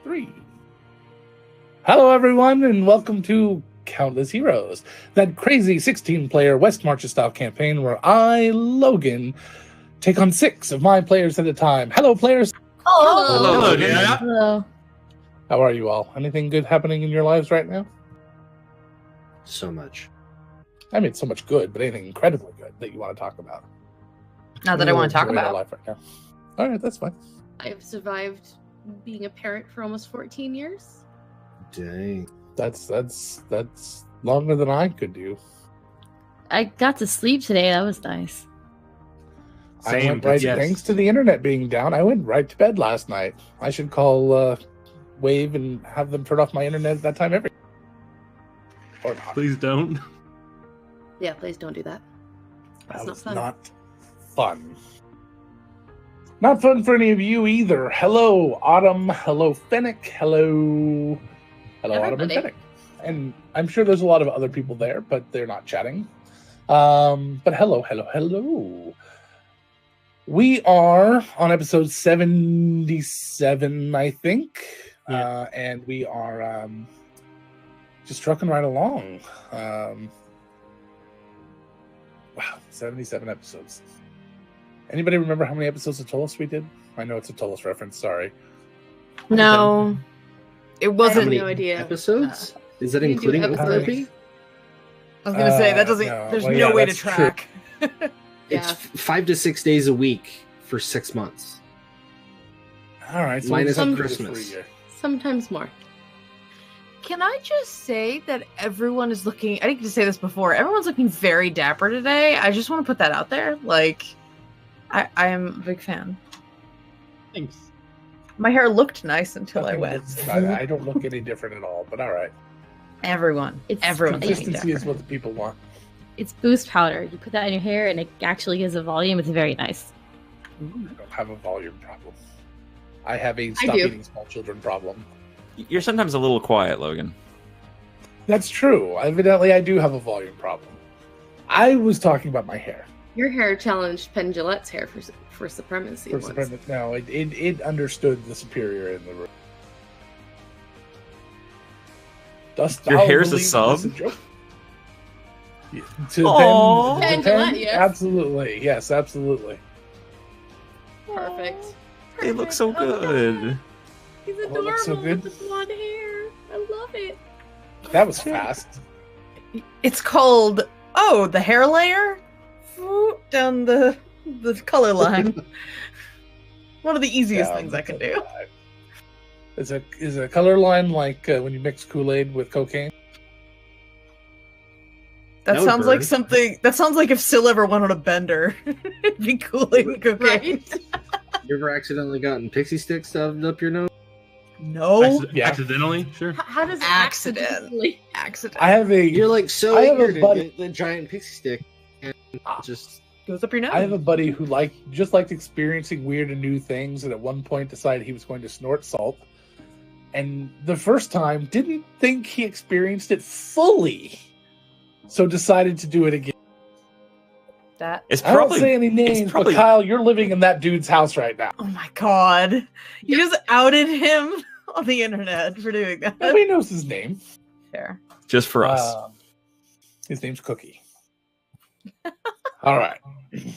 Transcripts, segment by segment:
3. Hello, everyone, and welcome to Countless Heroes, that crazy 16-player West Marches style campaign where I, Logan, take on 6 of my players at a time. Hello, players. Hello, Logan. Hello. How are you all? Anything good happening in your lives right now? So much. I mean, so much good, but anything incredibly good that you want to talk about? Not that I want to talk Enjoying our about. life right now. All right, that's fine. I've survived being a parent for almost 14 years. Dang. That's longer than I could do. I got to sleep today. That was nice. I went right, thanks to the internet being down, I went right to bed last night. I should call Wave and have them turn off my internet at that time every or not. Please don't. Yeah, please don't do that. That That's was not fun. not fun. Not fun for any of you either. Hello, Autumn. Hello, Fennec. Hello, Autumn and Everybody. Fennec. And I'm sure there's a lot of other people there, but they're not chatting. But hello. We are on episode 77, I think. Yeah. And we are just trucking right along. Wow, 77 episodes. Anybody remember how many episodes of Tolos we did? I know it's a Tolos reference, sorry. No, it I wasn't. have no idea. Episodes? Is that you do including episodes. OPP? I was gonna say that doesn't. no. There's Well, no yeah, way to that's true. track. It's Yeah. 5 to 6 days a week for 6 months. All right, so Minus we'll on do this for a Christmas. year. Sometimes more. Can I just say that everyone is looking? I didn't get to say this before. Everyone's looking very dapper today. I just want to put that out there. Like, I am a big fan. Thanks. My hair looked nice until I Nothing went. looks- I don't look any different at all, but all right. Everyone, It's everyone's looking Consistency is dapper. what the people want. It's boost powder. You put that in your hair and it actually gives a volume. It's very nice. I don't have a volume problem. I have a I stop do. eating small children problem. You're sometimes a little quiet, Logan. That's true. Evidently, I do have a volume problem. I was talking about my hair. Your hair challenged Penn Jillette's hair for supremacy For once. supremacy. No, it understood the superior in the room. Your hair's a believe sub? that's joke. Yeah, to Aw. Penn, Penn Jillette, yes. Absolutely. Yes, absolutely. Perfect. They look so good. He's Oh, it adorable looks so good. with the blonde hair. I love it. That was fast. It's called the hair layer. Whoop, down the color line. One of the easiest things I can do. Is a color line like when you mix Kool-Aid with cocaine? That That would sounds like burn. something. That sounds like if Syl ever went on a bender. It'd be Kool-Aid and cocaine. Right? You ever accidentally gotten pixie sticks shoved up your nose? No Yeah. Accidentally, sure. How does Accident. accidentally- accident. I have a You're like so I have a eager to buddy- get the giant pixie stick and just Goes up your nose. I have a buddy who just liked experiencing weird and new things, and at one point decided he was going to snort salt. And the first time didn't think he experienced it fully, so decided to do it again. that. It's I don't probably say any names, probably- but Kyle, you're living in that dude's house right now. Oh my god! You just outed him on the internet for doing that. Nobody knows his name. Fair. just for us. His name's Cookie. All right. He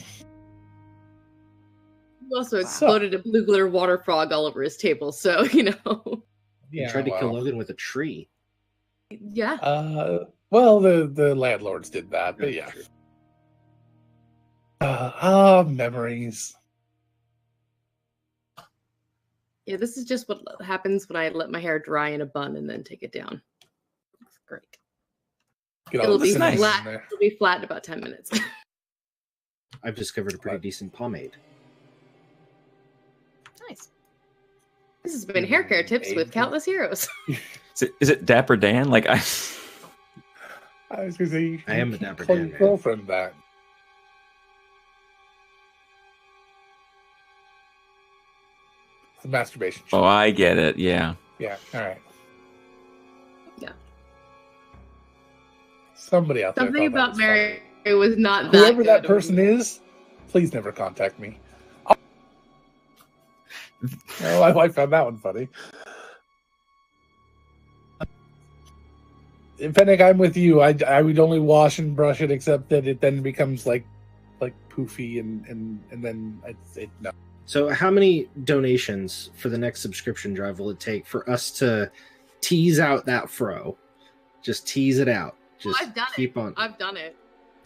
also exploded a blue glitter water frog all over his table, so you tried to kill Logan with a tree. yeah. Well, the landlords did that, but yeah. Memories. Yeah, this is just what happens when I let my hair dry in a bun and then take it down. It's great. Get all It'll the be cinnamon in flat. there. It'll be flat in about 10 minutes. I've discovered a pretty decent pomade. Nice. This has been Hair Care Tips with Countless Heroes. Is it Dapper Dan? Like I was gonna say, you I am a can Dapper call Dan your man. girlfriend that. It's a masturbation. Oh, I get it. Yeah. Yeah. All right. Yeah. Somebody out there. Something thought that about was Mary was not funny. that Whoever that good. person is, please never contact me. Oh, I found that one funny. Fennec, I'm with you. I would only wash and brush it, except that it then becomes like poofy and then I'd say no. So how many donations for the next subscription drive will it take for us to tease out that fro? Just tease it out. Just I've done keep it. on. I've done it.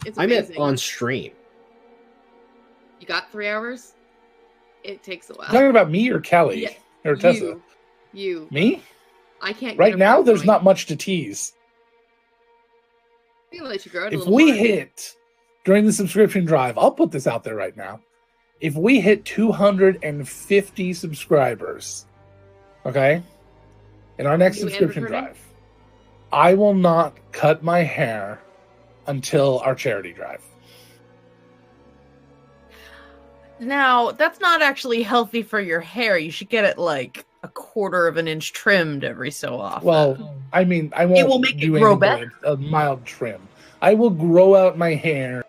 It's I amazing. meant on stream. You got 3 hours? It takes a while. Talking about me or Kelly Yeah, or Tessa? You. Me? I can't. Right get now, everything there's going. not much to tease. I'm gonna let you grow it a If little we more. hit during the subscription drive, I'll put this out there right now. If we hit 250 subscribers, okay, in our next You and subscription recruiting? drive, I will not cut my hair until our charity drive. Now, that's not actually healthy for your hair. You should get it like a 1/4 of an inch trimmed every so often. Well, I mean, I won't will make it do grow anything but a mild trim. I will grow out my hair,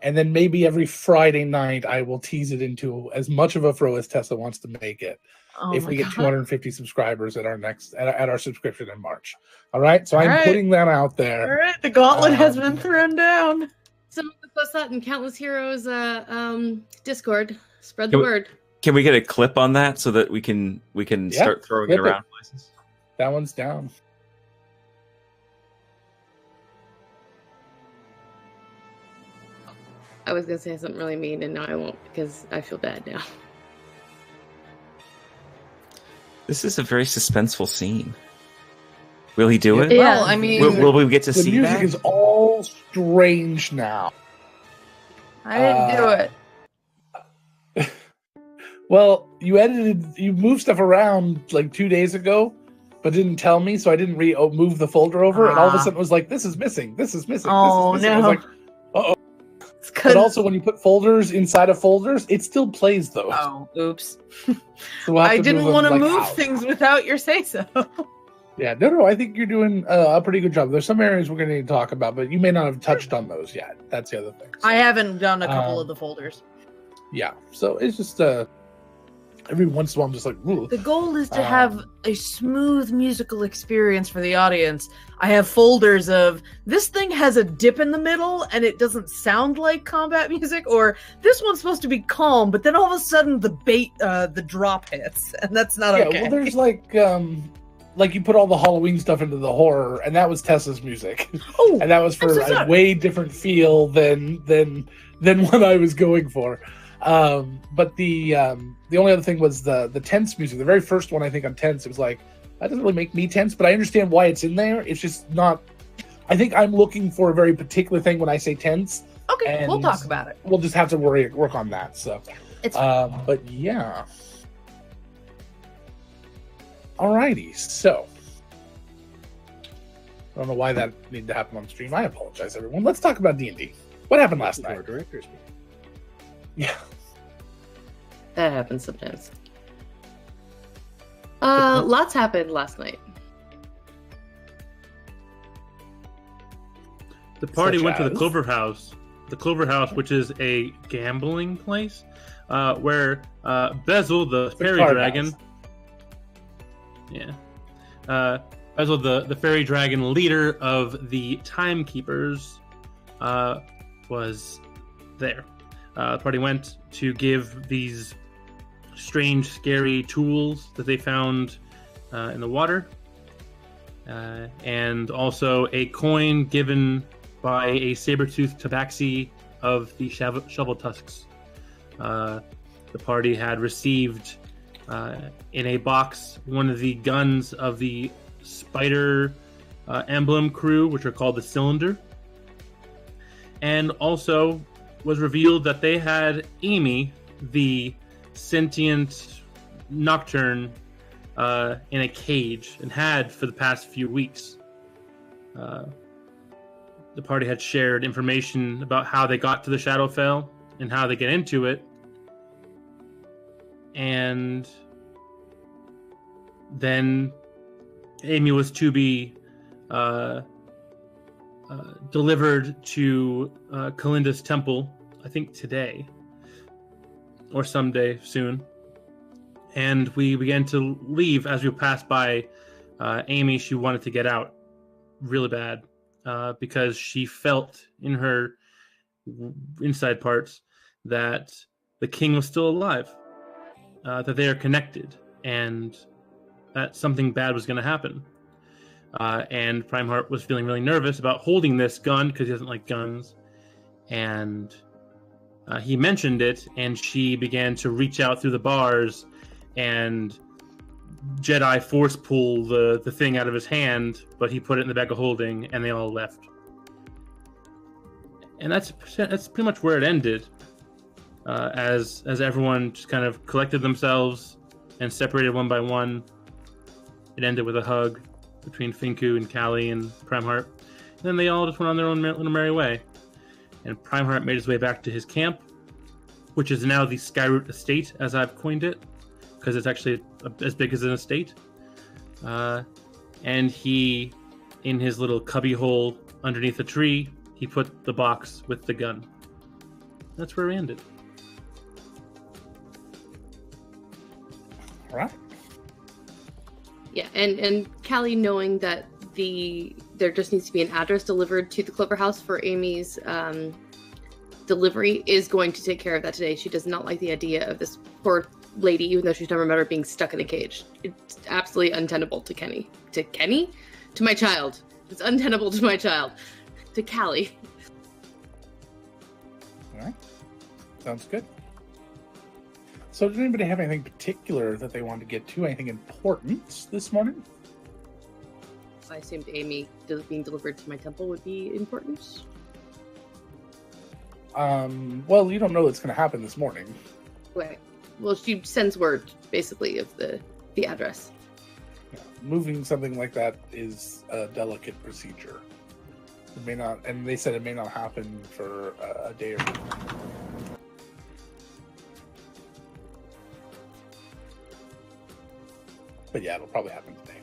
and then maybe every Friday night I will tease it into as much of a fro as Tessa wants to make it. oh if my we get God. 250 subscribers at our next at our subscription in March. All right, so I'm All right. putting that out All there. right, the gauntlet has been Um, thrown down. Someone could post that in Countless Heroes Discord. Spread the Can we- word. Can we get a clip on that so that we can Yeah, start throwing it clip it. around places? That one's down. I was gonna say something really mean, and now I won't because I feel bad now. This is a very suspenseful scene. Will he do it? Yeah. Well, I mean, Will we get to The see music that? is all strange now. I didn't do it. Well, you moved stuff around like 2 days ago, but didn't tell me, so I didn't move the folder over, and all of a Ah. sudden it was like, this is missing, this is missing, Oh, this is missing. I was no. like, It's 'cause- but also when you put folders inside of folders, it still plays those. oh, oops. So we'll have I to didn't move them, want to like, move out. things without your say so. Yeah, no, I think you're doing a pretty good job. There's some areas we're going to need to talk about, but you may not have touched on those yet. That's the other thing. So, I haven't done a couple Um, of the folders. yeah, so it's just every once in a while I'm just like, ooh. The goal is to have a smooth musical experience for the audience. I have folders of this thing has a dip in the middle and it doesn't sound like combat music, or this one's supposed to be calm, but then all of a sudden the drop hits, and that's not Yeah, okay. well, there's like you put all the Halloween stuff into the horror, and that was Tessa's music, oh, and that was for I'm so a sorry. way different feel than what I was going for. But the only other thing was the tense music. The very first one, I think, on tense, it was like, that doesn't really make me tense, but I understand why it's in there. It's just not. I think I'm looking for a very particular thing when I say tense. Okay, we'll and talk about it. We'll just have to work on that. So, It's but yeah. Alrighty, so I don't know why that needed to happen on stream. I apologize, everyone. Let's talk about D&D. What happened last Our night? directors meeting. Yeah. That happens sometimes. Lots happened last night. The party Such went to the as? Clover House. The Clover House, which is a gambling place, where Bezel, the fairy card dragon, house. Bezel, the fairy dragon leader of the Timekeepers, was there. The party went to give these strange, scary tools that they found in the water, and also a coin given by a saber-toothed tabaxi of the shovel tusks. The party had received in a box one of the guns of the spider emblem crew, which are called the Cylinder, and also was revealed that they had Amy, the sentient nocturne, in a cage, and had for the past few weeks. The party had shared information about how they got to the Shadowfell and how they get into it. And then Amy was to be delivered to Kalinda's temple, I think today or someday soon. And we began to leave. As we passed by Amy, she wanted to get out. really bad because she felt in her inside parts that the king was still alive, that they are connected, and that something bad was going to happen. And Primeheart was feeling really nervous about holding this gun because he doesn't like guns. And he mentioned it, and she began to reach out through the bars and Jedi force pull the thing out of his hand, but he put it in the bag of holding, and they all left. And that's pretty much where it ended, as everyone just kind of collected themselves and separated one by one. It ended with a hug between Finku and Callie and Primeheart. And then they all just went on their own little merry way. And Primeheart made his way back to his camp, which is now the Skyroot Estate, as I've coined it, because it's actually as big as an estate. And he, in his little cubby hole underneath a tree, he put the box with the gun. That's where we ended. All right. Yeah, and Callie, knowing that there just needs to be an address delivered to the Clover House for Amy's delivery, is going to take care of that today. She does not like the idea of this poor lady, even though she's never met her, being stuck in a cage. It's absolutely untenable to Kenny. To Kenny? To my child. It's untenable to my child. To Callie. All right. Sounds good. So did anybody have anything particular that they wanted to get to? Anything important this morning? I assumed Amy being delivered to my temple would be important. Well, you don't know what's going to happen this morning. Right. Well, she sends word, basically, of the address. Yeah. Moving something like that is a delicate procedure. It may not, and they said it may not happen for a day or two. But yeah, it'll probably happen today.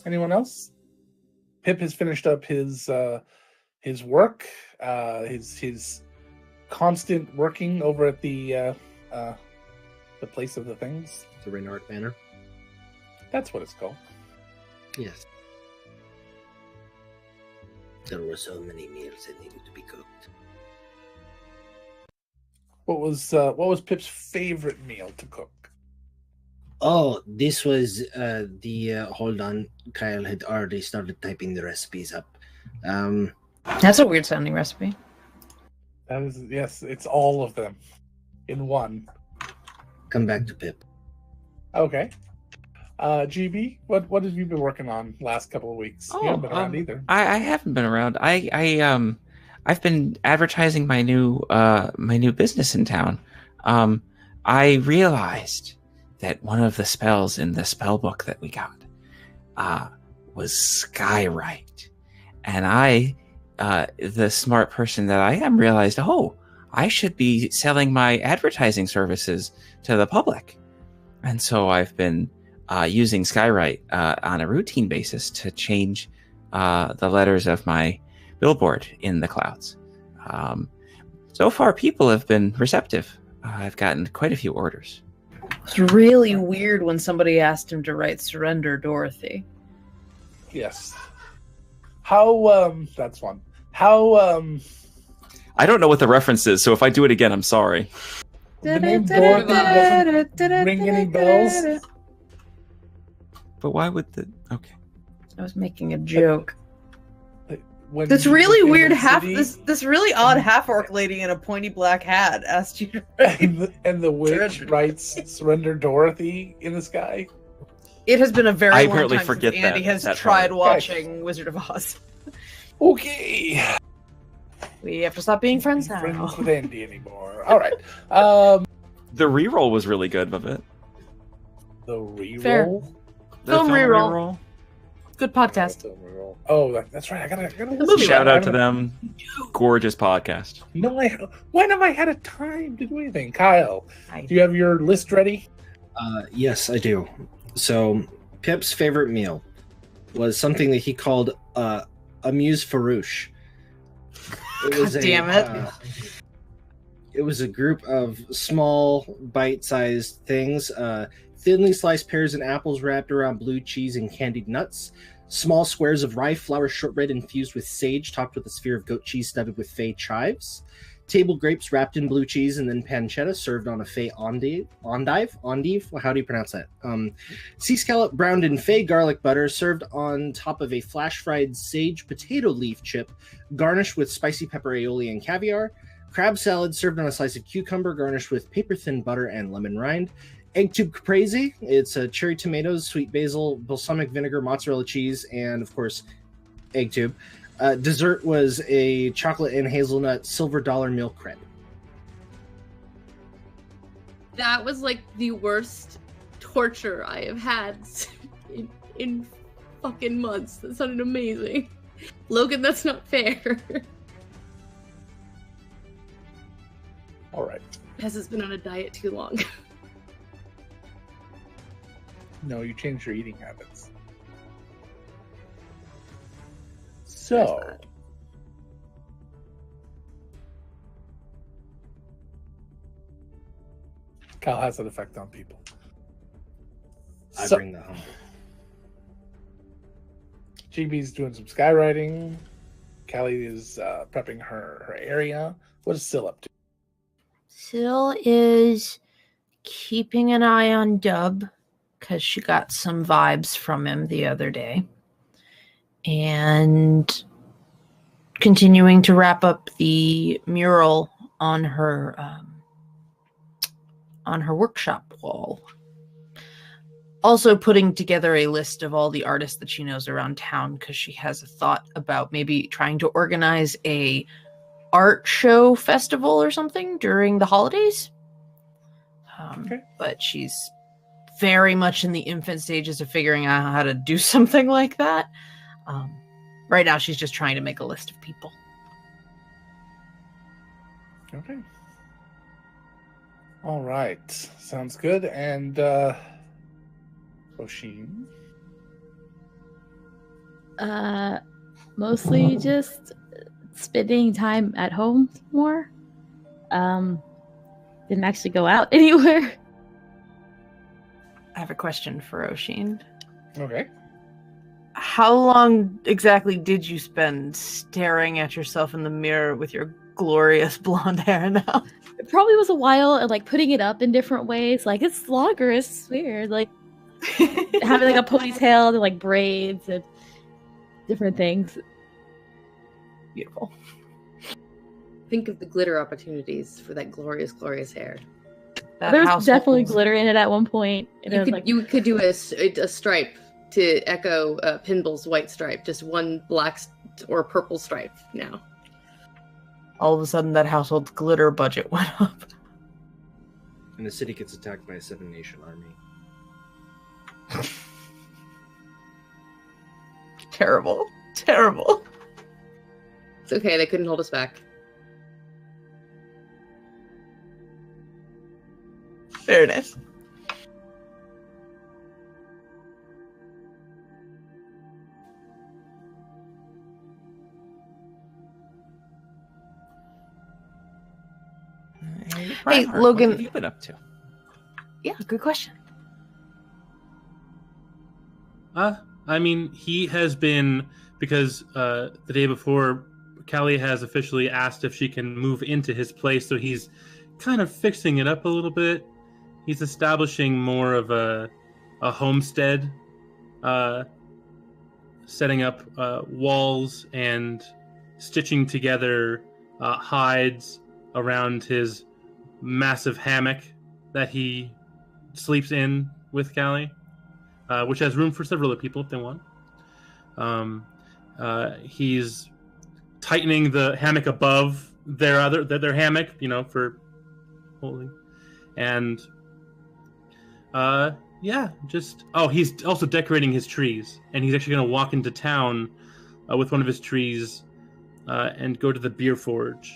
Anyone else? Pip has finished up his work, his constant working over at the place of the things. The Reynard Manor. That's what it's called. Yes. There were so many meals that needed to be cooked. What was Pip's favorite meal to cook? Oh, this was hold on. Kyle had already started typing the recipes up. That's a weird sounding recipe. That is, yes, it's all of them in one. Come back to Pip. Okay. GB, what have you been working on last couple of weeks? You haven't been around either. I haven't been around. I've been advertising my new business in town. I realized that one of the spells in the spell book that we got was Skywrite, and I, the smart person that I am, realized, I should be selling my advertising services to the public, and so I've been using Skywrite on a routine basis to change the letters of my billboard in the clouds. So far, people have been receptive. I've gotten quite a few orders. It's really weird when somebody asked him to write Surrender Dorothy. Yes. How, that's one. How, I don't know what the reference is, so if I do it again, I'm sorry. the name Dorothy doesn't ring any bells? But why would okay. I was making a joke. When This you really lived in weird the city, this really odd half-orc lady in a pointy black hat asked you to write. and the witch writes Surrender Dorothy in the sky. It has been a very I long apparently time forget since Andy has that tried part. watching Wizard of Oz. Okay. We have to stop being friends now. Friends with Andy anymore. All right. The reroll was really good of it. The reroll. Fair. The Film reroll. Good podcast. Film reroll. Oh, that's right. I gotta movie listen. Shout out to them. Gorgeous podcast. No, when have I had a time to do anything? Kyle, Hi. do you have your list ready? Yes, I do. So, Pip's favorite meal was something that he called amuse farouche. God damn it. It was a group of small, bite-sized things, thinly sliced pears and apples wrapped around blue cheese and candied nuts, Small squares of rye flour shortbread infused with sage, topped with a sphere of goat cheese studded with fey chives. Table grapes wrapped in blue cheese and then pancetta served on a fey endive. How do you pronounce that? Sea scallop browned in fey garlic butter served on top of a flash fried sage potato leaf chip garnished with spicy pepper aioli and caviar. Crab salad served on a slice of cucumber garnished with paper thin butter and lemon rind. Egg tube caprese. It's a cherry tomatoes, sweet basil, balsamic vinegar, mozzarella cheese, and of course, egg tube. Dessert was a chocolate and hazelnut silver dollar milk crepe. That was like the worst torture I have had in fucking months. That sounded amazing. Logan, that's not fair. All right. Pez has been on a diet too long. No, you changed your eating habits. So, Kyle has an effect on people. I bring the home. GB's doing some skywriting. Callie is prepping her area. What is Syl up to? Syl is keeping an eye on Dub because she got some vibes from him the other day. And continuing to wrap up the mural on her workshop wall. Also putting together a list of all the artists that she knows around town because she has a thought about maybe trying to organize a art show festival or something during the holidays. Okay. But she's very much in the infant stages of figuring out how to do something like that. Right now, she's just trying to make a list of people. Okay. All right. Sounds good. And Oshin? Mostly just spending time at home more. Didn't actually go out anywhere. I have a question for Oshin. Okay. How long exactly did you spend staring at yourself in the mirror with your glorious blonde hair now? It probably was a while, and like putting it up in different ways. Like it's longer, it's weird. Like having like a ponytail and like braids and different things. Beautiful. Think of the glitter opportunities for that glorious, glorious hair. There was definitely glitter in it at one point. You could do a stripe to echo Pinball's white stripe. Just one black or purple stripe now. All of a sudden, that household's glitter budget went up. And the city gets attacked by a 7-nation army. Terrible. Terrible. It's okay, they couldn't hold us back. Very nice. Hey, Reinhardt, Logan. what have you been up to? Yeah, good question. I mean, he has been, because the day before, Callie has officially asked if she can move into his place, so he's kind of fixing it up a little bit. He's establishing more of a homestead, setting up walls and stitching together hides around his massive hammock that he sleeps in with Callie, which has room for several other people if they want. He's tightening the hammock above their hammock, for holding, and he's also decorating his trees, and he's actually going to walk into town with one of his trees and go to the beer forge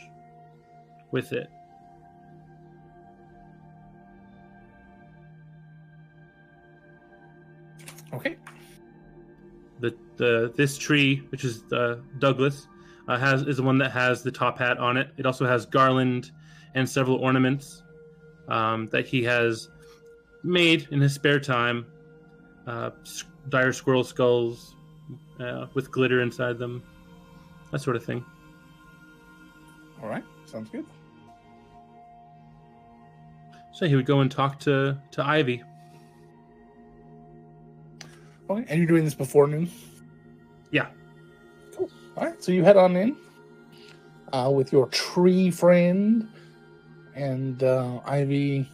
with it. Okay. This tree, which is Douglas, is the one that has the top hat on it. It also has garland and several ornaments that he has made in his spare time. Dire squirrel skulls, with glitter inside them, that sort of thing. All right, sounds good. So he would go and talk to Ivy. Okay, and you're doing this before noon? Yeah. Cool. All right, so you head on in with your tree friend, and Ivy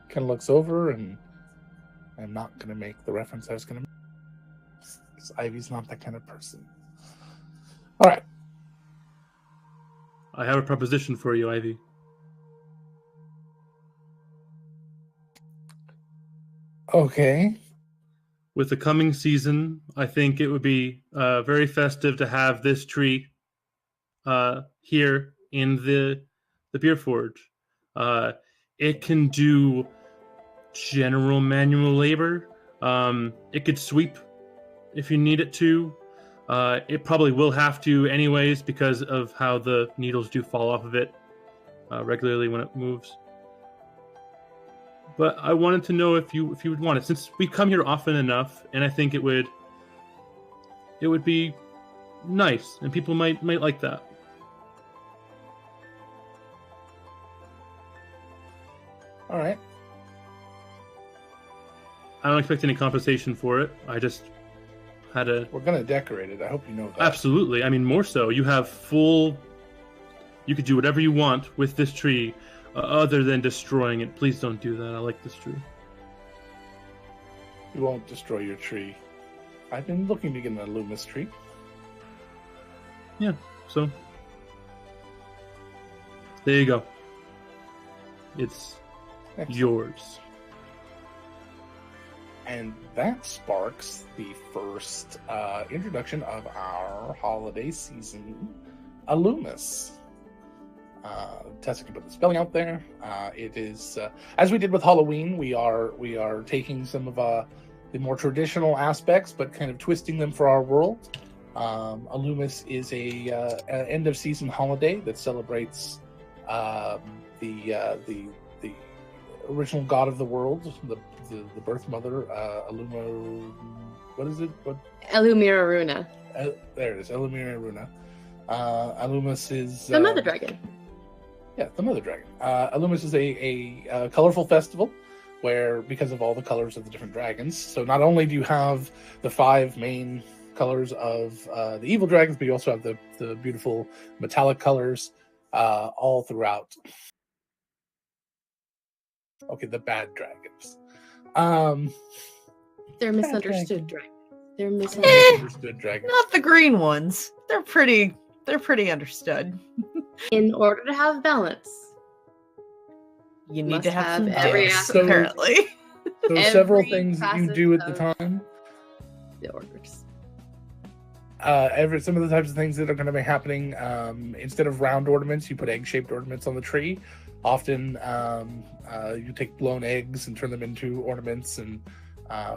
kind of looks over, and I'm not going to make the reference I was going to make, because Ivy's not that kind of person. All right. I have a proposition for you, Ivy. Okay. With the coming season, I think it would be very festive to have this tree here in the beer forge. It can do general manual labor. It could sweep if you need it to. It probably will have to anyways because of how the needles do fall off of it regularly when it moves. But I wanted to know if you would want it, since we come here often enough, and I think it would be nice, and people might like that. All right. I don't expect any compensation for it. I just had a... We're going to decorate it. I hope you know that. Absolutely. I mean, more so. You have full... You could do whatever you want with this tree, other than destroying it. Please don't do that. I like this tree. We won't destroy your tree. I've been looking to get an Alumis tree. Yeah, so... There you go. It's yours. And that sparks the first introduction of our holiday season, Alumis. Tessa can put the spelling out there. It is, as we did with Halloween, we are taking some of the more traditional aspects, but kind of twisting them for our world. Alumis is an end of season holiday that celebrates the original god of the world, the birth mother, Aluma. What is it? What? Elumira Runa. There it is, Elumira Runa. Alumis is The mother dragon. Yeah, the mother dragon. Alumis is a colorful festival where, because of all the colors of the different dragons, so not only do you have the 5 main colors of the evil dragons, but you also have the beautiful metallic colors all throughout. Okay, the bad dragons. They're misunderstood dragons. They're misunderstood dragons. Not the green ones. They're pretty understood. In order to have balance, you need to have some every dicks, aspect. apparently. So several things that you do at the time. The orders. Some of the types of things that are going to be happening, instead of round ornaments, you put egg-shaped ornaments on the tree. Often, you take blown eggs and turn them into ornaments, and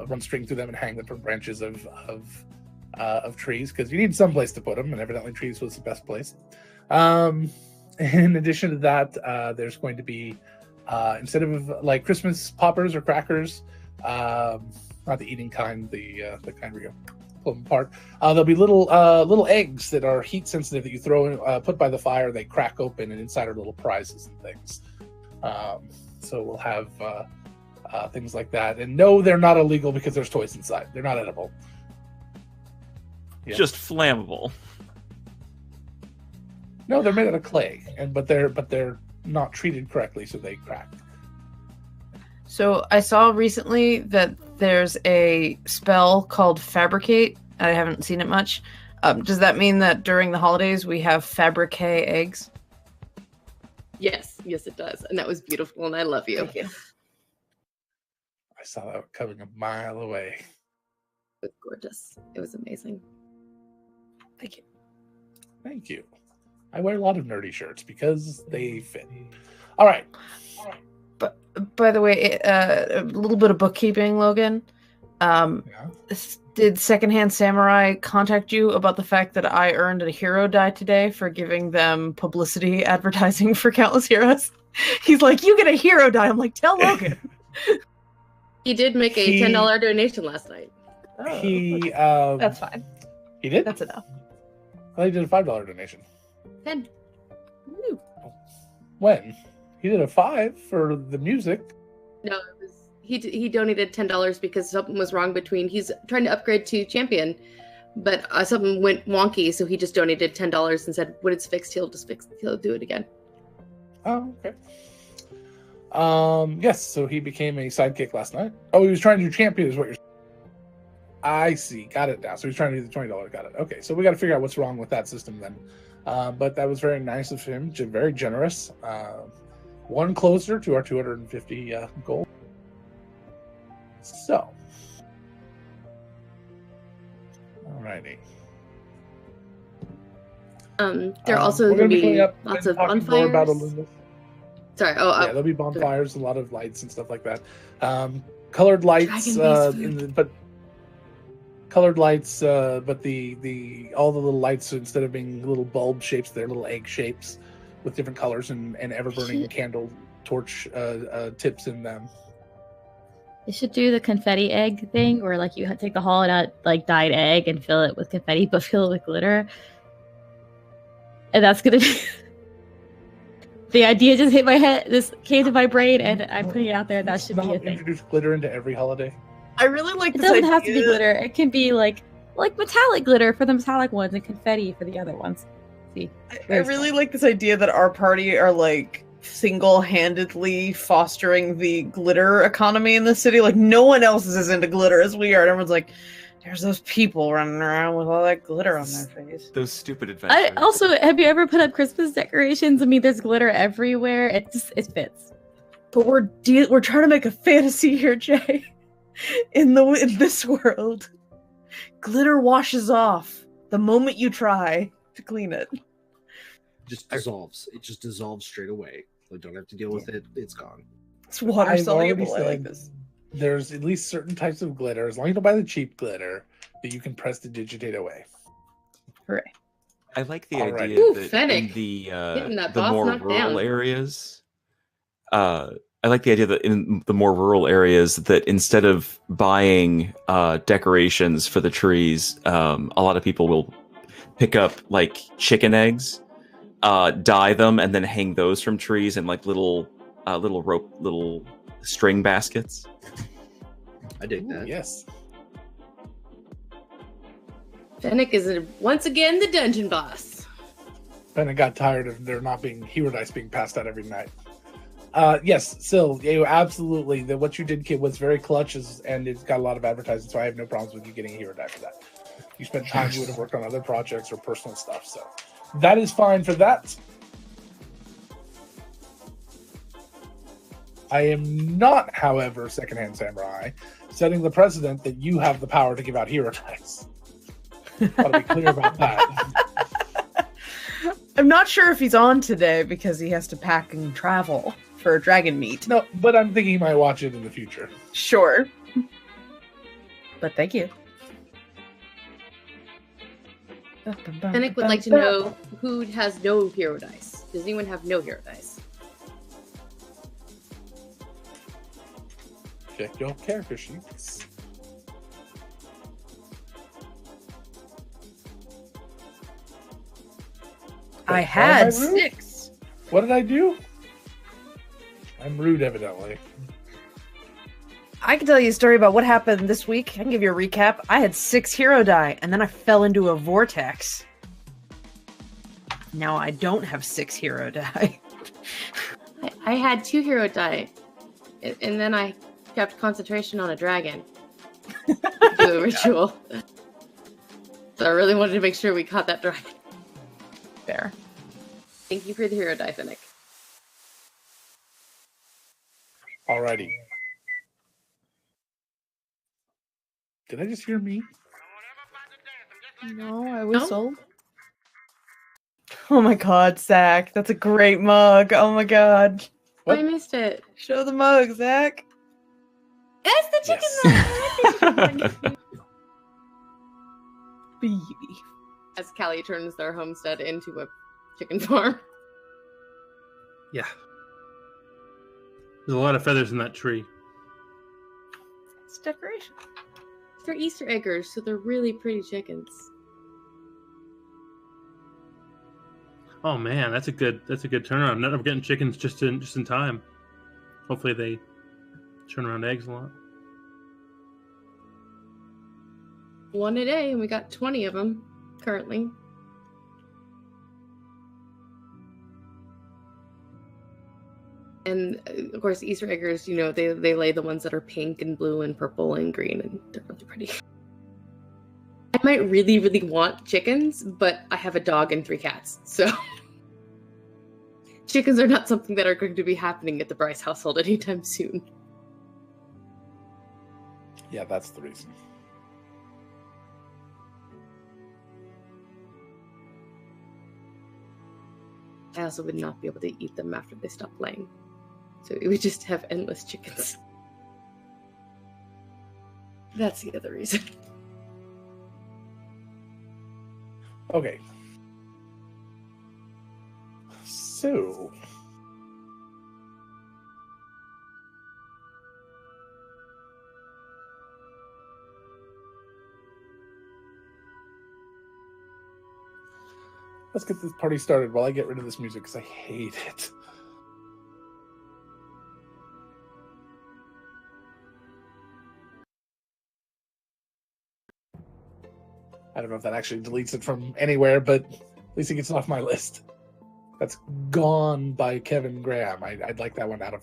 run string through them and hang them from branches of trees, because you need some place to put them, and evidently trees was the best place. In addition to that, there's going to be, instead of like Christmas poppers or crackers, not the eating kind, the kind where you pull them apart, there'll be little eggs that are heat sensitive that you throw in, put by the fire. They crack open, and inside are little prizes and things. So we'll have things like that. And no, they're not illegal because there's toys inside. They're not edible. Yeah. Just flammable. No, they're made out of clay, but they're not treated correctly, so they crack. So I saw recently that there's a spell called Fabricate. I haven't seen it much. Does that mean that during the holidays we have Fabricate eggs? Yes, it does, and that was beautiful, and I love you. Thank you. I saw that coming a mile away. It was gorgeous. It was amazing. Thank you. Thank you. I wear a lot of nerdy shirts because they fit. All right. But by the way, a little bit of bookkeeping, Logan. Did Secondhand Samurai contact you about the fact that I earned a hero die today for giving them publicity advertising for Countless Heroes? He's like, you get a hero die. I'm like, tell Logan. He did make a $10 donation last night. He That's fine. He did? That's enough. I thought he did a $5 donation. 10. Woo. When? He did a 5 for the music. No, it was he donated $10 because something was wrong between. He's trying to upgrade to champion, but something went wonky, so he just donated $10 and said when it's fixed, he'll do it again. Oh, okay. Yes, so he became a sidekick last night. Oh, he was trying to do champion is what you're saying. I see. Got it now. So he's trying to do the $20. Got it. Okay, so we got to figure out what's wrong with that system then. But that was very nice of him. Very generous. One closer to our 250 goal. So. Alrighty. There are also we're going to cleaning be up lots and of talking more about bonfires. Olympus. Sorry. Yeah, there'll be bonfires, a lot of lights and stuff like that. Colored lights, but colored lights, but the all the little lights, instead of being little bulb shapes, they're little egg shapes with different colors and ever burning candle torch tips in them. They should do the confetti egg thing, where like you take the hollowed out like dyed egg and fill it with confetti, but fill it with glitter. And that's gonna be the idea. Just hit my head. This came to my brain, and I'm putting it out there. That should be a thing. Introduce glitter into every holiday. I really like It this doesn't idea. have to be glitter. It can be like metallic glitter for the metallic ones and confetti for the other ones. See, I really like this idea that our party are like single-handedly fostering the glitter economy in the city. Like no one else is as into glitter as we are. And everyone's like, there's those people running around with all that glitter on their face. Those stupid adventures. Also, have you ever put up Christmas decorations? I mean, there's glitter everywhere. It fits. But we're trying to make a fantasy here, Jay. In this world, glitter washes off the moment you try to clean it. It just dissolves. It just dissolves straight away. So don't have to deal with it. It's gone. It's water I've already soluble. I like said this. there's at least certain types of glitter, as long as you don't buy the cheap glitter, that you can press to digitate away. Hooray. I like the Alrighty. idea Ooh, that in Fennec. the that boss more knocked rural down. areas, I like the idea that in the more rural areas, that instead of buying decorations for the trees, a lot of people will pick up like chicken eggs, dye them, and then hang those from trees in like little string baskets. I dig Ooh, that. yes. Fennec is once again the dungeon boss. Then I got tired of there not being hero dice being passed out every night. Yes, Sil, you absolutely. What you did, kid, was very clutch, and it's got a lot of advertising, so I have no problems with you getting a hero die for that. You spent time, you would have worked on other projects or personal stuff, so that is fine for that. I am not, however, Secondhand Samurai, setting the precedent that you have the power to give out hero dice. I'll be clear about that. I'm not sure if he's on today because he has to pack and travel for dragon meat. No, but I'm thinking he might watch it in the future. Sure. But thank you. Fennec would like to know who has no hero dice. Does anyone have no hero dice? Check your character sheets. I Why had am I rude? 6. What did I do? I'm rude, evidently. I can tell you a story about what happened this week. I can give you a recap. I had 6 hero die, and then I fell into a vortex. Now I don't have 6 hero die. I had 2 hero die, and then I kept concentration on a dragon. Do the ritual. So I really wanted to make sure we caught that dragon. Fair. Thank you for the hero die, Fennec. Alrighty. Did I just hear me? No, I whistled. Oh my god, Zach. That's a great mug. Oh my god. What? I missed it. Show the mug, Zach. That's the chicken Yes. mug. Baby. As Callie turns their homestead into a chicken farm. Yeah. There's a lot of feathers in that tree. It's decoration. They're Easter eggers, so they're really pretty chickens. Oh man, that's a good turnaround. Not of getting chickens just in time. Hopefully they turn around eggs a lot. One a day, and we got 20 of them currently. And of course, Easter eggers, they lay the ones that are pink and blue and purple and green, and they're really pretty. I might really, really want chickens, but I have a dog and 3 cats, so chickens are not something that are going to be happening at the Bryce household anytime soon. Yeah, that's the reason. I also would not be able to eat them after they stop laying. So we would just have endless chickens. That's the other reason. Okay. So... let's get this party started while I get rid of this music, because I hate it. I don't know if that actually deletes it from anywhere, but at least it gets it off my list. That's Gone by Kevin Graham. I'd like that one out of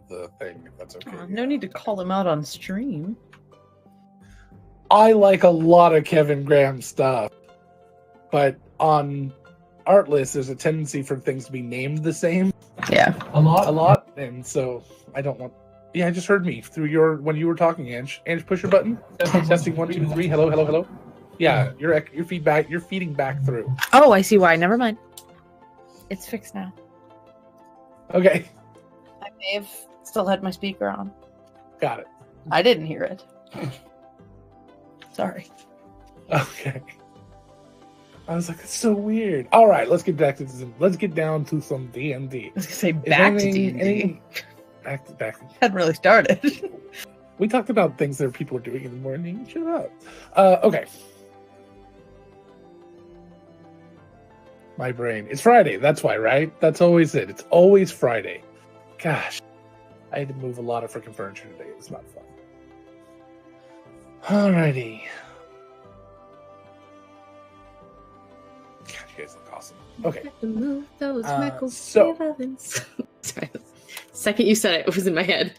the thing, if that's okay. No need to call him out on stream. I like a lot of Kevin Graham stuff, but on Artlist, there's a tendency for things to be named the same. Yeah. A lot. And so I don't want... Yeah, I just heard me through when you were talking, Ange. Ange, push your button. Testing 1, 2, 3. Hello, hello, hello. Yeah, your feedback. You're feeding back through. Oh, I see why. Never mind. It's fixed now. Okay. I may have still had my speaker on. Got it. I didn't hear it. Sorry. Okay. I was like, it's so weird. All right, let's get back to this. Let's get down to some D&D. I was gonna say back to D&D. Back. Hadn't really started. We talked about things that people are doing in the morning. Shut up. Okay. My brain. It's Friday. That's why, right? That's always it. It's always Friday. Gosh. I had to move a lot of freaking furniture today. It was not fun. Alrighty. God, you guys look awesome. Okay. Move those so- Sorry. The second you said it was in my head.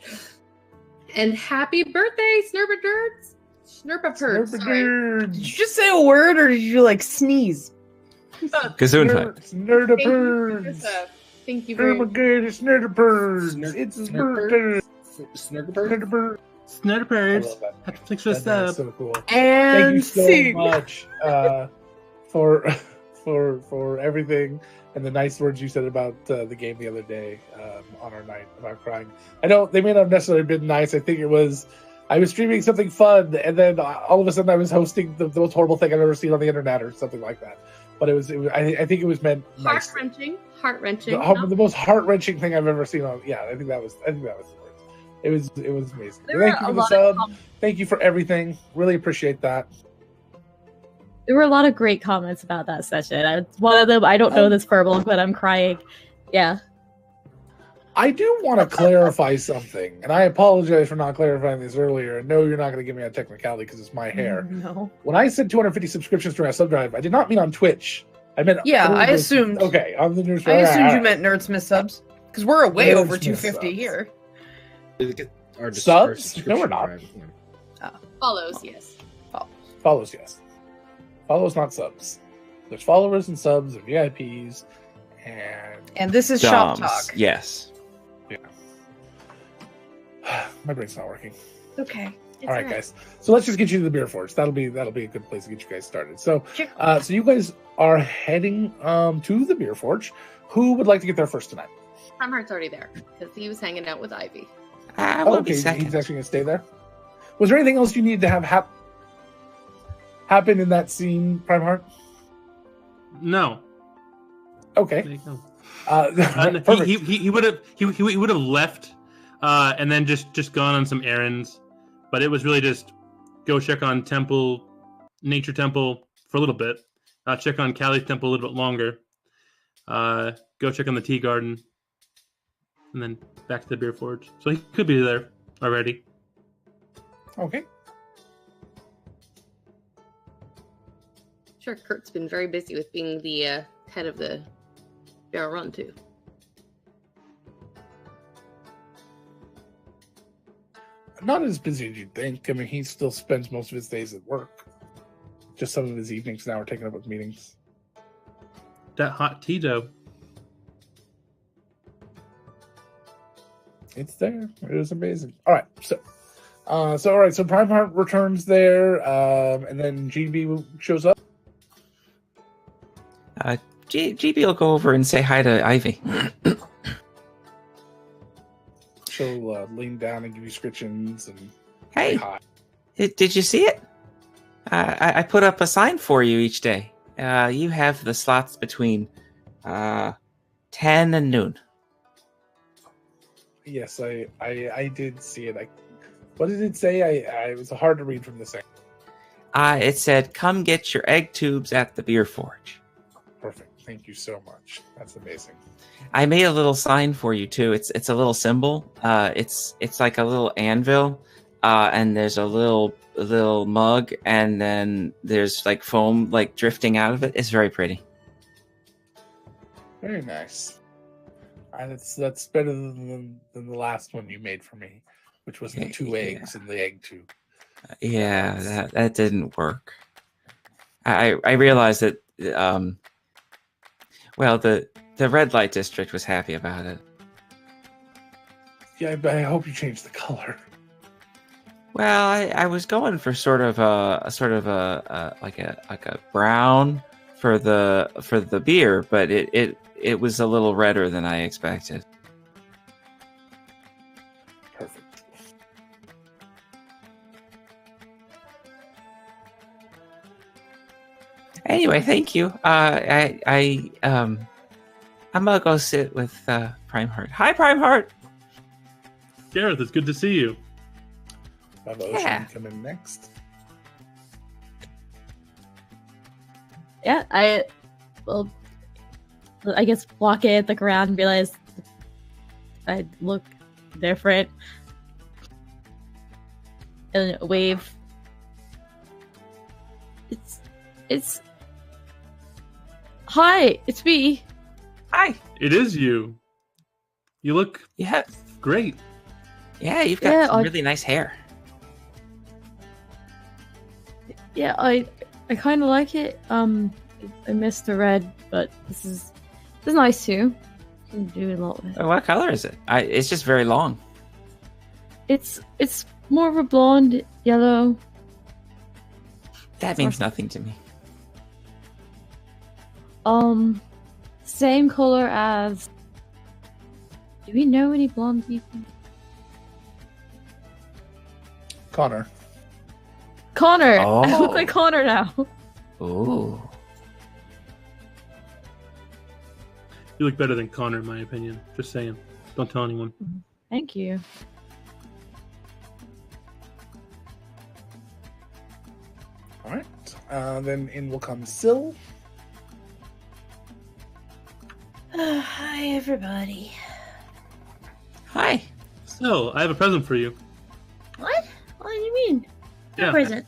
And happy birthday, Snurberdirds! Snurberpurds. Sorry. Did you just say a word or did you sneeze? Gesundheit. Snurberpurds. Thank you very much. It's Snurberpurds. It's his birthday. Snurberpurds? Snurberpurds. I love that. Have to fix this That is up. so cool. And Thank you so scene. much for everything and the nice words you said about the game the other day on our night about crying. I know they may not have necessarily been nice. I think it was I was streaming something fun, and then all of a sudden I was hosting the most horrible thing I've ever seen on the internet or something like that. But it was I think it was meant nice. Heart-wrenching. The most heart-wrenching thing I've ever seen on. Yeah, I think that was the words. It was amazing. Thank you for the sub. Thank you for everything. Really appreciate that. There were a lot of great comments about that session. One of them, I don't know this verbal, but I'm crying. Yeah. I do want to clarify something, and I apologize for not clarifying this earlier. No, you're not going to give me a technicality because it's my hair. No. When I said 250 subscriptions to my sub drive, I did not mean on Twitch. I meant I assumed. Okay, on the news. I assumed you meant Nerdsmith subs because we're way over Nerdsmith 250 subs. here. Our Subs? No, we're not. drive, yeah. Follows, yes. Follows, yes. Follows, not subs. There's followers and subs and VIPs, And this is shop Doms. talk. Yes. my brain's not working. Okay. All right, guys. So let's just get you to the beer forge. That'll be a good place to get you guys started. So, Sure. so you guys are heading to the beer forge. Who would like to get there first tonight? Primeheart's already there because he was hanging out with Ivy. I will be Okay, second. he's actually gonna stay there. Was there anything else you needed to have happen in that scene, Primeheart? No. Okay. There you go. Perfect. He would have left and then just gone on some errands, but it was really just go check on Nature Temple for a little bit, check on Callie's Temple a little bit longer, go check on the tea garden, and then back to the beer forge. So he could be there already. Okay. Sure, Kurt's been very busy with being the head of the Barrel Run, too. Not as busy as you'd think. I mean, he still spends most of his days at work. Just some of his evenings now are taken up with meetings. That hot tea dough. It's there. It was amazing. All right, so Prime Heart returns there, and then GB shows up. GB will go over and say hi to Ivy. She'll lean down and give you scritchings and Hey, say hi. did you see it? I put up a sign for you each day. You have the slots between 10 and noon. Yes, I did see it. What did it say? It was hard to read from the same. It said, "Come get your egg tubes at the beer forge." Perfect. Thank you so much. That's amazing. I made a little sign for you too. It's a little symbol. It's like a little anvil, and there's a little mug, and then there's like foam like drifting out of it. It's very pretty. Very nice. And that's better than the last one you made for me, which was the 2 eggs in the egg tube. Yeah, that didn't work. I realized that. Well, the red light district was happy about it. Yeah, but I hope you changed the color. Well, I was going for sort of a like a brown for the beer, but it was a little redder than I expected. Perfect. Anyway, thank you. I'm gonna go sit with Prime Heart. Hi, Prime Heart. Gareth, it's good to see you. Have Ocean Yeah. come in next. Yeah, I guess walk in, look around, and realize I look different, and wave. It's. Hi, it's me. Hi. It is you. You look Yeah, great. yeah. You've got Yeah, some I- really nice hair. Yeah, I kind of like it. I missed the red, but this is nice too. Can do a lot with it. What color is it? It's just very long. It's more of a blonde yellow. That means nothing to me. Same color as. Do we know any blonde people? Connor. Connor. I Oh. look like Connor now. Ooh. You look better than Connor, in my opinion. Just saying. Don't tell anyone. Thank you. All right. Then in will come Syl. Hi, everybody. Hi. So, I have a present for you. What? What do you mean? Yeah. Present.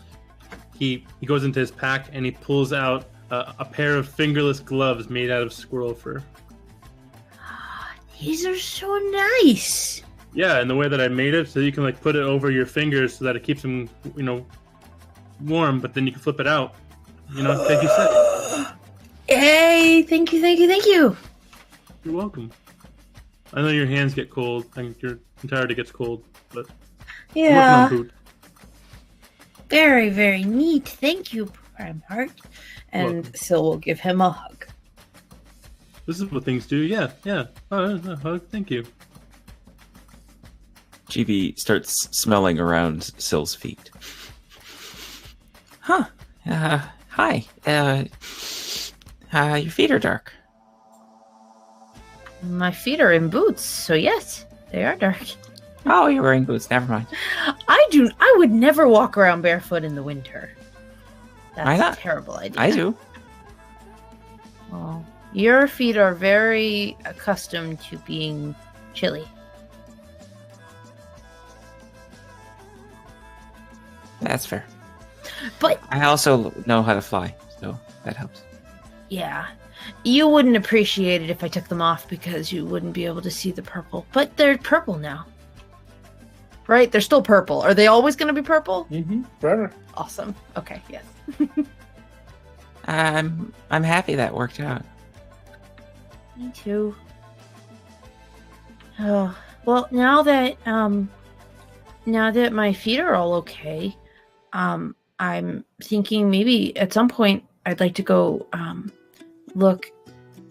He goes into his pack and he pulls out a pair of fingerless gloves made out of squirrel fur. These are so nice. Yeah, and the way that I made it, so you can like put it over your fingers so that it keeps them, warm. But then you can flip it out. Like you said. Hey, thank you. You're welcome. I know your hands get cold. I think your entirety gets cold, but I'm Yeah, working on food. very, very neat. Thank you, Prime Heart. And Welcome. Syl will give him a hug. This is what things do. Yeah. Oh, thank you. GB starts smelling around Syl's feet. Huh. Hi. Your feet are dark. My feet are in boots, so yes, they are dark. Oh, you're wearing boots. Never mind. I would never walk around barefoot in the winter. That's Why not? a terrible idea. I do. Well, Your feet are very accustomed to being chilly. That's fair. But I also know how to fly, so that helps. yeah, you wouldn't appreciate it if I took them off because you wouldn't be able to see the purple. But they're purple now. Right? They're still purple. Are they always going to be purple? Mm-hmm. Forever. Awesome. Okay, yes. I'm happy that worked out. Me too. Oh, well, now that my feet are all okay, I'm thinking maybe at some point I'd like to go look.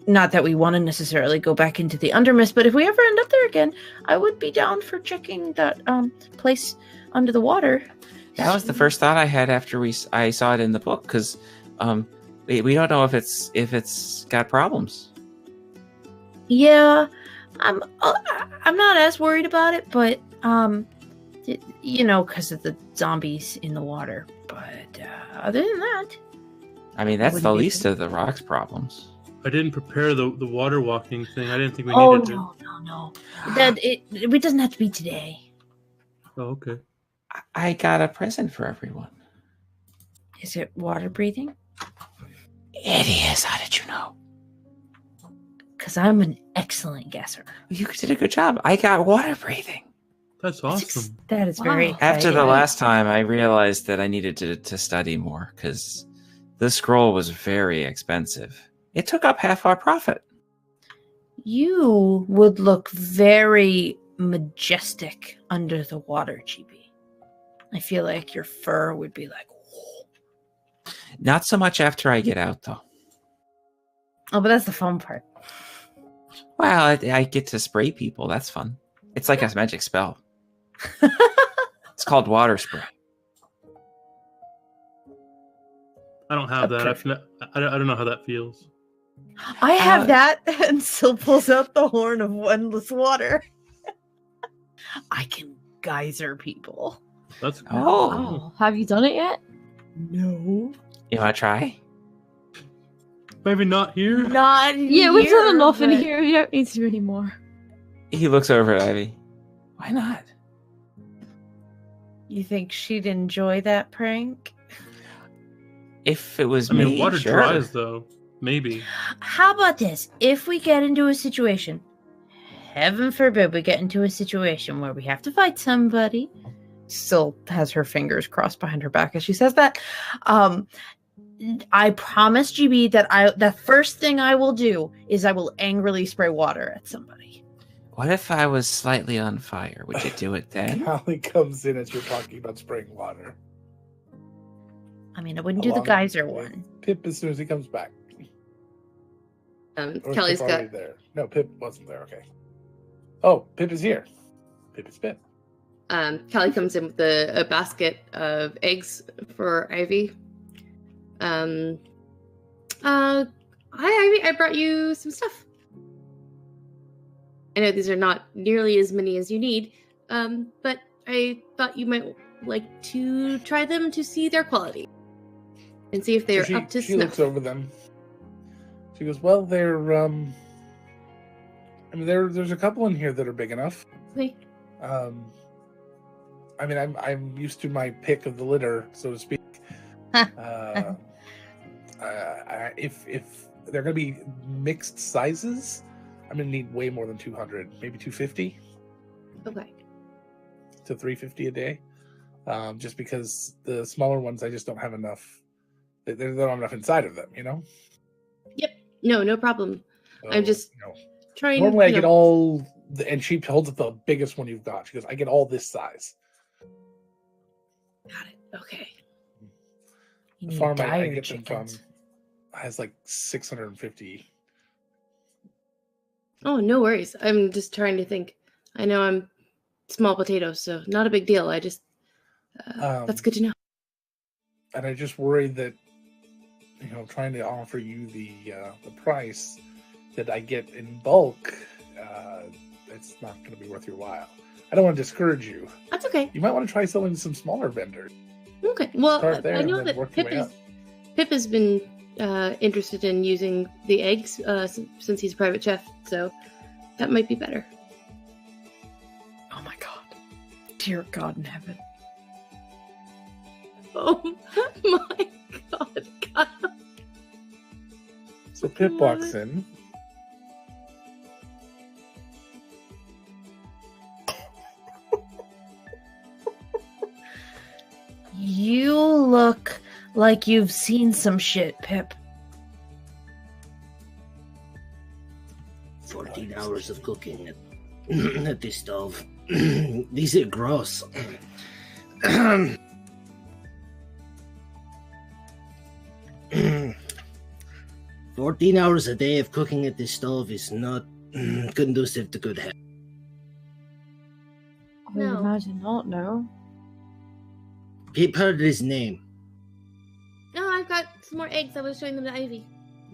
Not that we want to necessarily go back into the Undermist, but if we ever end up there again, I would be down for checking that place under the water. That was the first thought I had after I saw it in the book, because we don't know if it's got problems. Yeah, I'm not as worried about it, but because of the zombies in the water. But other than that, I mean, that's the least of the Rock's problems. I didn't prepare the water walking thing. I didn't think we needed to. No. That it doesn't have to be today. Oh, okay. I got a present for everyone. Is it water breathing? It is. How did you know? Because I'm an excellent guesser. You did a good job. I got water breathing. That's awesome. That is very exciting. After the last time, I realized that I needed to study more, because the scroll was very expensive. It took up half our profit. You would look very majestic under the water, GB. I feel like your fur would be like, whoa. Not so much after I get out, though. Oh, but that's the fun part. Well, I get to spray people. That's fun. It's like a magic spell. It's called water spray. I don't have that. I don't know how that feels. I have that, and still pulls out the horn of endless water. I can geyser people. That's good. Oh, have you done it yet? No. You want to try? Maybe not here. Not Yeah, we've done enough in but- here. We don't need to anymore. He looks over at Ivy. Why not? You think she'd enjoy that prank? If it was I mean, me, water sure. dries though. Maybe. How about this? If we get into a situation, heaven forbid we get into a situation where we have to fight somebody, still has her fingers crossed behind her back as she says that. I promise GB that the first thing I will do is I will angrily spray water at somebody. What if I was slightly on fire? Would you do it then? Callie comes in as you're talking about spraying water. I mean, I wouldn't do the Along geyser with one. Pip as soon as he comes back. Or is Kelly's Pip got already there. No, Pip wasn't there. Okay. Oh, Pip is here. Pip is Pip. Callie comes in with a basket of eggs for Ivy. Hi Ivy, I brought you some stuff. I know these are not nearly as many as you need, but I thought you might like to try them to see their quality and see if they're up to She snuff. looks over them. She goes, well, they're I mean, there's a couple in here that are big enough. Okay. I mean, I'm used to my pick of the litter, so to speak. If they're gonna be mixed sizes, I'm gonna need way more than 200, maybe 250 Okay. to 350 a day. Just because the smaller ones, I just don't have enough. They don't have enough inside of them, you know. No problem. So, I'm just you know, trying. normally I you get know- all, and she holds up the biggest one you've got. She goes, I get all this size. Got it. Okay. You The need farm I dire get them from chickens. has like 650. Oh, no worries. I'm just trying to think. I know I'm small potatoes, so not a big deal. I just that's good to know. And I just worry that, you know, trying to offer you the price that I get in bulk, it's not going to be worth your while. I don't want to discourage you. That's okay. You might want to try selling to some smaller vendors. Okay. Well, Start there I and know then that work your way up. Pip has been interested in using the eggs since he's a private chef, so that might be better. Oh my god. Dear God in heaven. Oh my god, Kyle. So Pip walks in. You look like you've seen some shit, Pip. 14 hours of cooking at this stove. These are gross. 14 hours a day of cooking at this stove is not conducive to good health. I would imagine not, no. Pip heard his name. No, I've got some more eggs. I was showing them to Ivy.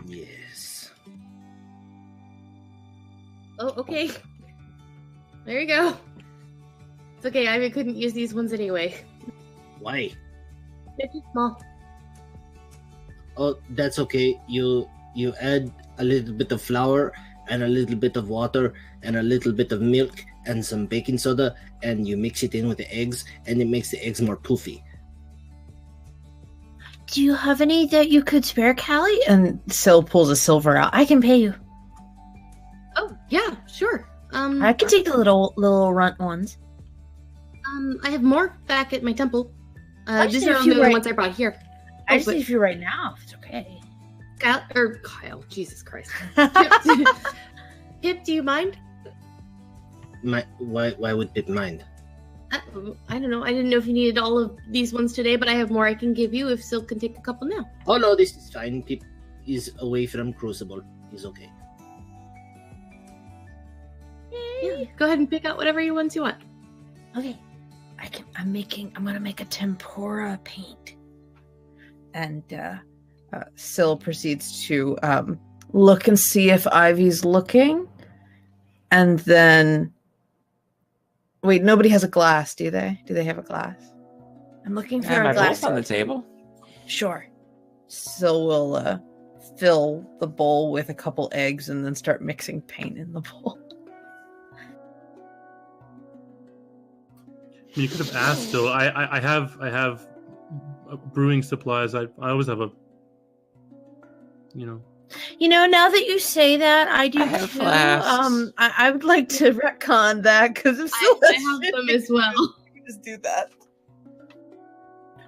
Yes. Oh, okay. There you go. It's okay, Ivy couldn't use these ones anyway. Why? They're too small. Oh, that's okay. You add a little bit of flour and a little bit of water and a little bit of milk and some baking soda, and you mix it in with the eggs, and it makes the eggs more poofy. Do you have any that you could spare, Callie? And Syl pulls a silver out. I can pay you. Oh, yeah, sure. I can take the little runt ones. I have more back at my temple. just These need are a the few only right- ones I brought here. I Oh, just but- need a few right now, if it's okay. Kyle, Jesus Christ. Pip, do you mind? Why would Pip mind? I don't know. I didn't know if you needed all of these ones today, but I have more I can give you if Silk can take a couple now. Oh no, this is fine. Pip is away from Crucible. He's okay. Yeah, go ahead and pick out whatever ones you want. Okay. I'm gonna make a tempura paint. And Syl proceeds to look and see if Ivy's looking. And then wait, nobody has a glass, do they? Do they have a glass? I'm looking for And a my glass. bowl's on the table. Sure. Syl will fill the bowl with a couple eggs and then start mixing paint in the bowl. You could have asked still. I have brewing supplies. I always have a. You know, now that you say that, I do I have too. flasks. I would like to retcon that because if Syl I has have shit, them as well. we can just do that.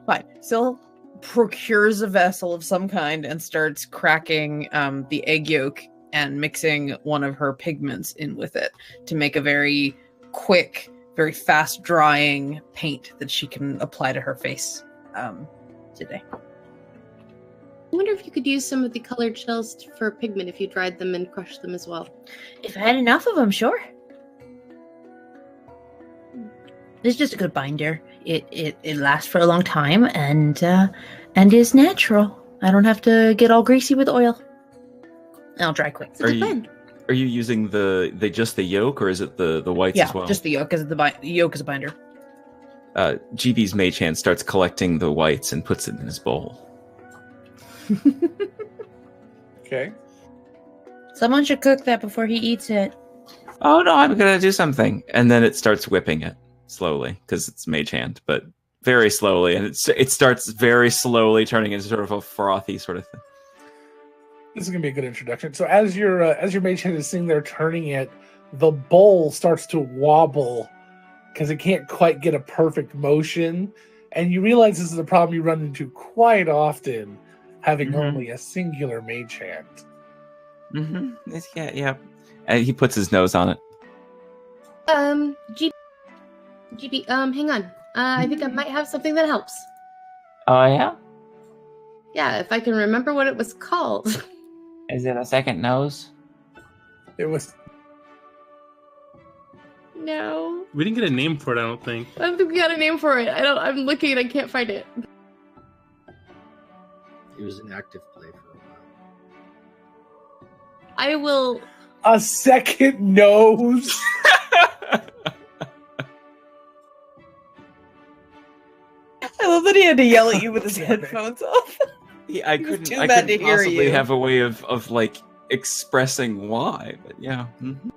Fine. Syl procures a vessel of some kind and starts cracking the egg yolk and mixing one of her pigments in with it to make a very quick, very fast drying paint that she can apply to her face today. I wonder if you could use some of the colored shells for pigment if you dried them and crushed them as well. If I had enough of them, sure. It's just a good binder. It lasts for a long time and is natural. I don't have to get all greasy with oil. I'll dry quick. It's a good plan. Are you using just the yolk, or is it the whites Yeah, as well? just the yolk as the yolk as a binder. GB's mage hand starts collecting the whites and puts it in his bowl. Okay. Someone should cook that before he eats it. Oh no, I'm gonna do something. And then it starts whipping it slowly because it's mage hand, but very slowly, and it starts very slowly turning into sort of a frothy sort of thing. This is gonna be a good introduction. So as your mage hand is sitting there turning it, the bowl starts to wobble because it can't quite get a perfect motion, and you realize this is a problem you run into quite often, having Mhm. only a singular mage hand. Mm-hmm. Yeah. And he puts his nose on it. GB, hang on. I think I might have something that helps. Oh yeah? Yeah, if I can remember what it was called. Is it a second nose? It was No. We didn't get a name for it, I don't think. I don't think we got a name for it. I'm looking and I can't find it. It was an active play for a while. I will. a second nose. I love that he had to yell at you with his Damn it. headphones off. Yeah, I He was couldn't. too I bad couldn't to hear possibly you. have a way of like expressing why. But yeah. Mhm.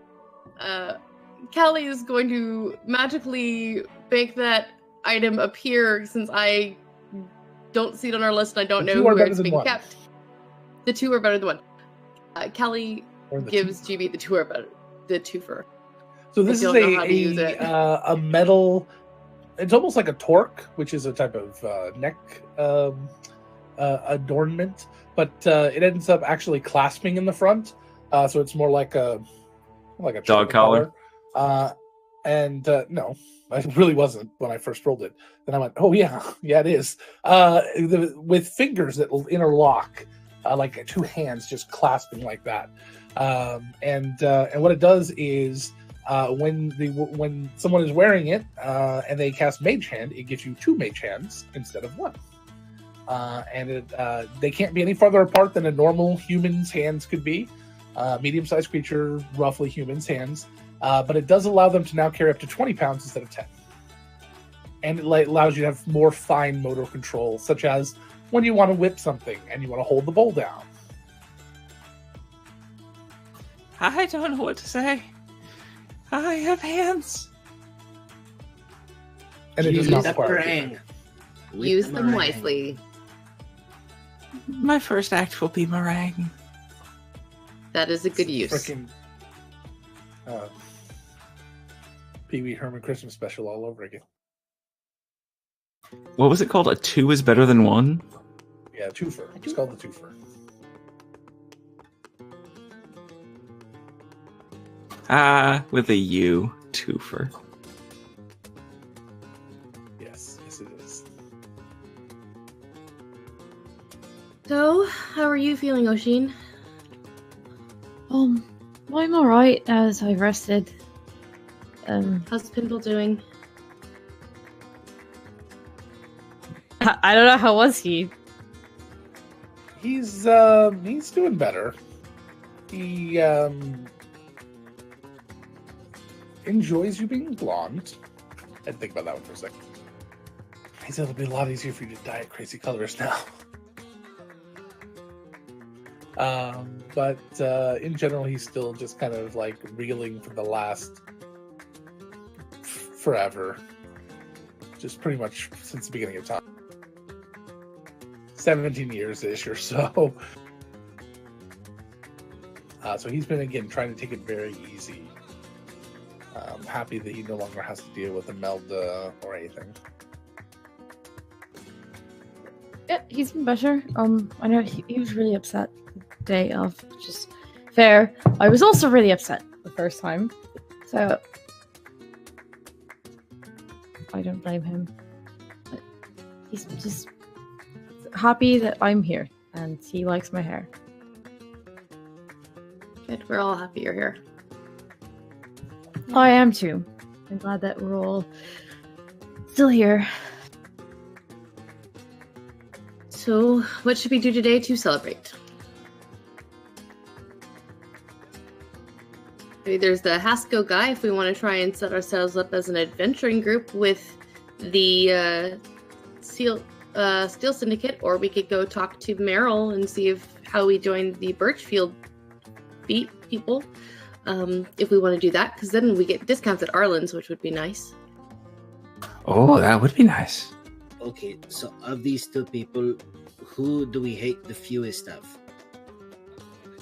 Callie is going to magically make that item appear since I don't see it on our list and I don't The know two are where better it's than being one. kept. The two are better than one. Callie Or the gives two. GB the two are better. The twofer. So this is don't know how to use it. a metal. It's almost like a torque, which is a type of neck adornment, but it ends up actually clasping in the front. So it's more like a Dog choker collar? No, it really wasn't when I first rolled it. Then I went, oh yeah, it is. With fingers that will interlock, like two hands just clasping like that. And what it does is when someone is wearing it and they cast Mage Hand, it gives you 2 Mage Hands instead of 1. They can't be any farther apart than a normal human's hands could be. Medium-sized creature, roughly human's hands. But it does allow them to now carry up to 20 pounds instead of 10. And it allows you to have more fine motor control, such as when you want to whip something and you want to hold the bowl down. I don't know what to say. I have hands. And it does Use not the require meringue. With Use the them meringue. wisely. My first act will be meringue. That is a good use. Freaking Pee Wee Herman Christmas special all over again. What was it called? A 2 is better than 1? Yeah, twofer. It's called the twofer. With a U. Twofer. Yes, it is. So, how are you feeling, Oshin? I'm alright as I rested. How's Pimple doing? I don't know, how was he? He's doing better. He enjoys you being blonde. I had to think about that one for a second. He said it'll be a lot easier for you to dye it crazy colors now. But in general, he's still just kind of like reeling for the last forever. Just pretty much since the beginning of time. 17 years-ish or so. So he's been, again, trying to take it very easy. I'm happy that he no longer has to deal with a meld or anything. Yeah, he's been better. I know he was really upset the day of, which is fair. I was also really upset the first time. So I don't blame him. But he's just happy that I'm here and he likes my hair. Good, we're all happy you're here. I am too. I'm glad that we're all still here. So, what should we do today to celebrate? Maybe there's the Hasco guy if we want to try and set ourselves up as an adventuring group with the Steel Syndicate, or we could go talk to Meryl and see how we join the Birchfield beat people. If we want to do that, because then we get discounts at Arlen's, which would be nice. Oh, that would be nice. Okay, so of these two people, who do we hate the fewest of?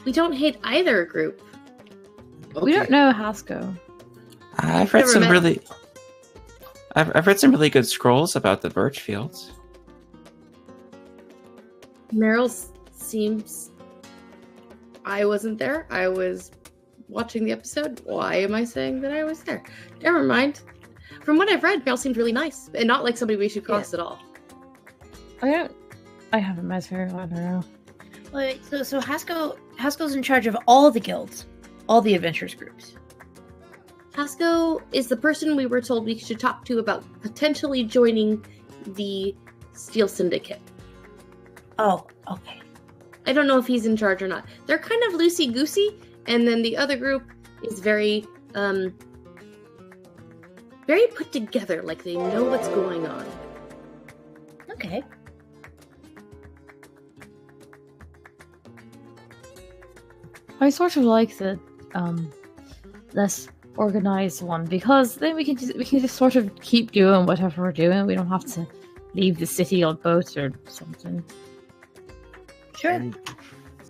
We don't hate either group. Okay. We don't know Hasco. I've read Never some met. really. I've read some really good scrolls about the Birchfields. Meryl seems. I wasn't there. I was watching the episode. Why am I saying that I was there? Never mind. From what I've read, Meryl seemed really nice and not like somebody we should cross at all. I haven't met her. I don't know. Wait, so Haskell's in charge of all the guilds, all the adventurers groups. Hasco is the person we were told we should talk to about potentially joining the Steel Syndicate. Oh, okay. I don't know if he's in charge or not. They're kind of loosey-goosey, and then the other group is very put together, like they know what's going on. Okay. I sort of like the less organized one because then we can just sort of keep doing whatever we're doing. We don't have to leave the city on boats or something. Sure. And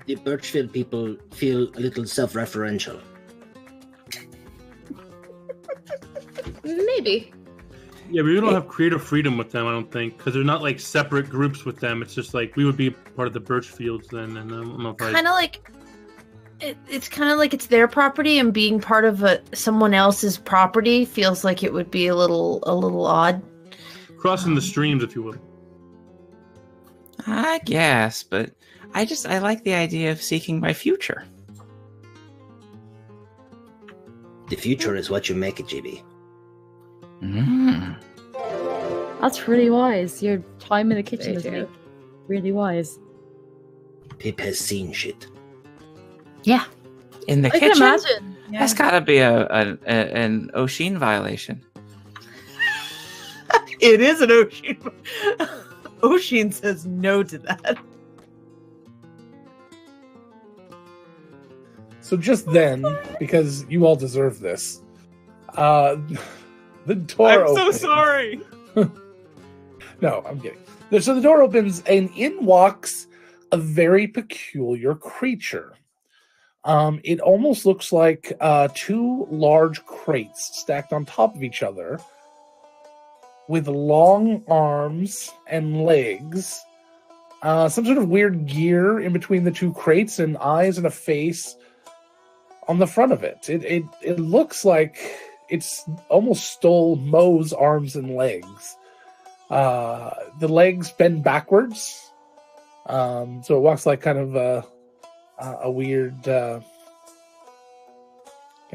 the Birchfield people feel a little self-referential. Maybe. Yeah, we don't have creative freedom with them, I don't think, because they're not like separate groups with them. It's just like we would be part of the Birchfields then, and I don't know if Kind of like it's kind of like it's their property, and being part of someone else's property feels like it would be a little odd. crossing the streams, if you will. I guess, but I like the idea of seeking my future. The future is what you make it, GB. That's really wise. Your time in the kitchen Very is true. really wise. Pip has seen shit. Yeah, In the I can kitchen? imagine. That's gotta be an Oshin violation. it is an Oshin. Oshin says no to that. So just then, because you all deserve this, the door opens. sorry. No, I'm kidding. So the door opens, and in walks a very peculiar creature. It almost looks like two large crates stacked on top of each other, with long arms and legs, some sort of weird gear in between the two crates, and eyes and a face on the front of it. It looks like it's almost stole Mo's arms and legs. The legs bend backwards, so it walks like kind of a weird. Can't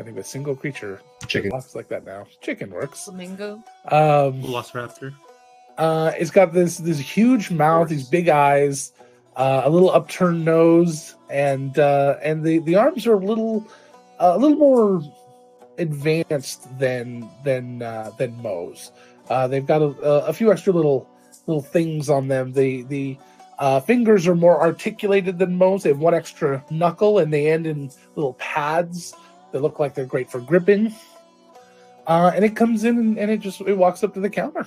think of a single creature Chicken. that walks like that now. Chicken works. Flamingo. Velociraptor. It's got this huge mouth, these big eyes, a little upturned nose, and the arms are a little more advanced than Mo's. They've got a few extra little things on them. The fingers are more articulated than Mo's. They have one extra knuckle, and they end in little pads that look like they're great for gripping. And it comes in and it walks up to the counter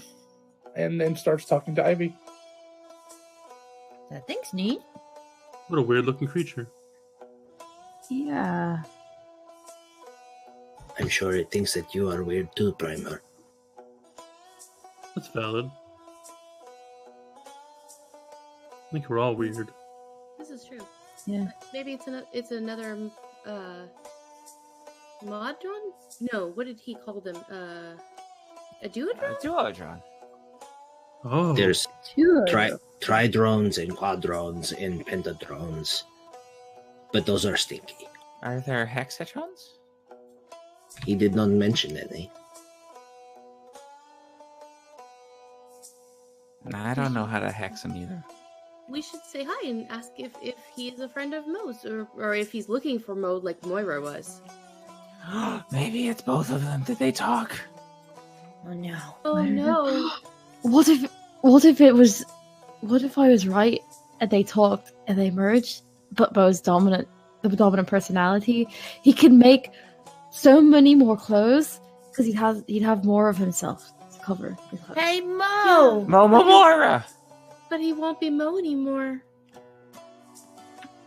and starts talking to Ivy. That thing's neat. What a weird looking creature. Yeah. I'm sure it thinks that you are weird too, Primer. That's valid. I think we're all weird. This is true. Yeah. Maybe it's another modron? No, what did he call them? A duodron? Duodron. Oh, There's Two. tridrones and quadrones and pentadrones, but those are stinky. Are there hexatrons? He did not mention any. Nah, I don't know how to hex them either. We should say hi and ask if he's a friend of Mo's or if he's looking for Mo like Moira was. Maybe it's both of them. Did they talk? Oh no. Oh no. What if I was right and they talked and they merged, but Bo's the dominant personality, he could make so many more clothes because he'd have more of himself to cover. Hey Mo! Moira! But he won't be Mo anymore.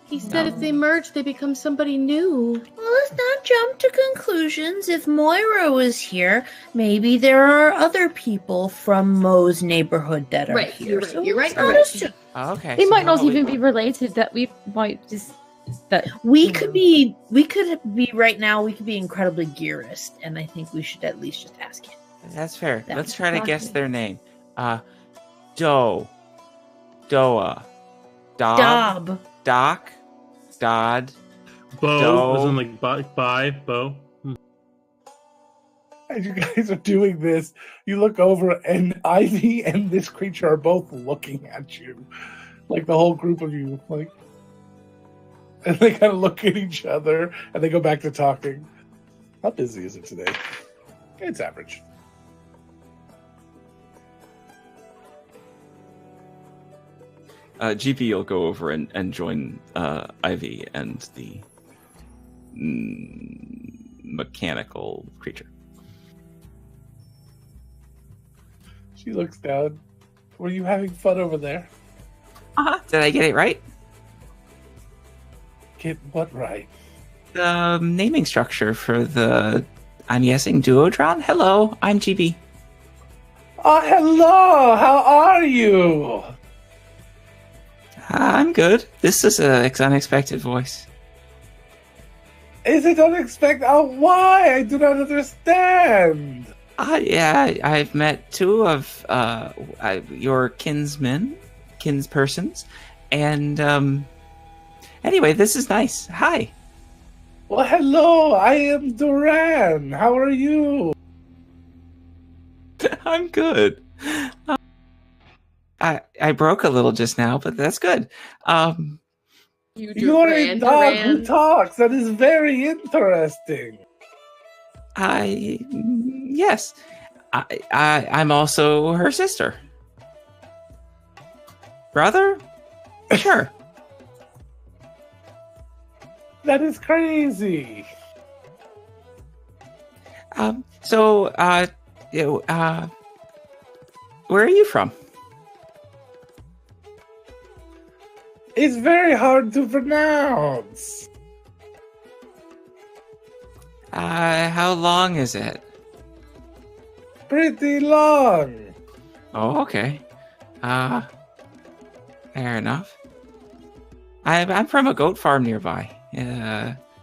He said if they merge, they become somebody new. Well, let's not jump to conclusions. If Moira was here, maybe there are other people from Mo's neighborhood that are Right, here. you're right, So you're let's right, not you're right. assume. Oh, okay. They so might not how even we- be related. That we might just that We could be right now. We could be incredibly gearist, and I think we should at least just ask him. That's fair. That's Let's try to guess exactly. their name. Doa, Dob, Dob. Doc, Dodd. Bo, Doe. as in like bye, Bo. As you guys are doing this, you look over and Ivy and this creature are both looking at you. Like the whole group of you. Like, and they kind of look at each other and they go back to talking. How busy is it today? It's average. GP will go over and join Ivy and the mechanical creature. She looks down. Were you having fun over there? Did I get it right? Get what right? The naming structure for the, I'm guessing, Duodron? Hello, I'm GB. Oh, hello! How are you? I'm good. This is an unexpected voice. Is it unexpected? Oh, why? I do not understand. Yeah, I've met two of your kinspersons, and anyway, this is nice. Hi. Well, hello. I am Duran. How are you? I'm good. I broke a little just now, but that's good. You are a dog who talks. That is very interesting. Yes. I'm also her sister. Brother? Sure. That is crazy. Where are you from? It's very hard to pronounce. How long is it? Pretty long. Oh, okay. Fair enough. I'm from a goat farm nearby.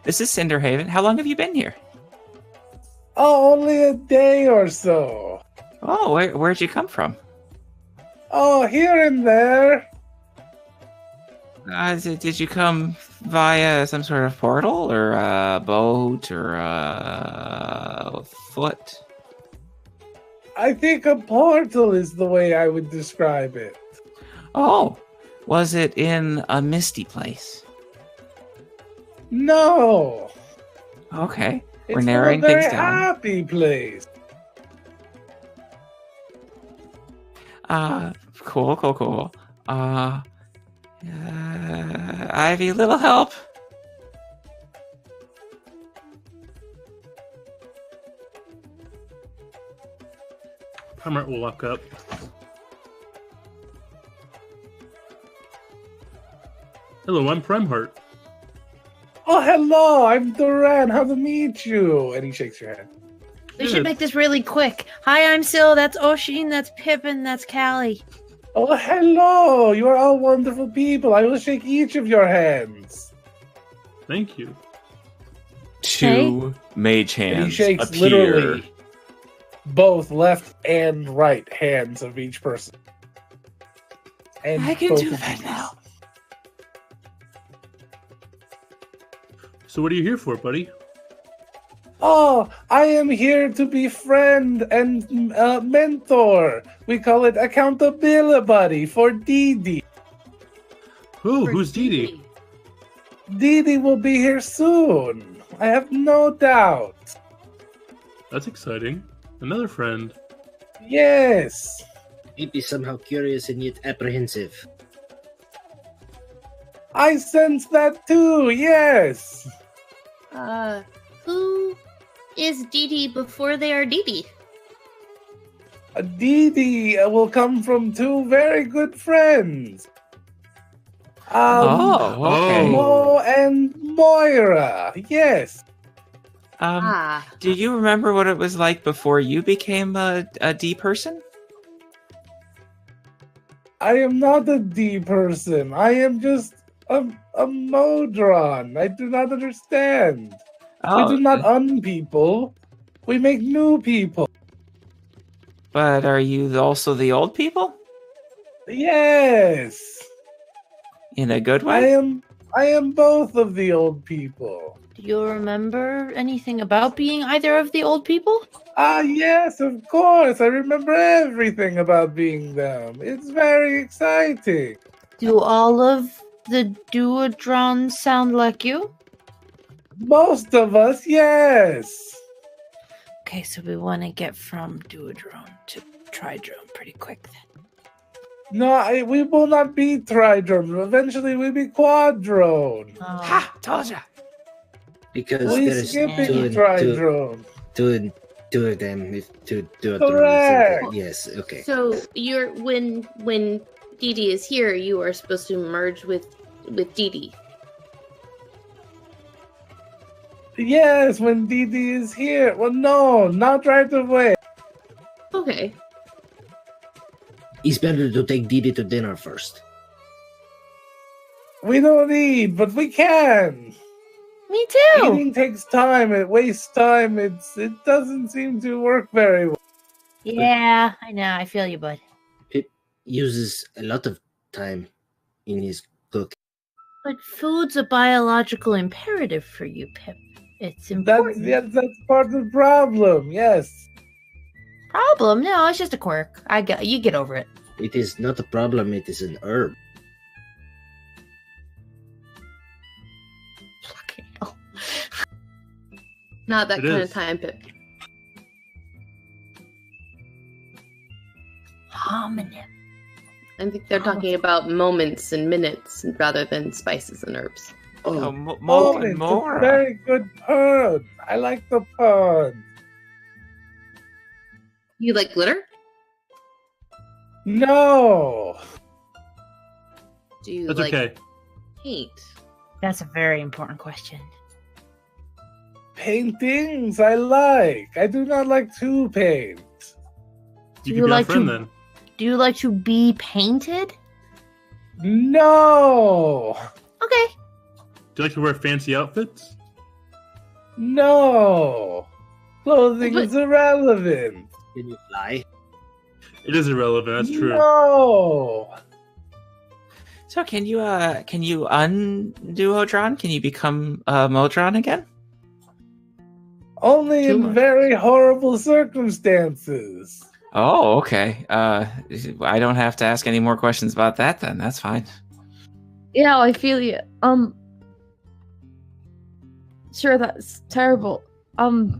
This is Cinderhaven. How long have you been here? Oh, only a day or so. Oh, where'd you come from? Oh, here and there. Did you come via some sort of portal, or a boat, or foot? I think a portal is the way I would describe it. Oh, was it in a misty place? No. Okay, we're It's narrowing a very things down. happy place. Cool. Ivy, little help. Primart will walk up. Hello, I'm Primeheart. Oh, hello, I'm Duran. How to meet you? And he shakes your hand. We should make this really quick. Hi, I'm Syl. That's Oshin. That's Pippin. That's Callie. Oh, hello. You are all wonderful people. I will shake each of your hands. Thank you. Two mage And he hands shakes appear. literally both left and right hands of each person. And I can both do of that you. now. So what are you here for, buddy? Oh, I am here to be friend and mentor. We call it accountability buddy for Dee Dee. Who's Dee Dee? Dee Dee will be here soon. I have no doubt. That's exciting. Another friend. Yes. He'd be somehow curious and yet apprehensive. I sense that too, yes. Who is Dee Dee before they are Dee Dee? Dee Dee will come from two very good friends. Okay. Mo and Moira, yes. Do you remember what it was like before you became a D person? I am not a D person. I am just a modron. I do not understand. We do not people. We make new people. But are you also the old people? Yes. In a good way? I am both of the old people. Do you remember anything about being either of the old people? Yes, of course. I remember everything about being them. It's very exciting. Do all of the Duodrons sound like you? Most of us, yes. Okay, so we want to get from Duodrone to Tridrone pretty quick then. No, we will not be tridrone. Eventually, we'll be quadrone. Ha! Told ya! Because We there's skipping two Tridrone. of them. If two of Correct. them. Yes. Okay. So you're when Dee Dee is here, you are supposed to merge with Dee Dee. Yes, when Dee Dee is here. Well, no, not right away. Okay. It's better to take Didi to dinner first. We don't eat, but we can. Me too. Eating takes time. It wastes time. It doesn't seem to work very well. Yeah, I know. I feel you, bud. It uses a lot of time in his cook. But food's a biological imperative for you, Pip. It's important. That's part of the problem. Yes. Problem? No, it's just a quirk. You get over it. It is not a problem. It is an herb. Fucking hell. Not that It kind is. of time, Pip. Homonym. I think they're talking about moments and minutes rather than spices and herbs. Oh, Oh, Molten it's a Mora. very good pun. I like the pun. You like glitter? No. Do you That's like okay. paint? That's a very important question. Paintings I like. I do not like to paint. You you could be like our friend to- then. Do you like to be painted? No. Okay. Do you like to wear fancy outfits? No. Clothing But- is irrelevant. can you fly? It is irrelevant. That's true. No. So can you undo Odron? Can you become Modron again? Only Too in much. very horrible circumstances. Oh, okay. I don't have to ask any more questions about that then. That's fine. Yeah, I feel you. Sure, that's terrible. I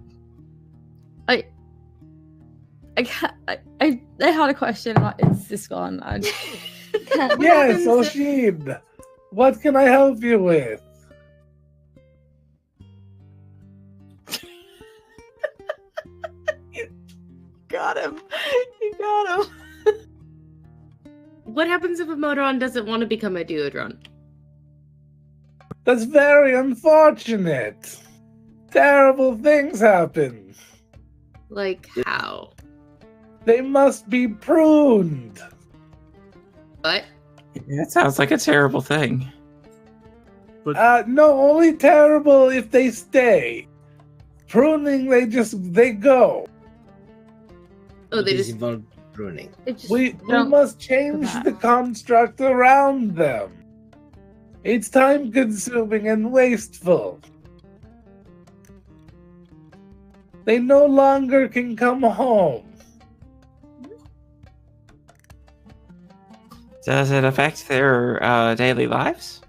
had a question. It's just gone. Yes, Oshin. What can I help you with? Got him. You got him. What happens if a Modron doesn't want to become a Duodron? That's very unfortunate. Terrible things happen. Like how? They must be pruned. What? That sounds like a terrible thing. But No, only terrible if they stay. Pruning, they go. Oh, they It is just involved pruning. It just We don't- must change the construct around them. It's time consuming and wasteful. They no longer can come home. Does it affect their daily lives?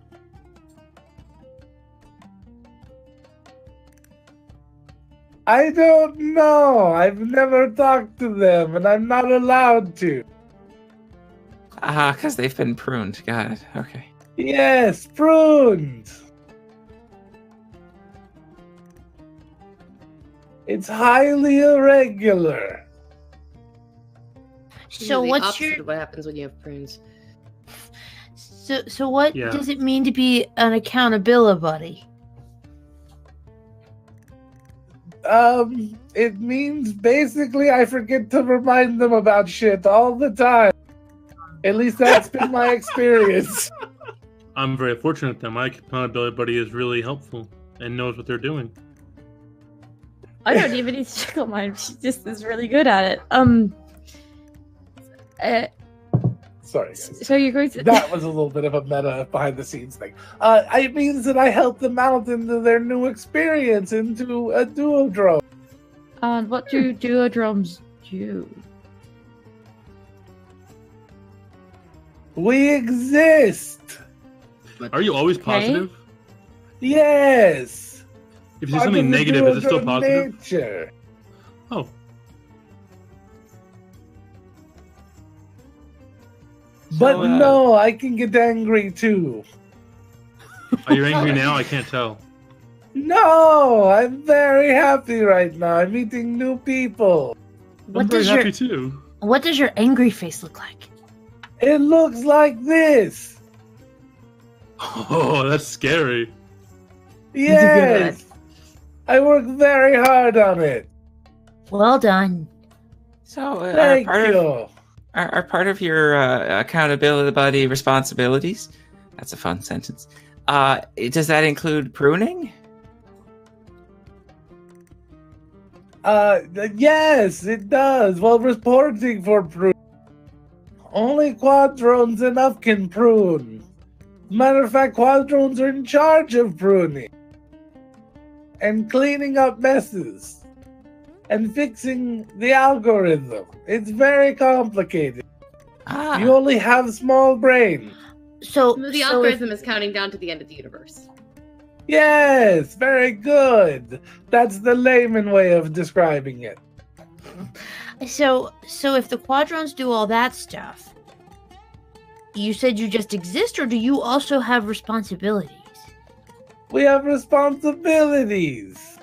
I don't know. I've never talked to them, and I'm not allowed to. Because they've been pruned. Got it. Okay. Yes, pruned. It's highly irregular. So the what's opposite your of what happens when you have prunes? so what Yeah. does it mean to be an accountability buddy? It means basically I forget to remind them about shit all the time. At least that's been my experience. I'm very fortunate that my accountability buddy is really helpful and knows what they're doing. I don't even need to check on mine. She just is really good at it. Sorry, guys. So you're going to That was a little bit of a meta behind the scenes thing. It means that I help them out into their new experience, into a duodrome. what do duodromes do? We exist. But Are you always Okay. positive? Yes. If you say Part something of the negative, is it still duodrome positive? Nature. Oh, But So, no, I can get angry too. are you angry now? I can't tell. No, I'm very happy right now. I'm meeting new people. I'm very happy too. What does your angry face look like? It looks like this. Oh, that's scary. Yes. I worked very hard on it. Well done. So, Thank you. are part of your accountability responsibilities? That's a fun sentence. Does that include pruning? Yes, it does. Well, reporting for prune. Only quadrones enough can prune. Matter of fact, quadrones are in charge of pruning. And cleaning up messes. And fixing the algorithm. It's very complicated. You only have small brain. So The algorithm is counting down to the end of the universe. Yes, very good. That's the layman way of describing it. So if the quadrons do all that stuff, you said you just exist, or do you also have responsibilities? We have responsibilities.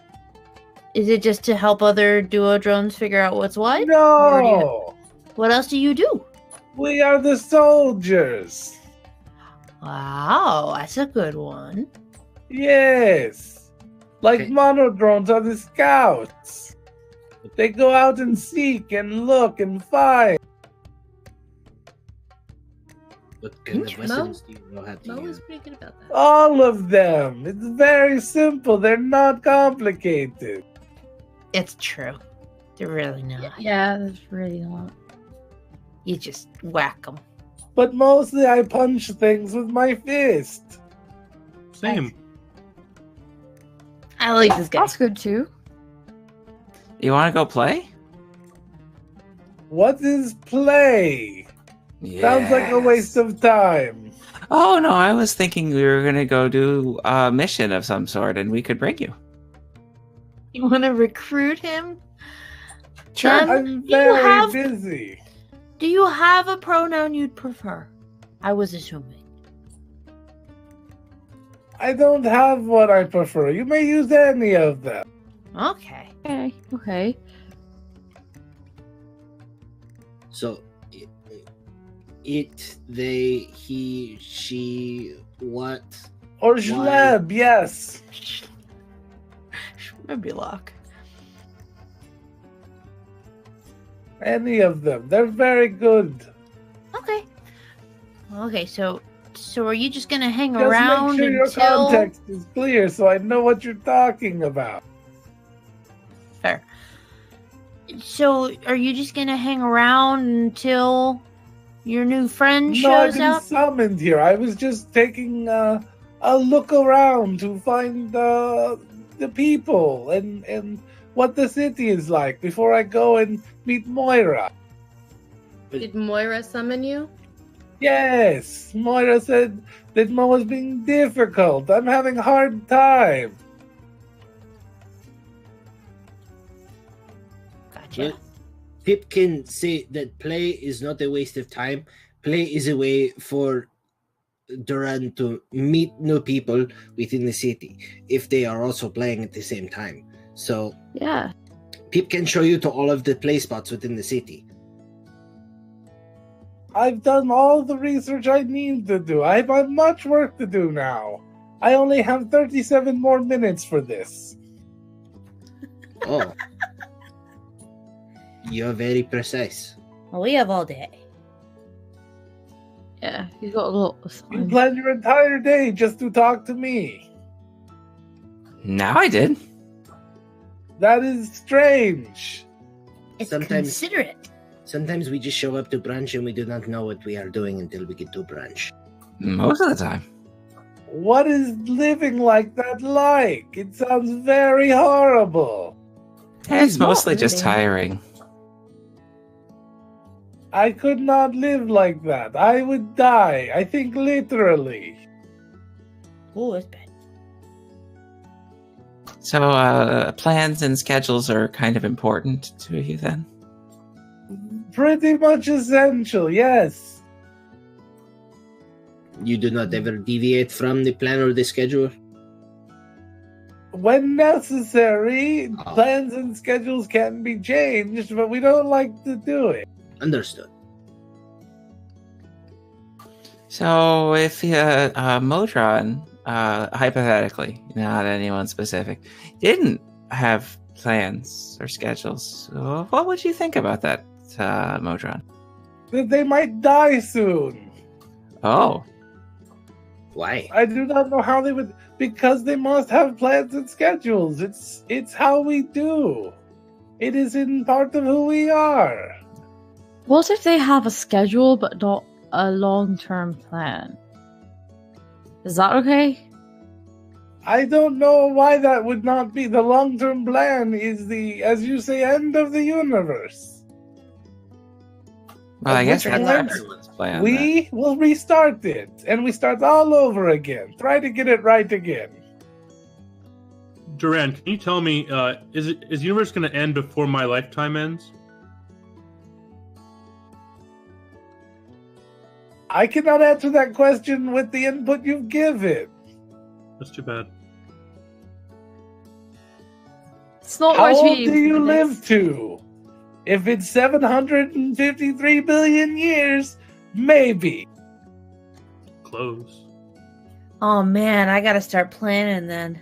Is it just to help other duo drones figure out what's what? No, What else do you do? we are the soldiers. Wow, that's a good one. Yes, like Okay. monodrones are the scouts. They go out and seek and look and find. What kind of Interesting. weapons do you know how to Mo use? is pretty good about that. All of them. It's very simple. They're not complicated. It's true. They're really not. Yeah, that's really not. You just whack them. But mostly I punch things with my fist. Same. I like this guy. That's good too. You want to go play? What is play? Sounds like a waste of time. Oh no, I was thinking we were gonna go do a mission of some sort, and we could bring you. You want to recruit him? Sure. I'm very busy. Do you have a pronoun you'd prefer? I was assuming. I don't have what I prefer. You may use any of them. Okay. Okay. So, it, they, he, she, what? Or Schleb, yes. Maybe lock. Any of them. They're very good. Okay. Okay, so are you just gonna hang Just around make sure your until context is clear so I know what you're talking about. fair? So are you just gonna hang around until your new friend No, I've shows been up? summoned here. I was just taking a look around to find the people and what the city is like before I go and meet Moira. Did Moira summon you? Yes, Moira said that Mo was being difficult. I'm having a hard time. Gotcha. Well, Pip can say that play is not a waste of time. Play is a way for Duran to meet new people within the city if they are also playing at the same time. So Yeah. Pip can show you to all of the play spots within the city. I've done all the research I need to do. I have much work to do now. I only have 37 more minutes for this. Oh. You're very precise. Well, we have all day. Yeah. He's got a lot of You time. planned your entire day just to talk to me. Now I did. That is strange. It's Sometimes- considerate. Sometimes we just show up to brunch and we do not know what we are doing until we get to brunch. Most of the time. What is living like that like? It sounds very horrible. It's not mostly just really. tiring. I could not live like that. I would die. I think literally. Oh, it's bad. So, plans and schedules are kind of important to you then? Pretty much essential, yes. You do not ever deviate from the plan or the schedule? when necessary, plans and schedules can be changed, but we don't like to do it. Understood. So if Modron, hypothetically, not anyone specific, didn't have plans or schedules, what would you think about that, Modron? That they might die soon. Oh. Why? I do not know how they would, because they must have plans and schedules. It's how we do. It is in part of who we are. What if they have a schedule but not a long-term plan? Is that okay? I don't know why that would not be. The long-term plan is the, as you say, end of the universe. Well, I guess Which that's means everyone's plan. we will restart it, and we start all over again. Try to get it right again. Duran, can you tell me, is the universe going to end before my lifetime ends? I cannot answer that question with the input you've given. That's too bad. It's not How going to old be. do you live to? If it's 753 billion years, maybe. Close. Oh man, I gotta start planning then.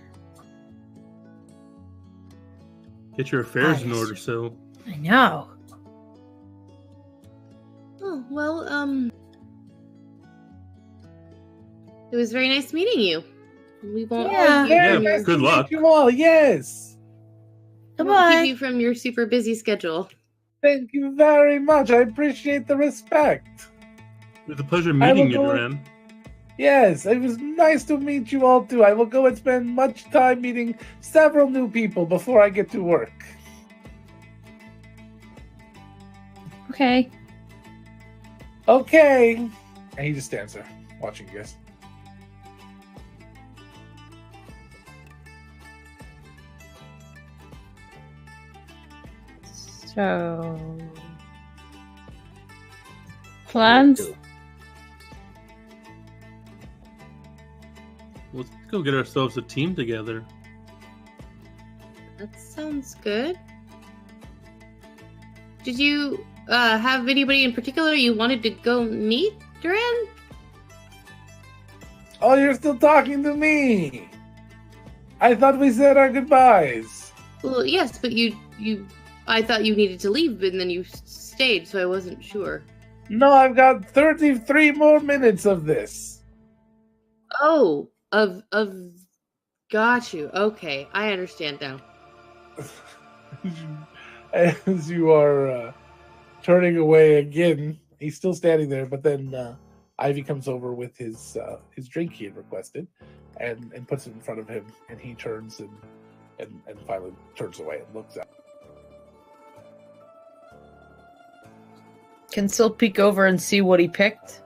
Get your affairs in Nice. order, so. I know. Oh, well, it was very nice meeting you. We won't Yeah. keep you Yeah, from your- good luck. You all, yes. we won't Goodbye. keep you from your super busy schedule. Thank you very much. I appreciate the respect. It was a pleasure I meeting will you, go- Duran. Yes, it was nice to meet you all too. I will go and spend much time meeting several new people before I get to work. Okay. Okay. And he just stands there, watching you guys. So. Plans? Let's go get ourselves a team together. That sounds good. Did you have anybody in particular you wanted to go meet, Duran? Oh, you're still talking to me. I thought we said our goodbyes. Well, yes, but I thought you needed to leave, and then you stayed, so I wasn't sure. No, I've got 33 more minutes of this. Oh, got you. Okay, I understand now. As you are turning away again, he's still standing there, but then Ivy comes over with his drink he had requested and puts it in front of him, and he turns and finally turns away and looks up. Can still peek over and see what he picked.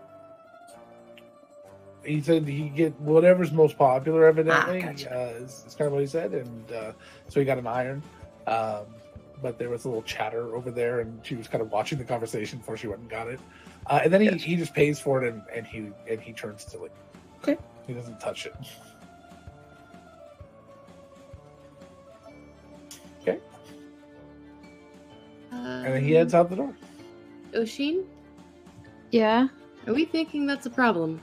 He said he get whatever's most popular, evidently. Gotcha. Is kind of what he said, and so he got an iron. But there was a little chatter over there, and she was kind of watching the conversation before she went and got it. And then he just pays for it, and he turns to leave. Okay. He doesn't touch it. Okay. And then he heads out the door. Oshin, Yeah. are we thinking that's a problem?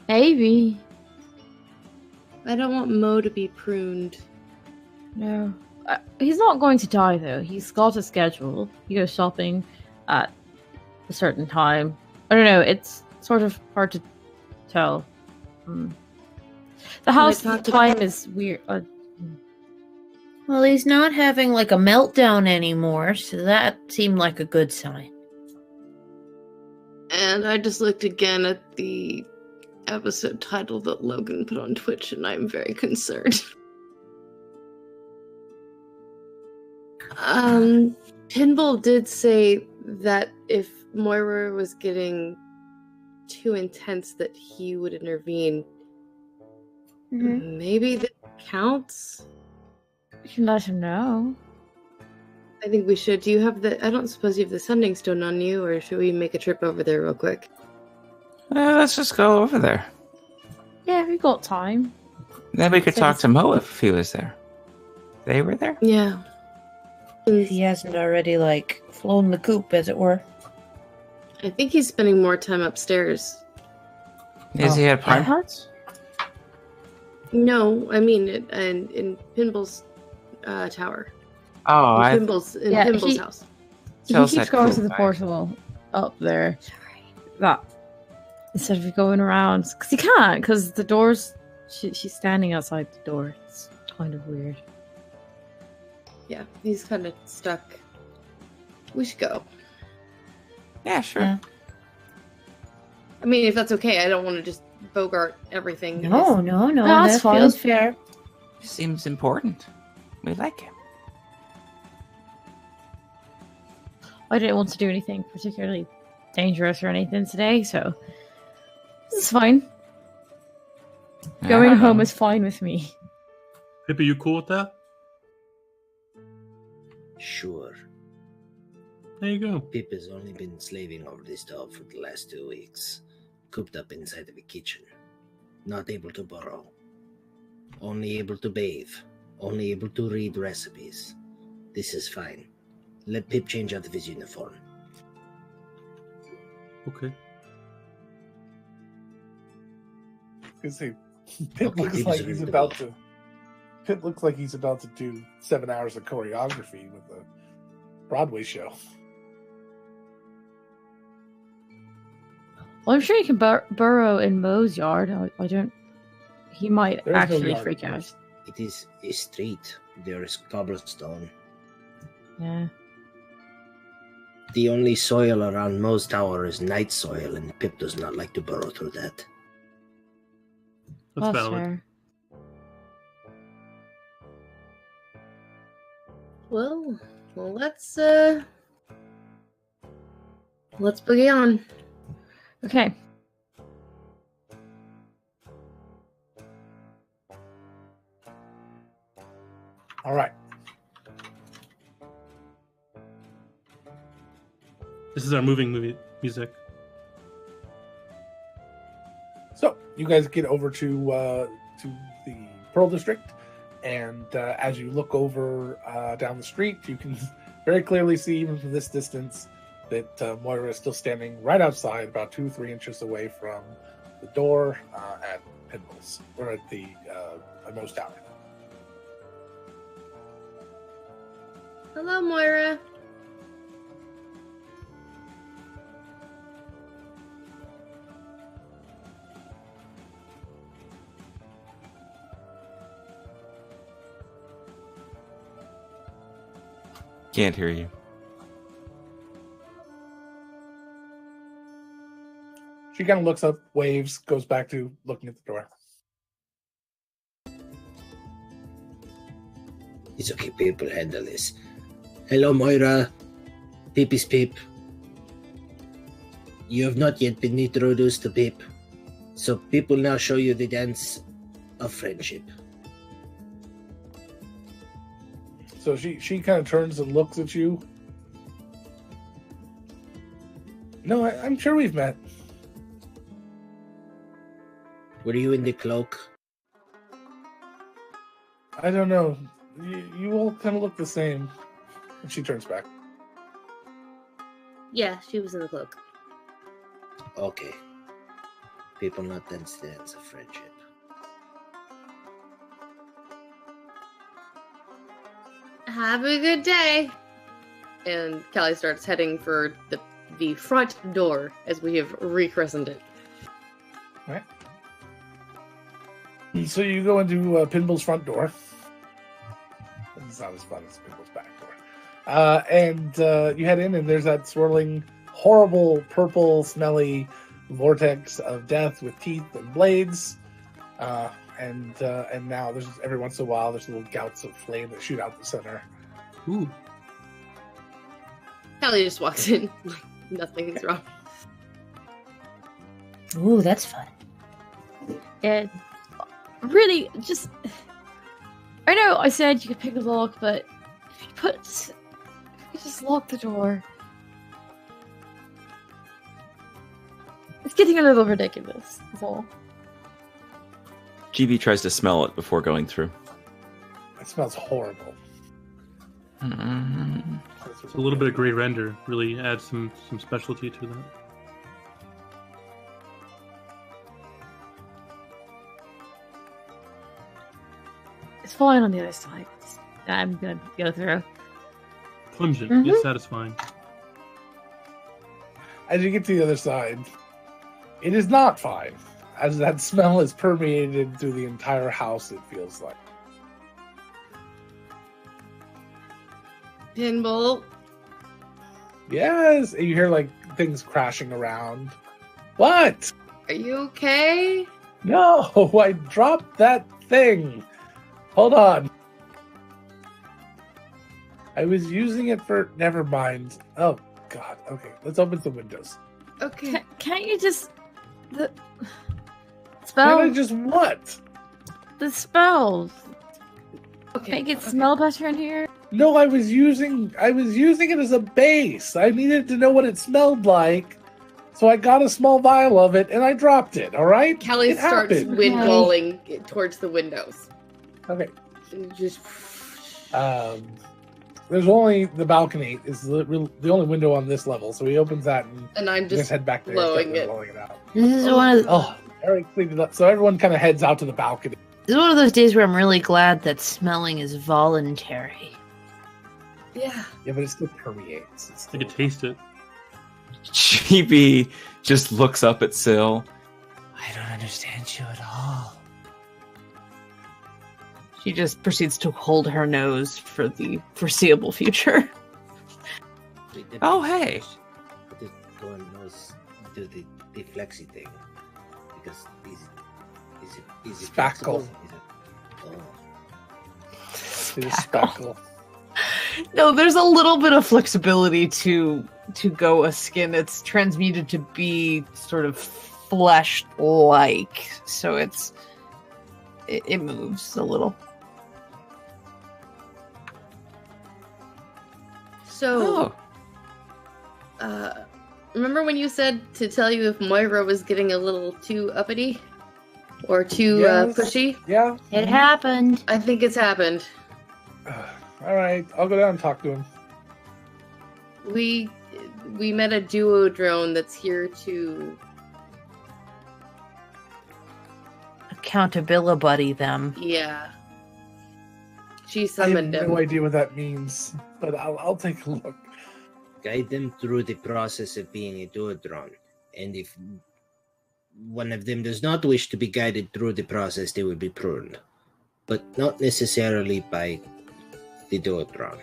Maybe. I don't want Mo to be pruned. No. He's not going to die, though. He's got a schedule. He goes shopping at a certain time. I don't know. It's sort of hard to tell. The house talked time is weird. Well, he's not having like a meltdown anymore, so that seemed like a good sign. And I just looked again at the episode title that Logan put on Twitch, and I'm very concerned. Pinball did say that if Moira was getting too intense that he would intervene. Maybe that counts? You can let him know. I think we should. Do you have I don't suppose you have the sending stone on you, or should we make a trip over there real quick? Let's just go over there. Yeah, we got time. Then we could talk to Mo if he was there. They were there? Yeah. If he hasn't already, like, flown the coop, as it were. I think he's spending more time upstairs. Is he at Prime Parts? No, I mean in Pinball's tower. Oh, In Pinball's house. He Tells keeps that going cool to the guy. portal up there. That instead of going around, because he can't, because the doors. She's standing outside the door. It's kind of weird. Yeah, he's kind of stuck. We should go. Yeah, sure. Yeah. I mean, if that's okay, I don't want to just bogart everything. No, That's that fine. feels fair. Seems important. We like him. I didn't want to do anything particularly dangerous or anything today, so this is fine. Going home is fine with me. Pip, are you cool with that? Sure. There you go. Pip has only been slaving over this dog for the last 2 weeks, cooped up inside of a kitchen, not able to burrow, only able to bathe, only able to read recipes. This is fine. Let Pip change out of his uniform. Okay. Pip Okay, looks Pip like is he's ready to about go. to. Pip looks like he's about to do 7 hours of choreography with a Broadway show. Well, I'm sure you can burrow in Mo's yard. I don't. He might There is no actually yard. freak out. It is a street. There is cobblestone. Yeah. The only soil around Mo's tower is night soil, and Pip does not like to burrow through that. That's That's valid. fair. Well, let's boogie on. Okay. All right. This is our movie music. So you guys get over to the Pearl District, and as you look over down the street, you can very clearly see, even from this distance, that Moira is still standing right outside, about 2-3 inches away from the door at Pinball's, or at the Mo's Tower. Hello, Moira. Can't hear you. She kind of looks up, waves, goes back to looking at the door. It's okay, Pip will handle this. Hello, Moira. Pip is Pip. You have not yet been introduced to Pip, so Pip will now show you the dance of friendship. So she kind of turns and looks at you. No, I'm sure we've met. Were you in the cloak? I don't know. You all kind of look the same. And she turns back. Yeah, she was in the cloak. Okay. Pip will not dance the dance of friendship. Have a good day. And Callie starts heading for the front door, as we have rechristened it. All right. So you go into Pinball's front door. It's not as fun as Pinball's back door. And you head in, and there's that swirling, horrible, purple, smelly vortex of death with teeth and blades. And now there's every once in a while there's little gouts of flame that shoot out the center. Ooh. Callie just walks in like nothing's wrong. Ooh, that's fun. Yeah. Really, just. I know I said you could pick a lock, but if you just lock the door. It's getting a little ridiculous, that's all. GB tries to smell it before going through. It smells horrible. Mm. It's a little bit of gray render really adds some specialty to that. It's fine on the other side. I'm gonna go through. Pungent, yet satisfying. As you get to the other side, it is not fine, as that smell is permeated through the entire house, it feels like. Pinball. Yes, and you hear like things crashing around. What? Are you okay? No, I dropped that thing. Hold on. I was using it for. Never mind. Oh God. Okay, let's open some windows. Okay. Can't you just the Can spell? I just what? The spells Okay. make it smell better in here. No, I was using it as a base. I needed to know what it smelled like, so I got a small vial of it and I dropped it. All right. Callie It starts happened. windmilling towards the windows. Okay. And just. There's only the balcony is the only window on this level, so he opens that and And I'm just just head back there. blowing and it. blowing it out. This is one of Oh, Eric cleaned it up. So everyone kind of heads out to the balcony. This is one of those days where I'm really glad that smelling is voluntary. Yeah. Yeah, but it still permeates. It's I still... could taste it. GB just looks up at Syl. I don't understand you at all. She just proceeds to hold her nose for the foreseeable future. Oh, hey. Just go and do the flexi thing. Because is it Spackle. flexible? It is spackle. No, there's a little bit of flexibility to go a skin. It's transmuted to be sort of flesh-like, so it moves a little. So, remember when you said to tell you if Moira was getting a little too uppity? Or too Yes. pushy? Yeah. it happened. I think it's happened. All right, I'll go down and talk to him. We met a duo drone that's here to... Accountability them. Yeah. She I have summoned him. no idea what that means, but I'll take a look. Guide them through the process of being a duodron. And if one of them does not wish to be guided through the process, they will be pruned. But not necessarily by the duodron.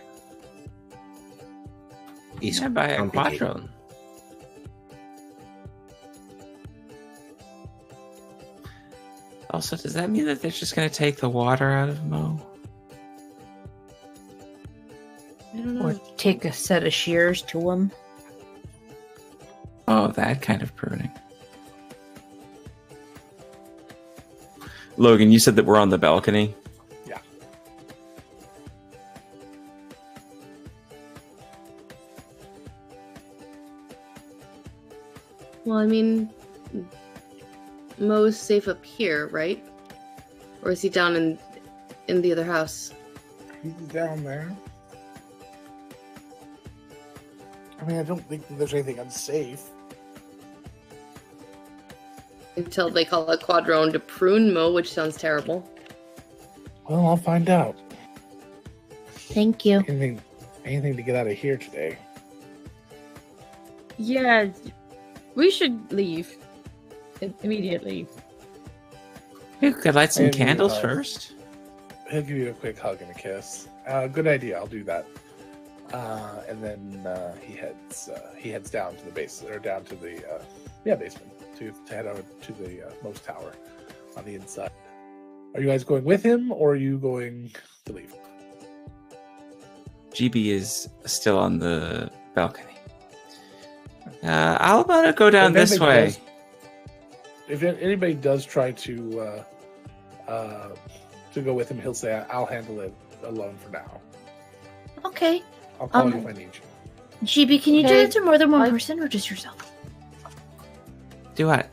It's Yeah, by a complicated. quadrone. Also, does that mean that they're just going to take the water out of Mo? I don't know. Or take a set of shears to them. Oh, that kind of pruning. Logan, you said that we're on the balcony. Yeah. Well, I mean, Mo's safe up here, right? Or is he down in the other house? He's down there. I mean, I don't think that there's anything unsafe. Until they call a quadrone to prune Mo, which sounds terrible. Well, I'll find out. Thank you. Anything to get out of here today. Yeah, we should leave immediately. We could light some And, candles first. He'll give you a quick hug and a kiss. Good idea. I'll do that. And then he heads down to the base or down to the basement to head over to the most tower on the inside. Are you guys going with him or are you going to leave? GB is still on the balcony. I'll about to go down If this anybody way. does- if anybody does try to go with him, he'll say, "I'll handle it alone for now. Okay. I'll call you if I need you." GB, can you do Okay. it to more than one I- person or just yourself? Do what?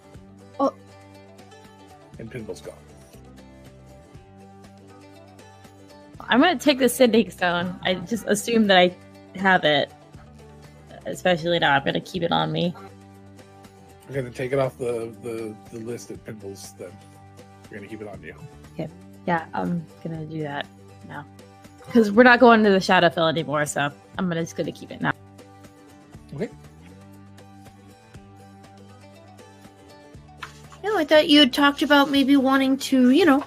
And Pinball's gone. I'm gonna take the sending stone. I just assume that I have it. Especially now, I'm gonna keep it on me. We're gonna take it off the list at Pimples. Then you're gonna keep it on you. Yeah, I'm gonna do that now. Because we're not going to the Shadowfell anymore, so I'm just gonna keep it now. Okay. No, I thought you had talked about maybe wanting to,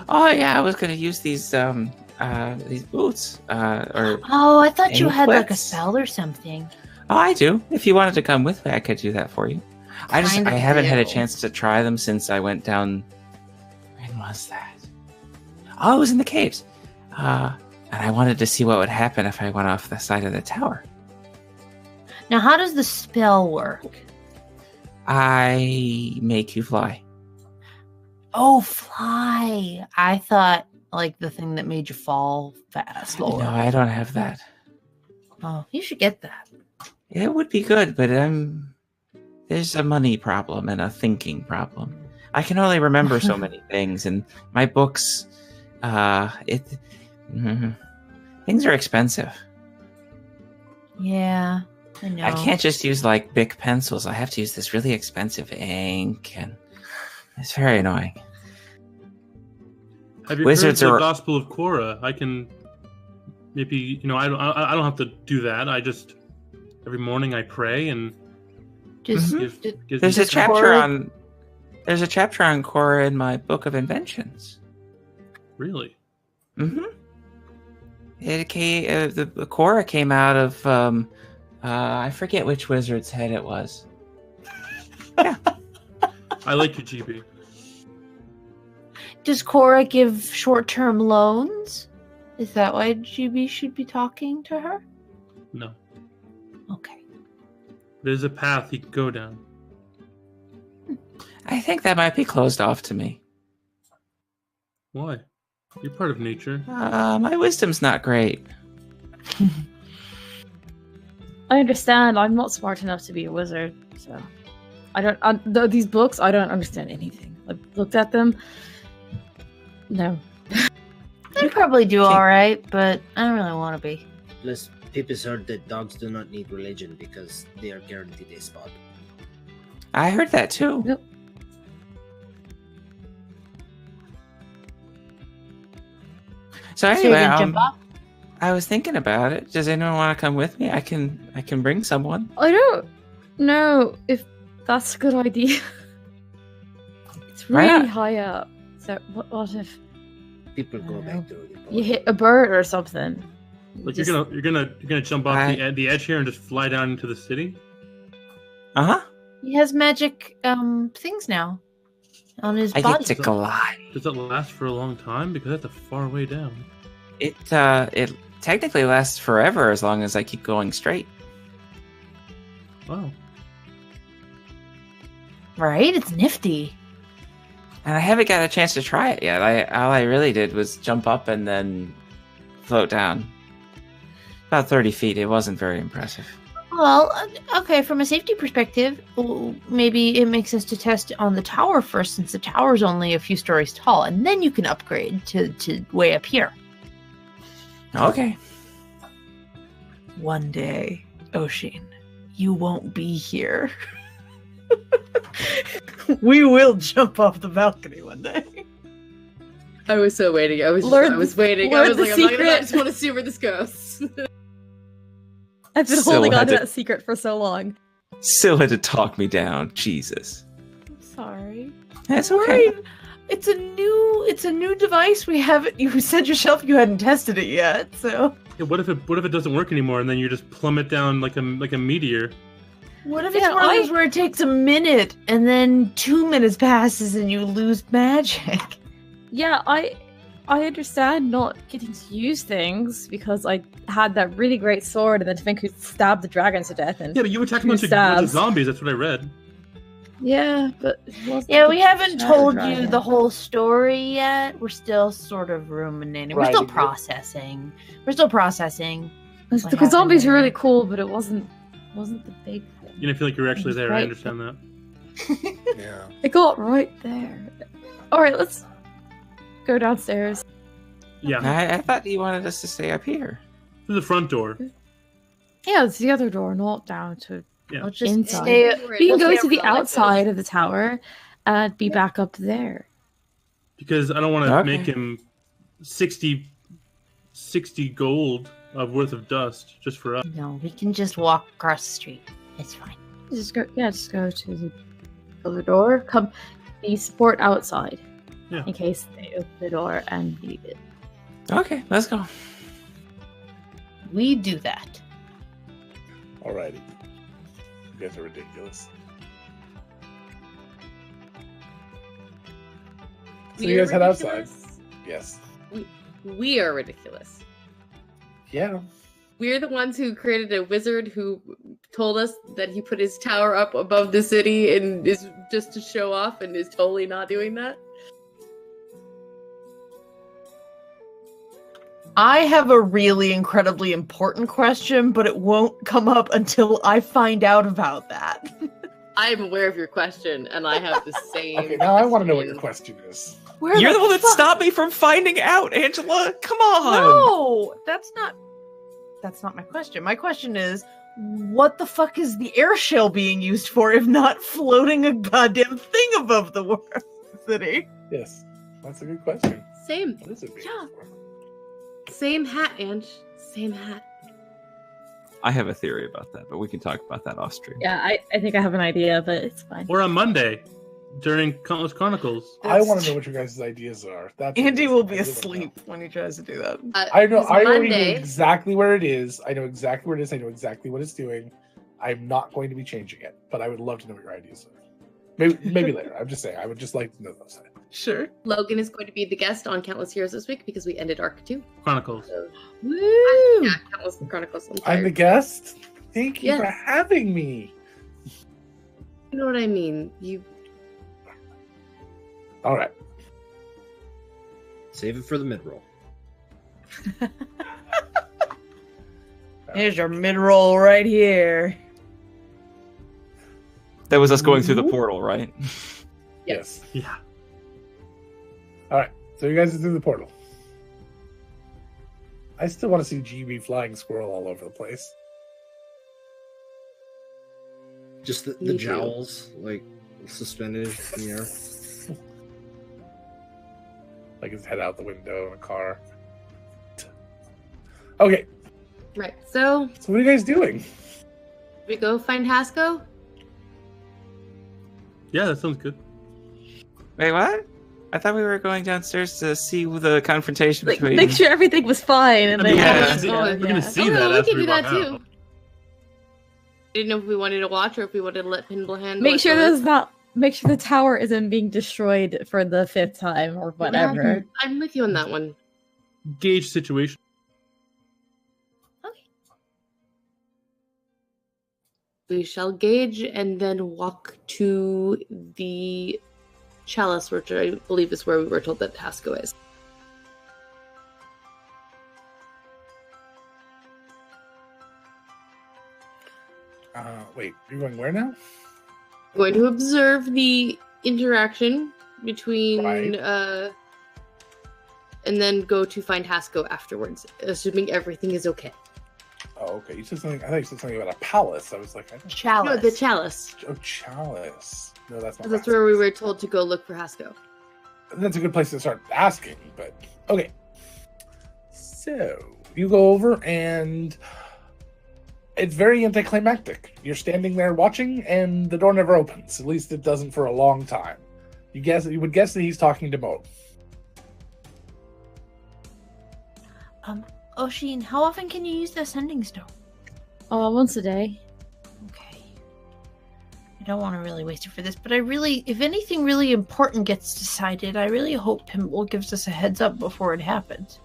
Oh yeah, I was gonna use these boots. Oh, I thought you had like a anklets. spell or something. Oh, I do. If you wanted to come with me, I could do that for you. I haven't had a do. chance to try them since I went down. When was that? Oh, it was in the caves. And I wanted to see what would happen if I went off the side of the tower. Now, how does the spell work? I make you fly. Oh, fly. I thought like the thing that made you fall fast. No, I don't have that. Oh, you should get that. It would be good, but there's a money problem and a thinking problem. I can only remember so many things, and my books, things are expensive. Yeah, I know. I can't just use like Bic pencils. I have to use this really expensive ink, and it's very annoying. Have you Wizards heard the are- Gospel of Korra? I can maybe I don't have to do that. I just every morning I pray and Just, give There's me a chapter on Korra in my book of inventions. really. Mm-hmm. It came. The Korra came out of I forget which wizard's head it was. I like you, GB. Does Cora give short-term loans? Is that why GB should be talking to her? No, Okay. there's a path you can go down. I think that might be closed off to me. Why? You're part of nature. My wisdom's not great. I understand. I'm not smart enough to be a wizard, so I don't. These books, I don't understand anything. I've looked at them. No. I probably do all right, but I don't really want to be. Plus, Pipis heard that dogs do not need religion because they are guaranteed a spot. I heard that too. Yep. So So you're anyway, gonna jump off? I was thinking about it. Does anyone want to come with me? I can bring someone. I don't know if that's a good idea. It's Why really not? high up. So what if People go I back to the you hit a bird or something? Like Just- you're gonna jump off the edge here and just fly down into the city. Uh huh. He has magic things now on his I body. get to glide. Does that last for a long time? Because that's a far way down. It technically lasts forever as long as I keep going straight. Wow. Right? It's nifty. And I haven't got a chance to try it yet. All I really did was jump up and then float down. About 30 feet. It wasn't very impressive. Well, okay, from a safety perspective, maybe it makes sense to test on the tower first, since the tower's only a few stories tall, and then you can upgrade to way up here. Okay. One day, Oshin, you won't be here. We will jump off the balcony one day. I was so waiting. I was Learn waiting. learn I was the like, I'm not gonna. I secret. just want to see where this goes. I've been Still holding on had to to- that secret for so long. Still had to talk me down. Jesus. I'm sorry. That's okay. Right. It's a new device. We haven't. You said yourself you hadn't tested it yet, so Yeah, what if it doesn't work anymore and then you just plummet down like a meteor? what if it's Yeah, one of those where it takes a minute and then 2 minutes passes and you lose magic? Yeah, I understand not getting to use things because I had that really great sword and then Tefenku stabbed the dragons to death. And Yeah, but you attacked a Two bunch of stabs. zombies. That's what I read. yeah, but it wasn't Yeah, the we haven't shadow told you dragon. the whole story yet. We're still sort of ruminating. We're Right. still processing. The what zombies happened were really there. cool, but it wasn't the big thing. You didn't feel like you were actually That's there. I right. understand that. Yeah. It got right there. All right, let's go downstairs. Yeah, I thought you wanted us to stay up here. through the front door. Yeah, it's the other door, not down to Yeah. We'll just inside. stay. We can go stay to the around like outside of the tower and be back up there. Because I don't want to Okay. make him 60 gold of worth of dust just for us. No, we can just walk across the street. It's fine. Just go to the other door. Come, be support outside. Yeah. In case they open the door and leave it. Okay, let's go. We do that. Alrighty. You guys are ridiculous. So you We're guys head outside. ridiculous. Yes. We are ridiculous. Yeah. We're the ones who created a wizard who told us that he put his tower up above the city and is just to show off and is totally not doing that. I have a really incredibly important question, but it won't come up until I find out about that. I am aware of your question, and I have the same. Okay, now I want to know what your question is. Where You're the one that fuck- stopped me from finding out, Angela. Come on. No, that's not my question. My question is, what the fuck is the air shell being used for if not floating a goddamn thing above the city? Yes. That's a good question. Same. What is it being Yeah. for? Same hat, Ange. Same hat. I have a theory about that, but we can talk about that off stream. Yeah, I think I have an idea, but it's fine. Or on Monday during Countless Chronicles. I want to know what your guys' ideas are. That's Andy will be I really wanna know. asleep when he tries to do that. I know. It's I already know Monday. exactly where it is. I know exactly where it is. I know exactly what it's doing. I'm not going to be changing it, but I would love to know what your ideas are. Maybe later. I'm just saying. I would just like to know those. Sure. Logan is going to be the guest on Countless Heroes this week because we ended Arc 2. Chronicles. Woo! Yeah, Countless Chronicles. I'm I'm the tired. guest. Thank you Yes. for having me. You know what I mean? You. All right. Save it for the mid roll. Here's your mid-roll right here. That was us going through the portal, right? Yes. Yeah. All right. So you guys are through the portal. I still want to see GB flying squirrel all over the place. Just the Me too. jowls, like, suspended in the air. Like his head out the window in a car. Okay. Right. So So what are you guys doing? we go find Hasco. Yeah, that sounds good. Wait, what? I thought we were going downstairs to see the confrontation Like, between. make sure everything was fine, and I then mean, yeah, we're let's gonna yeah. see Oh, that we after can do that walk too. out. Didn't know if we wanted to watch or if we wanted to let Pinball handle Make it sure first. there's not. Make sure the tower isn't being destroyed for the 5th time or whatever. I'm with you on that one. Gauge situation. We shall gauge and then walk to the chalice, which I believe is where we were told that Hasco is. Wait, you're going where now? Going to observe the interaction between Right. and then go to find Hasco afterwards, assuming everything is okay. Oh, okay. You said something. I thought you said something about a palace. I was like, I don't. Chalice. No, the chalice. Oh, chalice. No, that's not. That's right. where we were told to go look for Hasco. That's a good place to start asking. But okay. So you go over and it's very anticlimactic. You're standing there watching, and the door never opens. At least it doesn't for a long time. You would guess that he's talking to Mo. Oshin, how often can you use the Ascending Stone? Once a day. Okay. I don't want to really waste it for this, but if anything really important gets decided, I really hope Pimble gives us a heads up before it happens.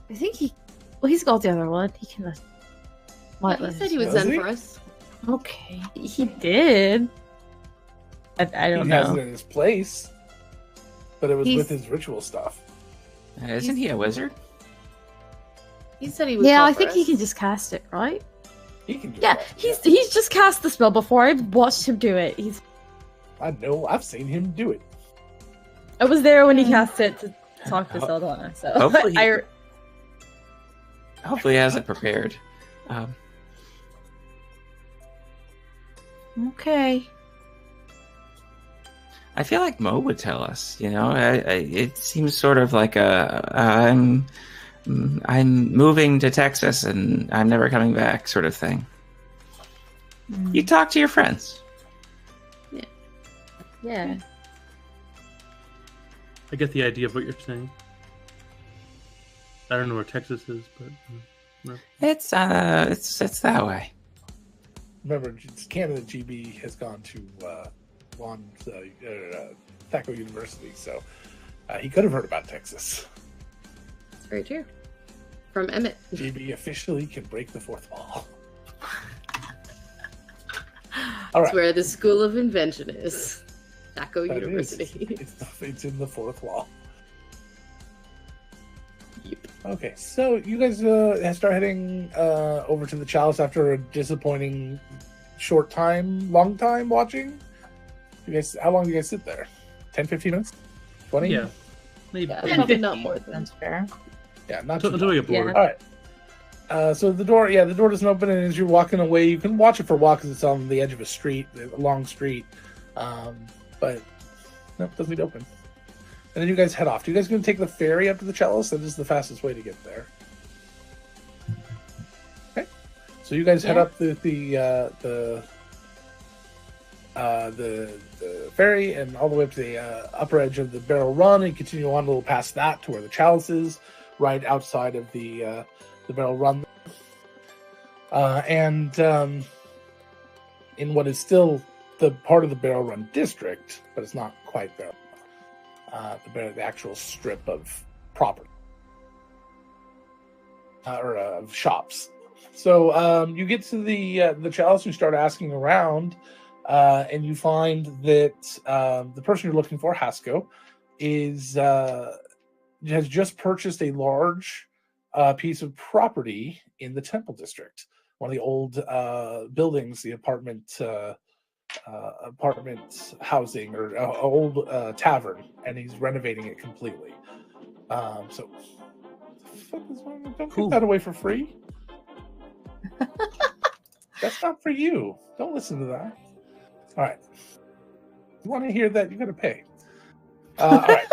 I think he's got the other one. He can. What? He said he was Does done he? for us. Okay. He did. I don't He has know. it in his place, but it was He's- with his ritual stuff. Isn't he a wizard? He said he was. Yeah, called I for think he us. can just cast it, right? He can do Yeah, that. he's just cast the spell before. I've watched him do it. I know. I've seen him do it. I was there when he cast it to talk to Saldana. So Hopefully, I hopefully he has it prepared. Okay. I feel like Mo would tell us. You know, it seems sort of like I'm moving to Texas and I'm never coming back sort of thing. You talk to your friends. yeah. I get the idea of what you're saying. I don't know where Texas is, but no. It's that way. Remember, Canada GB has gone to Thaco University, so he could have heard about Texas. It's very true. From Emmett. GB officially can break the fourth wall. All right. It's where the School of Invention is. Thaco That University. It's in the fourth wall. Yep. Okay, so you guys start heading over to the Chalice after a disappointing long time watching. You guys, how long do you guys sit there? 10, 15 minutes? 20? Yeah. Maybe. Yeah, maybe probably 15. not more than That's fair. Yeah, not too Until we get bored. All right. So the door doesn't open, and as you're walking away, you can watch it for a while because it's on the edge of a long street. But no, it doesn't open. And then you guys head off. Do you guys going to take the ferry up to the Chalice? That is the fastest way to get there. Okay. So you guys head up the ferry and all the way up to the upper edge of the Barrel Run, and continue on a little past that to where the Chalice is, right outside of the Barrel Run. And in what is still the part of the Barrel Run district, but it's not quite Barrel Run, the actual strip of property or of shops. So you get to the Chalice, you start asking around, and you find that the person you're looking for, Hasko, has just purchased a large piece of property in the Temple District, one of the old buildings, the apartment housing or old tavern, and he's renovating it completely. So, don't give that away for free. That's not for you. Don't listen to that. All right. You want to hear that? You got to pay. All right.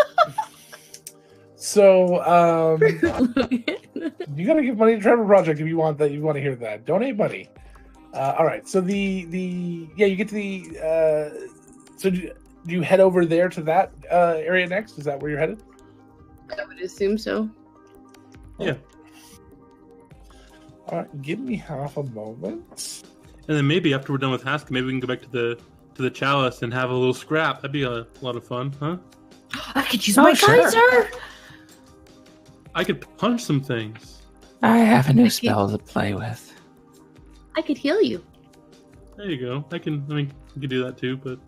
So you got to give money to Trevor Project if you want that. You want to hear that. Donate money. All right. So you get to the. So do you head over there to that area next? Is that where you're headed? I would assume so. Yeah. All right. Give me half a moment. And then maybe after we're done with Haskell, maybe we can go back to the Chalice and have a little scrap. That'd be a lot of fun, huh? I could use my geyser. I could punch some things. I have a new spell to play with. I could heal you. There you go. I can do that too, but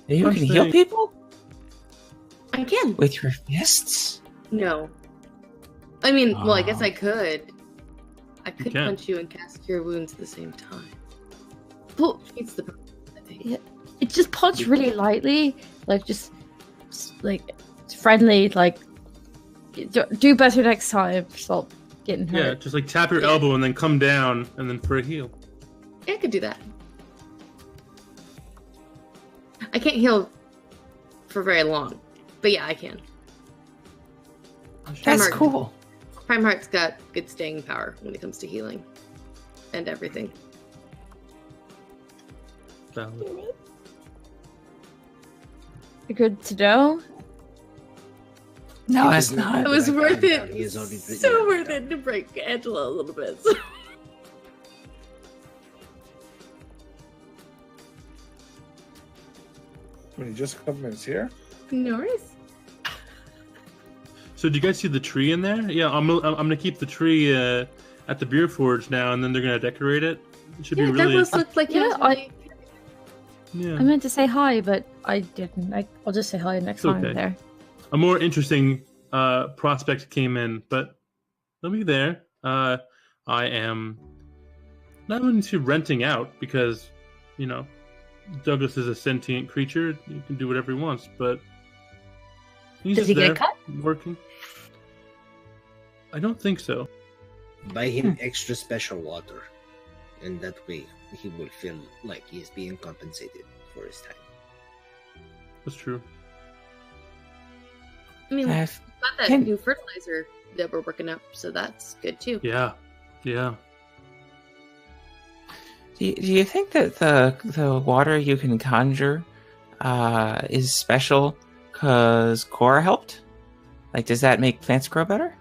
You punch can heal things. people I can. with your fists? No. I mean, well, I guess I could. I could can. punch you and cast Cure Wounds at the same time. But It's the I think. yeah, it just punch really lightly, like just like friendly, like do better next time. Stop getting hurt. Yeah, just like tap your elbow and then come down and then for a heal. Yeah, I could do that. I can't heal for very long, but yeah, I can. That's Primarch- cool. Prime Heart's got good staying power when it comes to healing and everything. Valid. Good to know. No, it's not. It was worth He it. is already- So worth it to break Angela a little bit. Just a couple minutes here. No worries. So, do you guys see the tree in there? Yeah, I'm gonna keep the tree at the beer forge now, and then they're gonna decorate it. It should Yeah, be that really. almost looked like Yeah, it was Yeah. I meant to say hi, but I didn't. I'll just say hi next It's time okay. I'm there. A more interesting prospect came in, but they'll be there. I am not into renting out because, Douglas is a sentient creature. You can do whatever he wants, but He's Does just he get a there, cut? working. I don't think so. Buy him extra special water, and that way he will feel like he is being compensated for his time. That's true. I mean, we've I've- got that Can- new fertilizer that we're working up, so that's good too. Yeah. Do you think that the water you can conjure is special because Cora helped? Like, does that make plants grow better?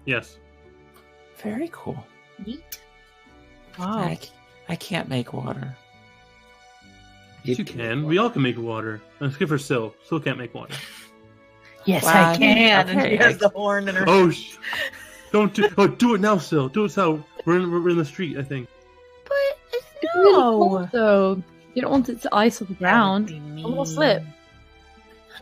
Yes. Very cool. Neat. Wow. I can't make water. Yes, you can. We all can make water. Let's give her Syl. Syl can't make water. Yes, Wow, I can. And she okay, has the horn in her. Oh, don't do. Oh, do it now, Syl. Do it now. We're in the street, I think. But It's really no. cold, though. You don't want it to ice on the ground. That would be A little mean. slip.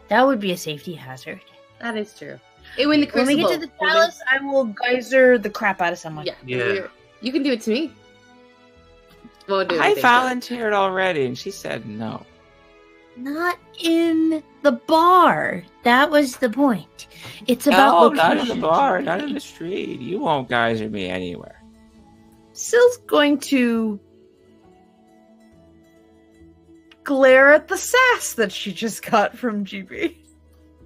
That would be a safety hazard. That is true. Hey, when the When we Crucible, get to the palace, I will geyser the crap out of someone. yeah, Yeah. you can do it to me. Well, do I anything. volunteered already, and she said no. Not in the bar. That was the point. It's about No, location. not in the bar, not in the street. You won't geyser me anywhere. Syl's going to glare at the sass that she just got from GB.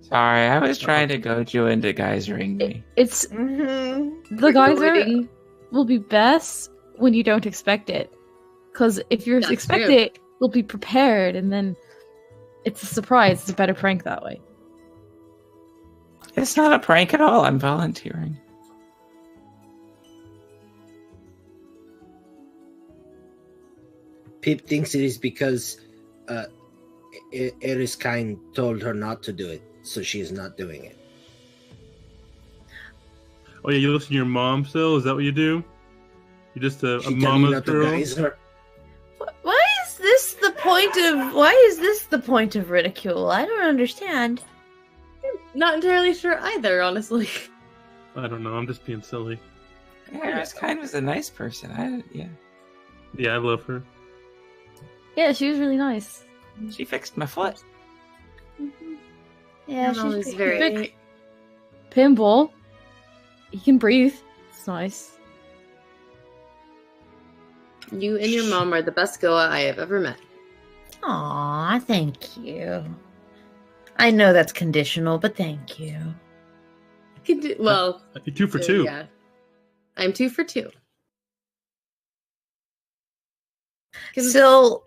Sorry, I was trying to goad you into geysering me. It's Mm-hmm. the geyser Avoiding- will be best when you don't expect it. Because if you That's expect true. it, you'll be prepared, and then it's a surprise. It's a better prank that way. It's not a prank at all. I'm volunteering. Pip thinks it is because Eriskine told her not to do it, so she is not doing it. Oh yeah, you listen to your mom, Syl. Is that what you do? You're just a She told me mama's not to girl. geyser. Why is this the point of? Why is this the point of ridicule? I don't understand. Not entirely sure either, honestly. I don't know. I'm just being silly. Yeah, Eriskine was a nice person. Yeah. Yeah, I love her. Yeah, she was really nice. She fixed my foot. Yeah, Mom she's is pretty very. big. Pinball. He can breathe. It's nice. You and your mom are the best Goa I have ever met. Aw, thank you. I know that's conditional, but thank you. Well, You're 2 for 2. Yeah, I'm 2 for 2. Syl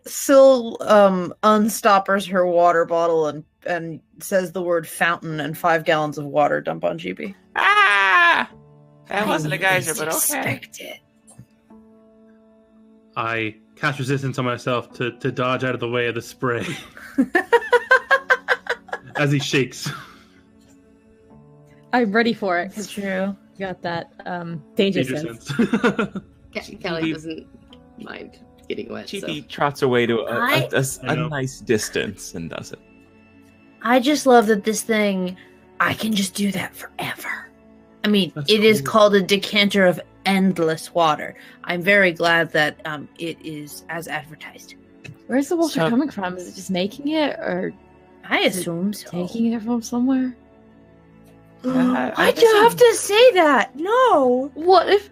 unstoppers her water bottle and says the word fountain, and 5 gallons of water dump on GB. Ah! That wasn't a I geyser, but least okay. expect it. I cast resistance on myself to dodge out of the way of the spray as he shakes. I'm ready for it It's because true. you got that danger Danger sense. sense. Kelly doesn't mind getting wet. So. Chibi trots away to I a know. nice distance and does it. I just love that this thing, I can just do that forever. I mean, That's it is cool. called a decanter of endless water. I'm very glad that it is as advertised. Where's the water So- coming from? Is it just making it or I assume so. taking it from somewhere? Why'd you have to say that? No. What if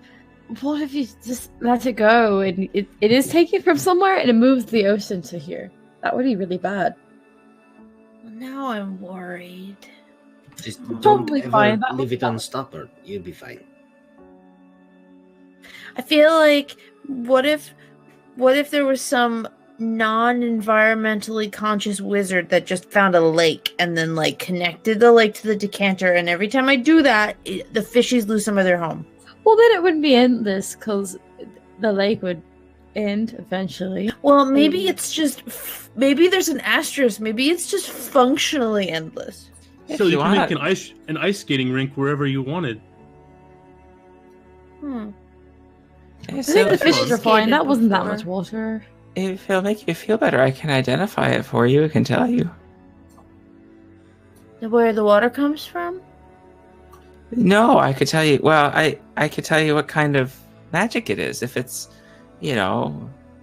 you just let it go and it is taken from somewhere and it moves the ocean to here? That would be really bad. Well, now I'm worried. Just don't Probably ever fine, that leave was it unstoppered. You'll be fine. I feel like what if there was some non-environmentally conscious wizard that just found a lake and then like connected the lake to the decanter, and every time I do that, the fishies lose some of their home. Well, then it wouldn't be endless because the lake would end eventually. Well, maybe it's just maybe there's an asterisk. Maybe it's just functionally endless. If So you you can want. make an ice skating rink wherever you wanted. Hmm. Okay, I so think the if fishes it's are fine. That wasn't that before. much water. if it'll make you feel better, I can identify it for you. I can tell you. Where the water comes from? No, I could tell you. Well, I could tell you what kind of magic it is. If it's,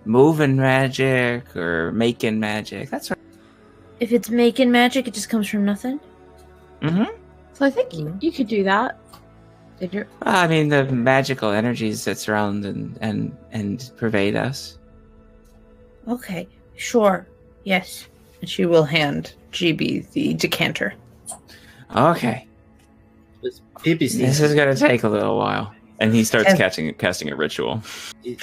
moving magic or making magic. That's what. If it's making magic, it just comes from nothing. Mm-hmm. So I think you could do that. Did you? I mean, the magical energies that surround and pervade us. Okay, sure. Yes. And she will hand GB the decanter. Okay. Pip is This is going to take a little while. And he starts And- casting a ritual. It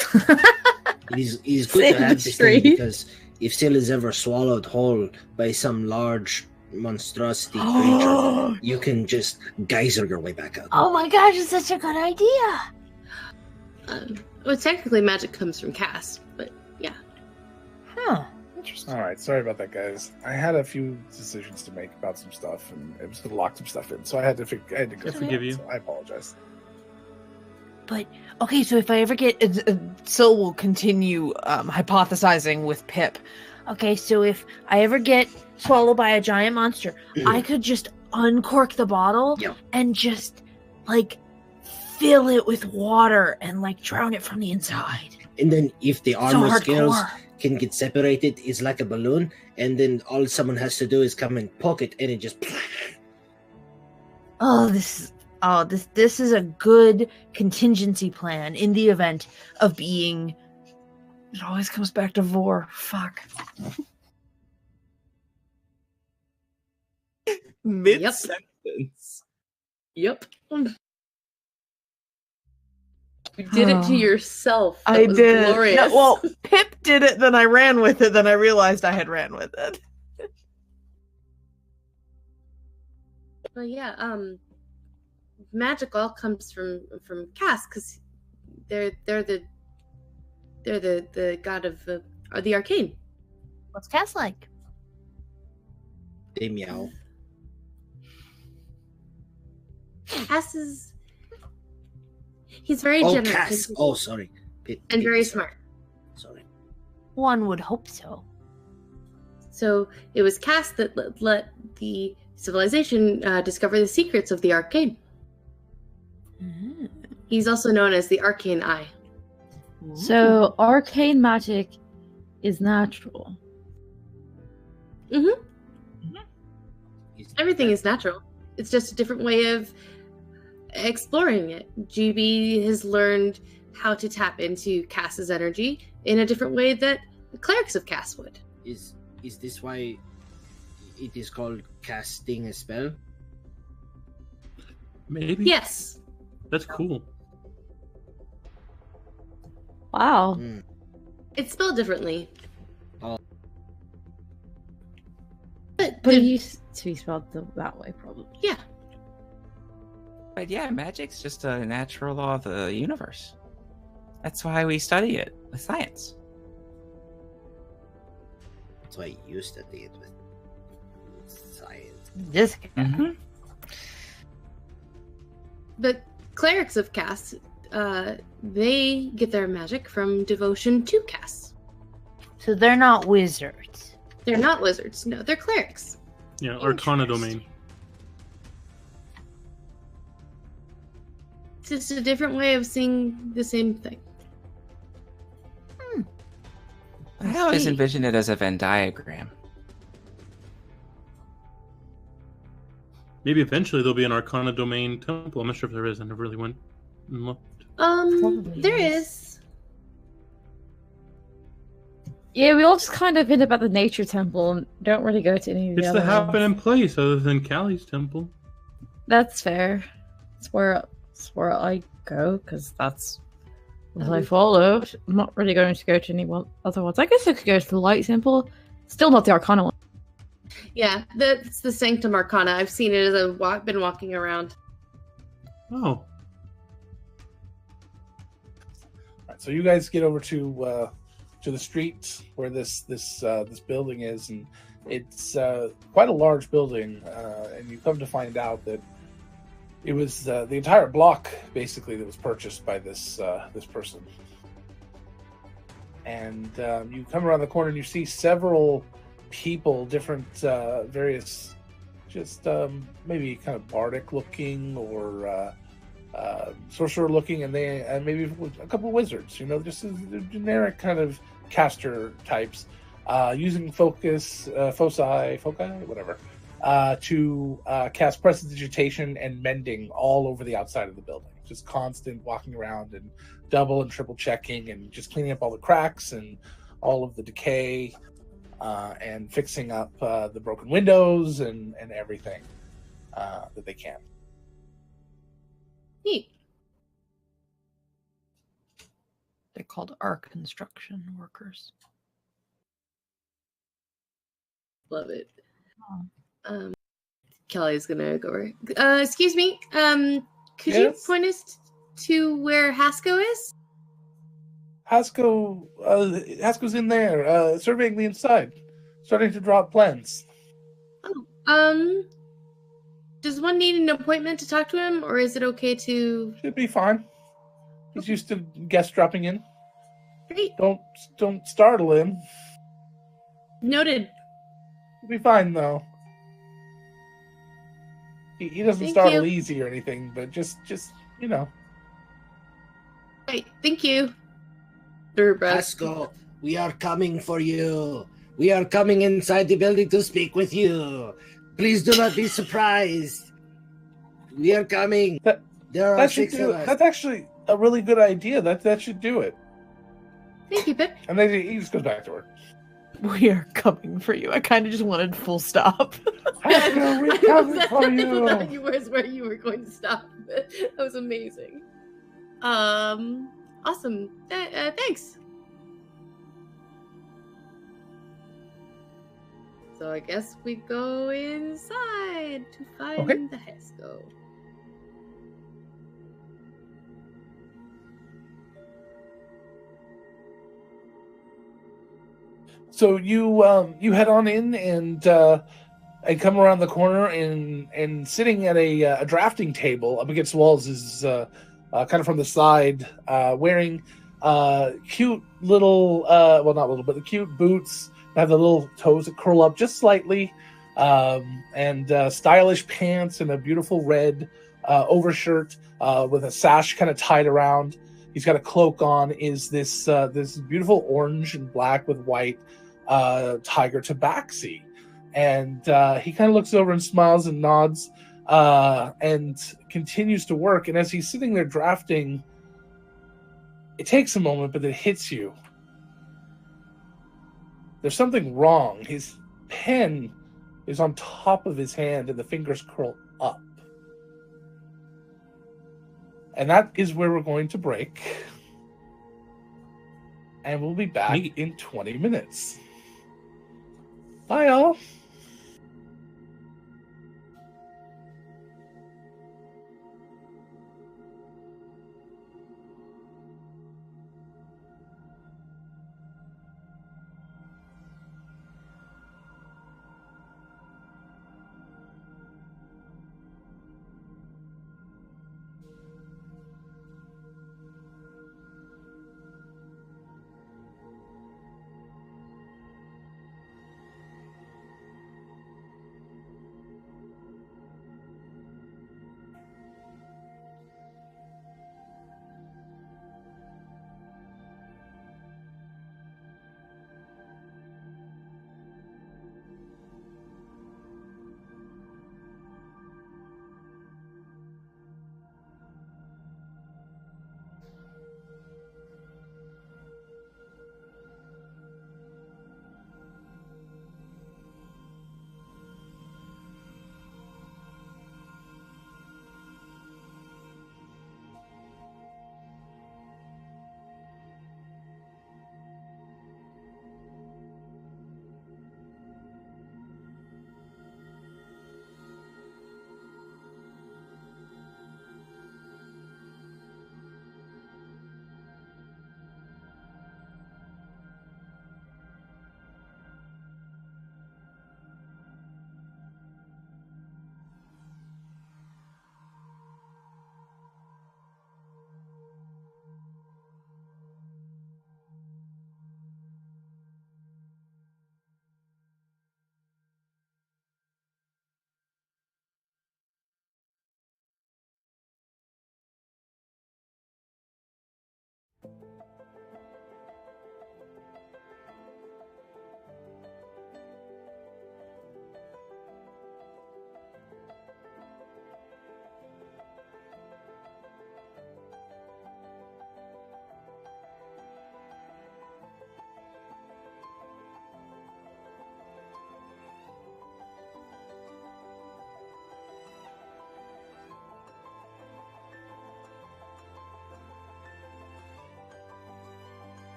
is good to have this thing because if Syl is ever swallowed whole by some large monstrosity creature, you can just geyser your way back out. Oh my gosh, it's such a good idea. Well, technically, magic comes from Cass, but yeah. Huh. Interesting. All right, sorry about that, guys. I had a few decisions to make about some stuff, and it was going to lock some stuff in, so I had to go. I through forgive it, you. So I apologize. But okay, so if I ever get, Syl will continue hypothesizing with Pip. Okay, so if I ever get swallowed by a giant monster, I could just uncork the bottle Yep. and just like fill it with water and like drown it from the inside. And then if the So armor scales hardcore. can get separated, it's like a balloon, and then all someone has to do is come and poke it, and it just. This is a good contingency plan in the event of being. It always comes back to Vor. Fuck. Mid-sentence. Yep. You did it to Oh. yourself. That I was did. Glorious. No, well, Pip did it, then I ran with it, then I realized I had ran with it. Well, yeah. Magic all comes from Cass because they're the god of the arcane. What's Cass like? They meow. Cass is he's very Oh, generous Cass. Oh, sorry. and very smart. Sorry. One would hope so. So it was Cass that let the civilization discover the secrets of the arcane. He's also known as the Arcane Eye. So arcane magic is natural. Everything is natural. It's just a different way of exploring it. GB has learned how to tap into Cass's energy in a different way that the clerics of Cass would. Is this why it is called casting a spell? Maybe. Yes. That's cool. Wow. It's spelled differently. Oh. But it used to be spelled that way, probably. Yeah. But yeah, magic's just a natural law of the universe. That's why we study it with science. That's why you used to do it with science. This Mm-hmm. But clerics of Cass, they get their magic from devotion to Cass. So they're not wizards. They're not wizards. No, they're clerics. Yeah, Arcana domain. It's just a different way of seeing the same thing. I always envision it as a Venn diagram. Maybe eventually there'll be an Arcana domain temple. I'm not sure if there is. I never really went and looked. Probably There is. is. Yeah, we all just kind of end up at the nature temple and don't really go to any of the It's other the happen ones. in place other than Callie's temple. That's fair. It's where I go, because that's what I followed. I'm not really going to go to any other ones. I guess I could go to the light temple. Still not the Arcana one. Yeah, that's the Sanctum Arcana. I've seen it as I've been walking around. Oh. Right, so you guys get over to the street where this building is, and it's quite a large building. And you come to find out that it was the entire block basically that was purchased by this person. And you come around the corner and you see several people, different various, just maybe kind of bardic looking or sorcerer looking, and maybe a couple wizards, just generic kind of caster types, using foci, whatever, to cast prestidigitation and mending all over the outside of the building. Just constant walking around and double and triple checking and just cleaning up all the cracks and all of the decay and fixing up the broken windows and everything that they can. Neat. They're called arc construction workers. Love it. Oh. Kelly's gonna go over. Excuse me. Could you Yes? point us to where Hasko is? Hasko's in there, surveying the inside, starting to draw up plans. Oh, does one need an appointment to talk to him, or is it okay to? Should be fine. He's used to guests dropping in. Great. Don't startle him. Noted. He'll be fine though. He doesn't Thank startle you. easy or anything, but just you know. Right. Thank you. Through breath. Haskell, we are coming for you. We are coming inside the building to speak with you. Please do not be surprised. We are coming. There are That should 6 do of it. us. That's actually a really good idea. That should do it. Thank you, Pip. And then he just goes back to work. We are coming for you. I kind of just wanted full stop. Haskell, we're coming for you. That was where you were going to stop. That was amazing. Awesome. Thanks. So I guess we go inside to find Okay. the Hasko. So you head on in and come around the corner and sitting at a drafting table up against the walls is kind of from the side, wearing cute little well, not little, but the cute boots that have the little toes that curl up just slightly, and stylish pants and a beautiful red overshirt with a sash kind of tied around. He's got a cloak on. Is this beautiful orange and black with white tiger tabaxi, and he kind of looks over and smiles and nods and continues to work. And as he's sitting there drafting, it takes a moment, but it hits you. There's something wrong. His pen is on top of his hand and the fingers curl up. And that is where we're going to break. And we'll be back in 20 minutes. Bye, all.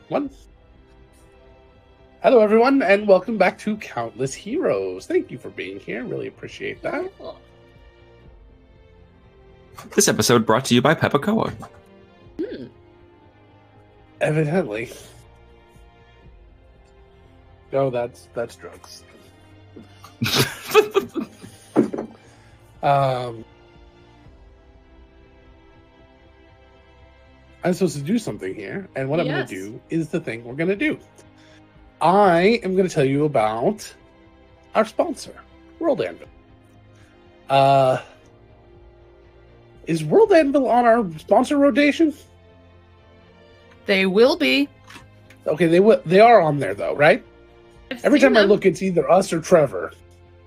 One. Hello, everyone, and welcome back to Countless Heroes. Thank you for being here. Really appreciate that. This episode brought to you by Peppacoa. Evidently. No, that's drugs. I'm supposed to do something here, and what I'm going to do is the thing we're going to do. I am going to tell you about our sponsor, World Anvil. Is World Anvil on our sponsor rotation? They will be. Okay, they are on there though, right? Every time I look, it's either us or Trevor.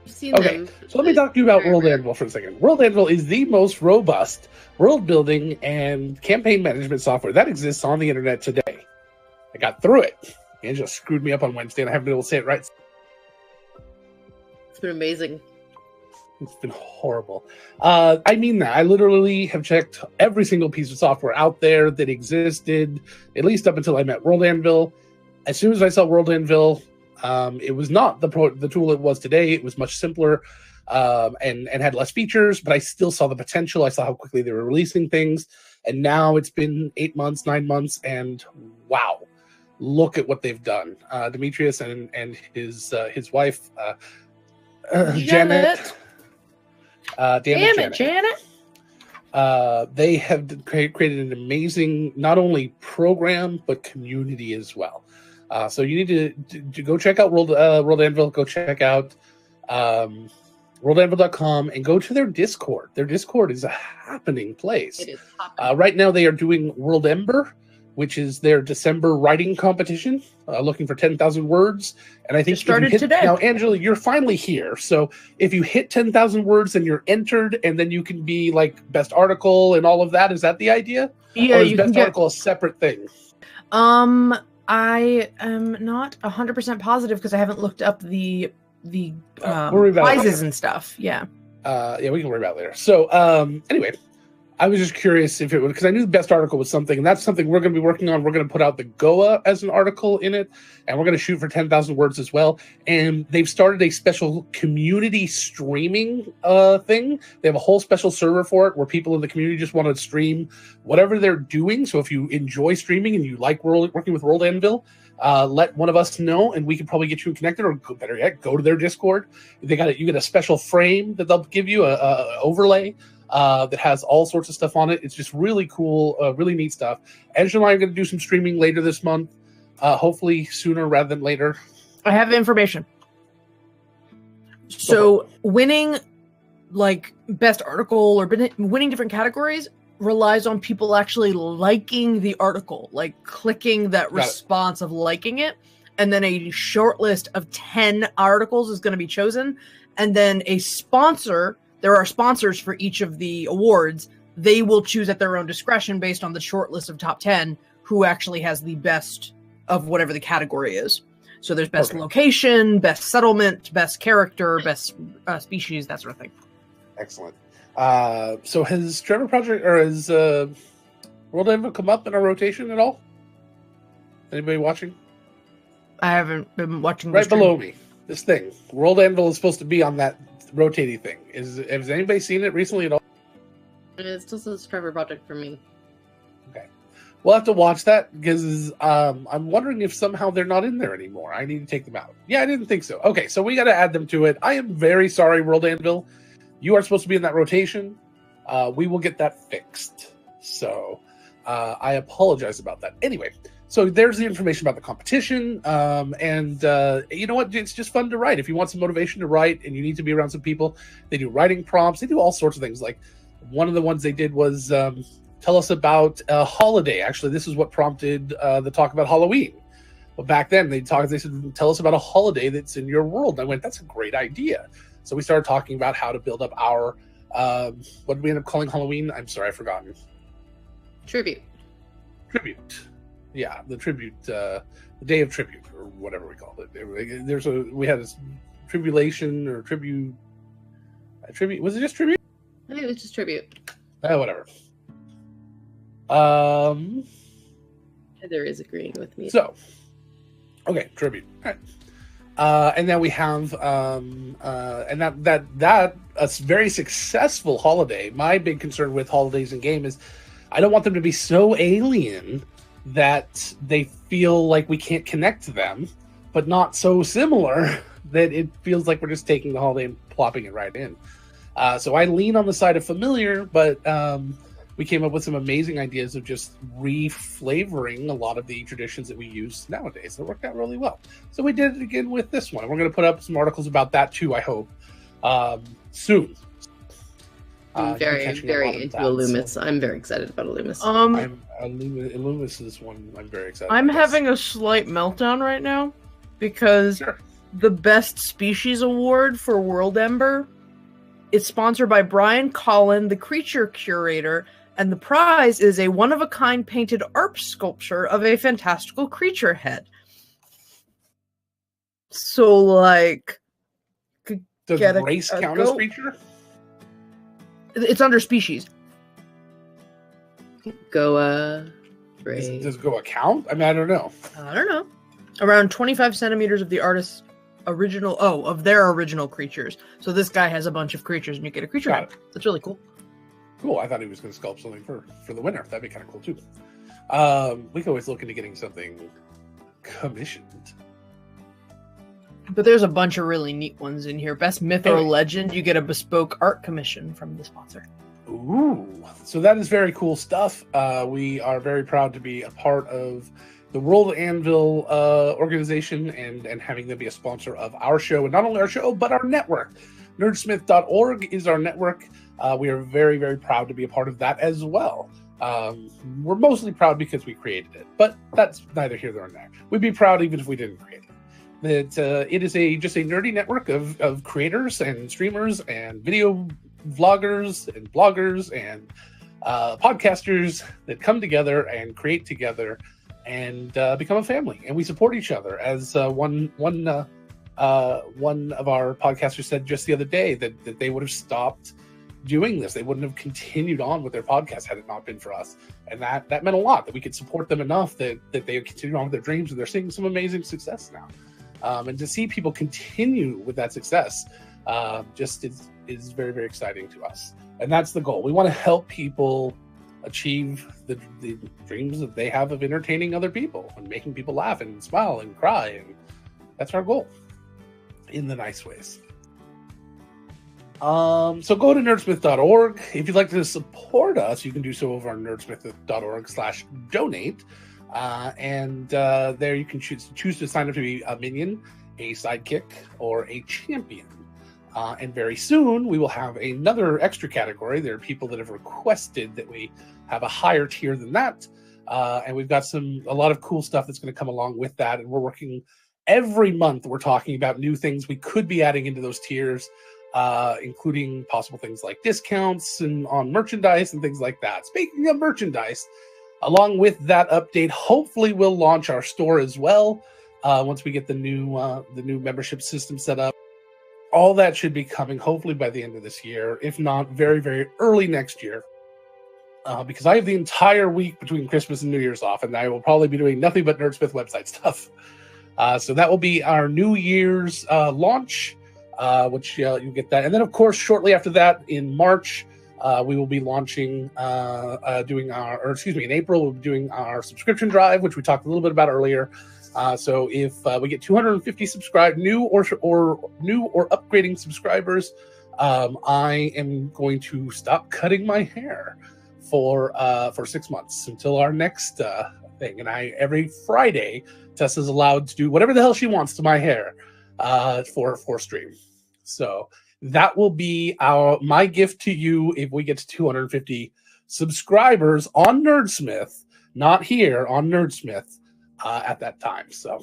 I've seen Okay, them, so let me talk to you about very World rare. Anvil for a second. World Anvil is the most robust world building and campaign management software that exists on the internet today. I got through it. Angela screwed me up on Wednesday, and I haven't been able to say it right. It's been amazing. It's been horrible. I mean that. I literally have checked every single piece of software out there that existed, at least up until I met World Anvil. As soon as I saw World Anvil, it was not the tool it was today. It was much simpler and had less features, but I still saw the potential. I saw how quickly they were releasing things. And now it's been 8 months, 9 months, and wow, look at what they've done. Demetrius and his wife, Janet. Damn it, Janet. They have created an amazing, not only program, but community as well. So you need to go check out World Anvil, go check out worldanvil.com, and go to their Discord. Their Discord is a happening place. It is happening. Right now they are doing World Ember, which is their December writing competition, looking for 10,000 words. And I think Just started today. Now, Angela, you're finally here. So if you hit 10,000 words, then you're entered, and then you can be like best article and all of that. Is that the idea? Yeah, or is you best can get. article a separate thing? I am not 100% positive because I haven't looked up the worry about it prizes later. and stuff. Yeah. Yeah, we can worry about it later. So anyway, I was just curious if it would, because I knew the best article was something, and that's something we're going to be working on. We're going to put out the Goa as an article in it, and we're going to shoot for 10,000 words as well. And they've started a special community streaming thing. They have a whole special server for it where people in the community just want to stream whatever they're doing. So if you enjoy streaming and you like working with World Anvil, let one of us know, and we can probably get you connected, or better yet, go to their Discord. You get a special frame that they'll give you, a overlay that has all sorts of stuff on it. It's just really cool, really neat stuff. Angela and I are going to do some streaming later this month, hopefully sooner rather than later. I have information. So winning like best article or winning different categories relies on people actually liking the article, like clicking that response of liking it. And then a short list of 10 articles is going to be chosen. And then a sponsor, there are sponsors for each of the awards. They will choose at their own discretion based on the short list of top 10 who actually has the best of whatever the category is. So there's best location, best settlement, best character, best species, that sort of thing. Excellent. So has Trevor Project or has World Anvil come up in our rotation at all? Anybody watching? I haven't been watching. Right below me, this thing. World Anvil is supposed to be on that rotating thing. Has anybody seen it recently at all? It still says Trevor Project for me. Okay. We'll have to watch that because I'm wondering if somehow they're not in there anymore. I need to take them out. Yeah, I didn't think so. Okay, so we got to add them to it. I am very sorry, World Anvil. You are supposed to be in that rotation. We will get that fixed. So I apologize about that. Anyway, so there's the information about the competition. And you know what? It's just fun to write. If you want some motivation to write and you need to be around some people, they do writing prompts. They do all sorts of things. Like one of the ones they did was tell us about a holiday. Actually, this is what prompted the talk about Halloween. But back then, they said, tell us about a holiday that's in your world. And I went, that's a great idea. So we started talking about how to build up our, what did we end up calling Halloween? I'm sorry, I've forgotten. Tribute. Yeah, the tribute, the day of tribute, or whatever we called it. We had a tribulation or tribute. Was it just tribute? I think it was just tribute. Whatever. Heather is agreeing with me. So, okay, tribute. All right. And then we have, and that a very successful holiday. My big concern with holidays in game is I don't want them to be so alien that they feel like we can't connect to them, but not so similar that it feels like we're just taking the holiday and plopping it right in. So I lean on the side of familiar, but we came up with some amazing ideas of just re-flavoring a lot of the traditions that we use nowadays. It worked out really well. So we did it again with this one. We're going to put up some articles about that too, I hope, soon. I'm very into Illumis. So. I'm very excited about Illumis. Illumis is one I'm very excited I'm about. having a slight meltdown right now because the Best Species Award for World Ember is sponsored by Brian Collin, the creature curator, and the prize is a one-of-a-kind painted art sculpture of a fantastical creature head. So, like... Does race count as creature? It's under species. Goa. Race. Does Goa count? I mean, I don't know. I don't know. Around 25 centimeters of the artist's of their original creatures. So this guy has a bunch of creatures and you get a creature head. That's really cool. Cool. I thought he was going to sculpt something for the winner. That'd be kind of cool too. We can always look into getting something commissioned. But there's a bunch of really neat ones in here. Best myth or legend, you get a bespoke art commission from the sponsor. Ooh. So that is very cool stuff. We are very proud to be a part of the World Anvil organization and having them be a sponsor of our show. And not only our show, but our network. Nerdsmith.org is our network. We are very, very proud to be a part of that as well. We're mostly proud because we created it, but that's neither here nor there. We'd be proud even if we didn't create it. That it is just a nerdy network of creators and streamers and video vloggers and bloggers and podcasters that come together and create together and become a family. And we support each other. As one of our podcasters said just the other day that they would have stopped doing this. They wouldn't have continued on with their podcast had it not been for us. And that meant a lot, that we could support them enough that they would continue on with their dreams, and they're seeing some amazing success now. And to see people continue with that success just is very, very exciting to us. And that's the goal. We want to help people achieve the dreams that they have of entertaining other people and making people laugh and smile and cry. And that's our goal in the nice ways. So go to nerdsmith.org. If you'd like to support us, you can do so over on nerdsmith.org/donate. And there you can choose to sign up to be a minion, a sidekick, or a champion. And very soon we will have another extra category. There are people that have requested that we have a higher tier than that. And we've got a lot of cool stuff that's going to come along with that. And we're working every month. We're talking about new things we could be adding into those tiers, including possible things like discounts and on merchandise and things like that. Speaking of merchandise, along with that update, hopefully we'll launch our store as well once we get the new membership system set up. All that should be coming hopefully by the end of this year, if not very, very early next year. Because I have the entire week between Christmas and New Year's off, and I will probably be doing nothing but Nerdsmith website stuff. So that will be our New Year's launch, which you'll get that. And then, of course, shortly after that, in March, we will be launching, in April, we'll be doing our subscription drive, which we talked a little bit about earlier. So if we get 250 new or upgrading subscribers, I am going to stop cutting my hair for 6 months until our next thing. And every Friday, Tessa's allowed to do whatever the hell she wants to my hair for stream. So that will be my gift to you if we get to 250 subscribers on Nerdsmith, not here on Nerdsmith. At that time. So,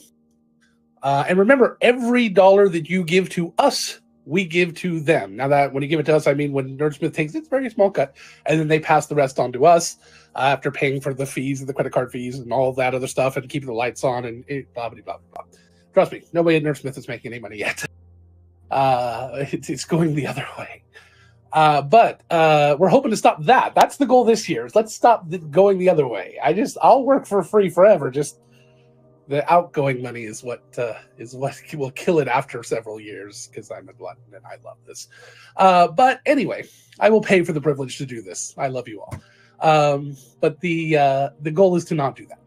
and remember, every dollar that you give to us, we give to them. Now that when you give it to us, I mean when Nerdsmith takes its very small cut, and then they pass the rest on to us after paying for the fees and the credit card fees and all of that other stuff and keeping the lights on and blah, blah, blah, blah. Trust me, nobody at Nerdsmith is making any money yet. It's going the other way. But we're hoping to stop that. That's the goal this year. Let's stop going the other way. I'll work for free forever. Just the outgoing money is what will kill it after several years, because I'm a glutton and I love this. But anyway, I will pay for the privilege to do this. I love you all. But the goal is to not do that.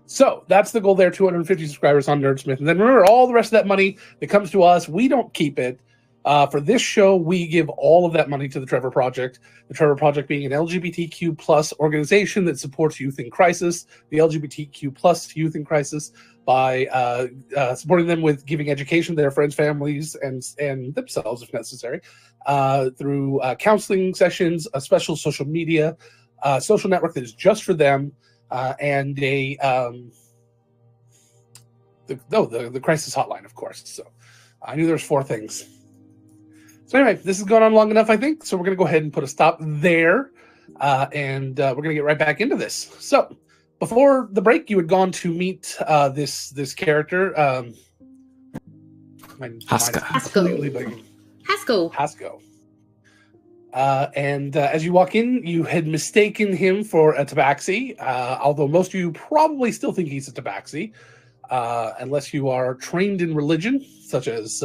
So that's the goal there, 250 subscribers on Nerdsmith. And then remember, all the rest of that money that comes to us, we don't keep it. For this show, we give all of that money to the Trevor Project. The Trevor Project being an LGBTQ plus organization that supports youth in crisis, the LGBTQ plus youth in crisis, by supporting them with giving education to their friends, families, and themselves, if necessary, through counseling sessions, a special social media, social network that is just for them, and the crisis hotline, of course. So I knew there was 4 things. So anyway, this has gone on long enough, I think. So we're going to go ahead and put a stop there, and we're going to get right back into this. So before the break, you had gone to meet this character. Hasko. And as you walk in, you had mistaken him for a tabaxi, although most of you probably still think he's a tabaxi, unless you are trained in religion, such as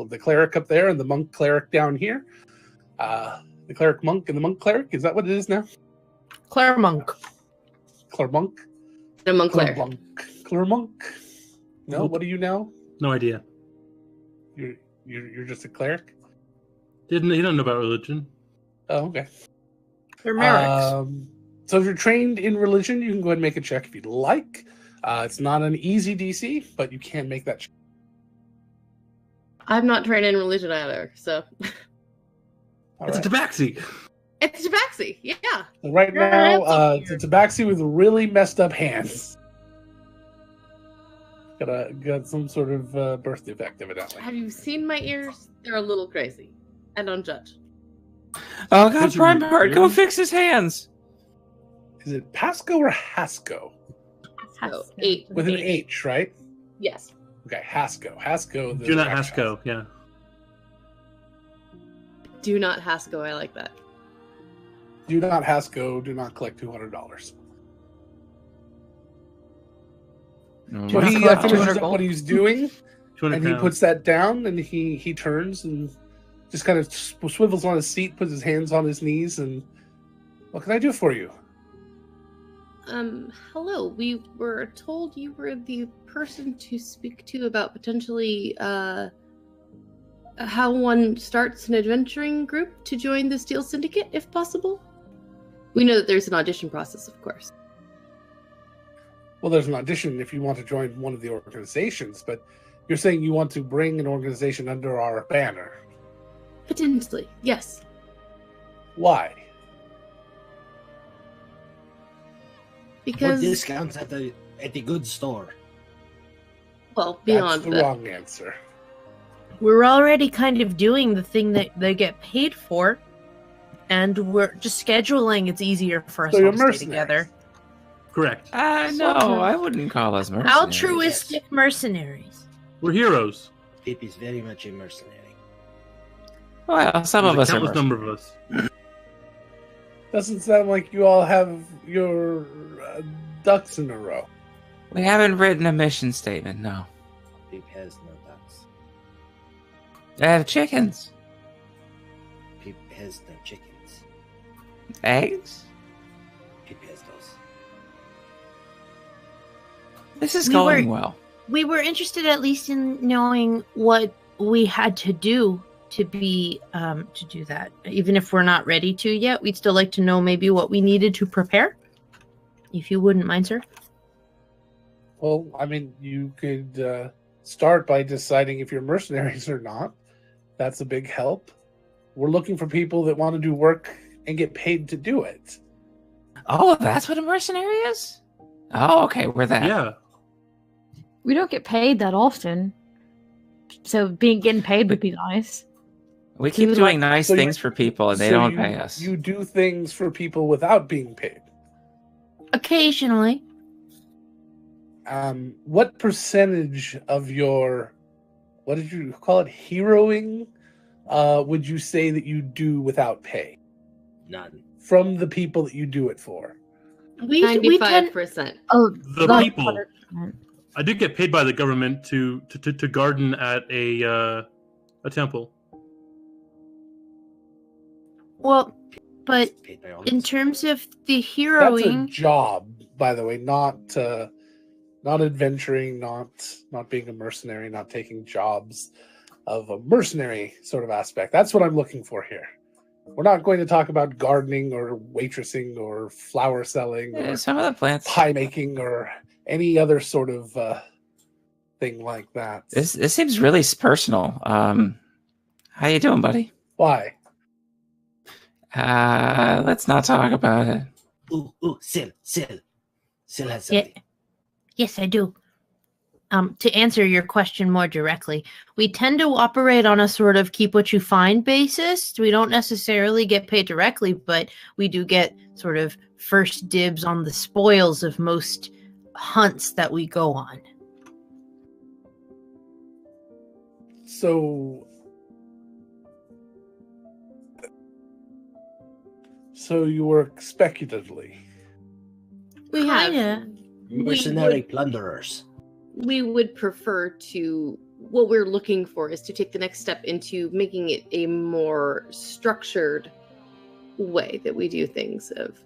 the cleric up there and the monk cleric down here. The cleric monk and the monk cleric, is that what it is now? Claire monk. Claire monk? The monk cleric. Claire monk? No, what are you now? No idea. You're just a cleric? He doesn't know about religion. Oh, okay. They're merrics. So if you're trained in religion, you can go ahead and make a check if you'd like. It's not an easy DC, but you can make that check. I'm not trained in religion either, so. It's a tabaxi. It's a tabaxi, yeah. So right now, it's a tabaxi with really messed up hands. Got some sort of birth defect, evidently. Have you seen my ears? They're a little crazy. I don't judge. Oh God, Primehart, go fix his hands. Is it Pasco or Hasko? Hasko. 8. With an H, right? Yes. Okay, Hasko. Hasko. Do not Hasko, yeah. Do not Hasko, I like that. Do not Hasko, do not collect $200. So he finishes up what he's doing, and he puts that down, and he turns and just kind of swivels on his seat, puts his hands on his knees, and what can I do for you? Hello. We were told you were the person to speak to about potentially how one starts an adventuring group to join the Steel Syndicate, if possible. We know that there's an audition process, of course. Well, there's an audition if you want to join one of the organizations, but you're saying you want to bring an organization under our banner. Potentially, yes. Why? Because for discounts at the good store. Well, beyond That's the wrong answer. We're already kind of doing the thing that they get paid for, and we're just scheduling. It's easier for us all to stay together. Correct. No, I wouldn't call us mercenaries. Altruistic mercenaries. We're heroes. Pip is very much a mercenary. Well, some of us are countless number of us. Doesn't sound like you all have your ducks in a row. We haven't written a mission statement, no. Pip has no ducks. I have chickens. Pip has no chickens. Eggs? Pip has those. This is going well. We were interested at least in knowing what we had to do to be to do that. Even if we're not ready to yet, we'd still like to know maybe what we needed to prepare. If you wouldn't mind, sir. Well, I mean, you could start by deciding if you're mercenaries or not. That's a big help. We're looking for people that want to do work and get paid to do it. Oh, that's what a mercenary is? Oh, okay, we're that. Yeah. We don't get paid that often, so getting paid would be nice. We keep doing nice things for people, and they don't pay us. You do things for people without being paid. Occasionally. What percentage of your, what did you call it, heroing would you say that you do without pay None. from the people that you do it for? We tend 95%. Oh, The like people. 100%. I did get paid by the government to garden at a temple. well, but Paid by all in means. terms of the That's a heroing, job, by the way, not adventuring, not being a mercenary, not taking jobs of a mercenary sort of aspect. That's what I'm looking for here. We're not going to talk about gardening or waitressing or flower selling or Some of the plants. pie making or any other sort of thing like that. This seems really personal. How you doing, buddy? Why? Let's not talk about it. Ooh, Sil has Yeah. something. yes, I do. To answer your question more directly, we tend to operate on a sort of keep what you find basis. We don't necessarily get paid directly, but we do get sort of first dibs on the spoils of most hunts that we go on. So you work speculatively. We have. Kinda. Mercenary plunderers. We would prefer to. What we're looking for is to take the next step into making it a more structured way that we do things, of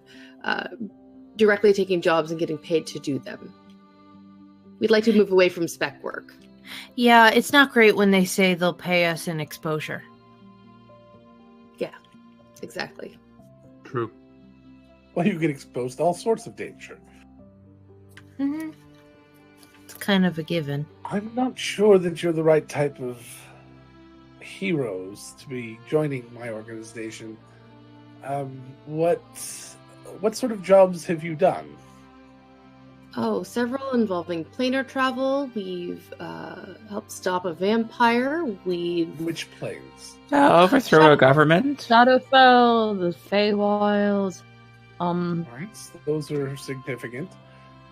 directly taking jobs and getting paid to do them. We'd like to move away from spec work. Yeah, it's not great when they say they'll pay us in exposure. Exactly. True. Well, you get exposed to all sorts of danger. Mm-hmm. It's kind of a given. I'm not sure that you're the right type of heroes to be joining my organization. What sort of jobs have you done? Oh, several involving planar travel. We've helped stop a vampire. Which planes? Overthrow a government. Shadowfell, the Feywild. All right, so those are significant.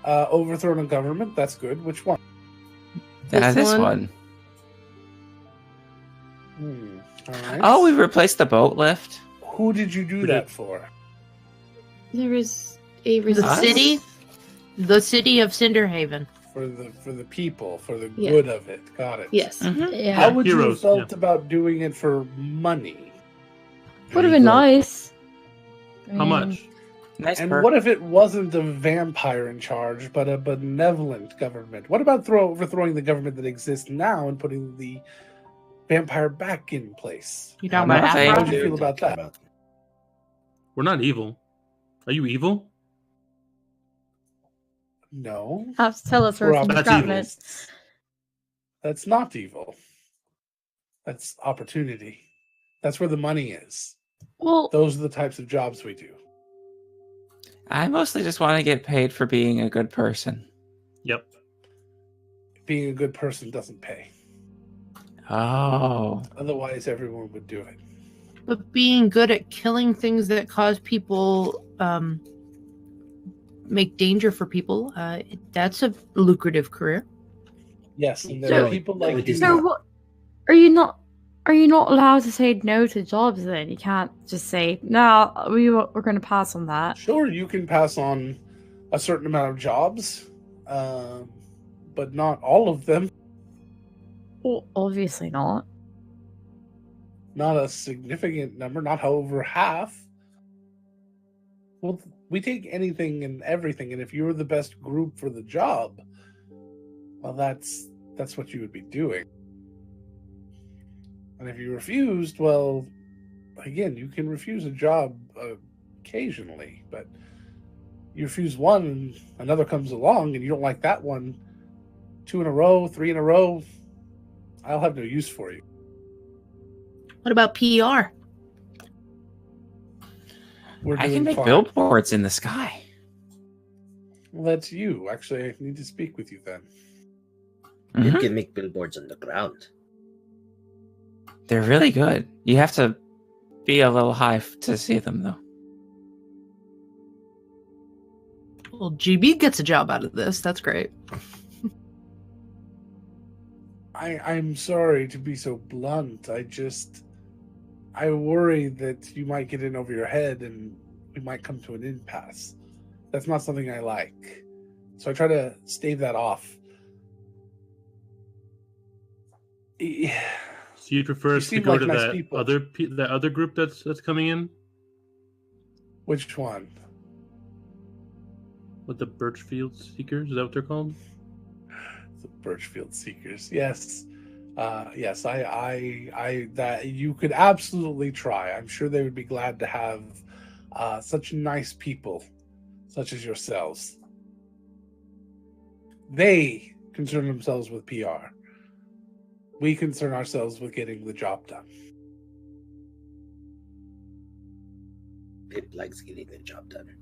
Overthrown a government, that's good. Which one? This one. All right. Oh, we replaced the boat lift. Who did you do that for? There is a The resistance. city? The city of Cinderhaven. For the people, for the Yeah. good of it. Got it. Yes. Mhm. Yeah. How would you have Heroes, felt about doing it for money? Would have been nice. How much? Nice And perk. what if it wasn't a vampire in charge, but a benevolent government? What about overthrowing the government that exists now and putting the vampire back in place? You talking I'm about not saying- How Afro? would you feel about that? We're not evil. Are you evil? No. Have to tell us We're where from That's grabbing evil. it. That's not evil. That's opportunity. That's where the money is. Well, Those are the types of jobs we do. I mostly just want to get paid for being a good person. Yep. Being a good person doesn't pay. Oh. Otherwise, everyone would do it. But being good at killing things that cause people, make danger for people, that's a lucrative career. Yes, and there So- are people like you. so what? Are you not allowed to say no to jobs? Then you can't just say no. We're going to pass on that. Sure, you can pass on a certain amount of jobs, but not all of them. Well, obviously not. Not a significant number, not over half. Well, we take anything and everything, and if you're the best group for the job, well, that's what you would be doing. And if you refused, well, again, you can refuse a job occasionally, but you refuse one and another comes along and you don't like that one, 2 in a row, 3 in a row, I'll have no use for you. What about PR? We're I doing can make fine. billboards in the sky. Well, that's you. Actually, I need to speak with you then. You Mhm. can make billboards on the ground. They're really good. You have to be a little high to see them, though. Well, GB gets a job out of this. That's great. I'm sorry to be so blunt. I worry that you might get in over your head and we might come to an impasse. That's not something I like. So I try to stave that off. Yeah. So you prefer You us to seem go like to nice that people. other group that's coming in Which one? with the Birchfield Seekers? Is that what they're called? The Birchfield Seekers. Yes. Yes, I that you could absolutely try. I'm sure they would be glad to have such nice people, such as yourselves. They concern themselves with PR. We concern ourselves with getting the job done. Pip likes getting the job done.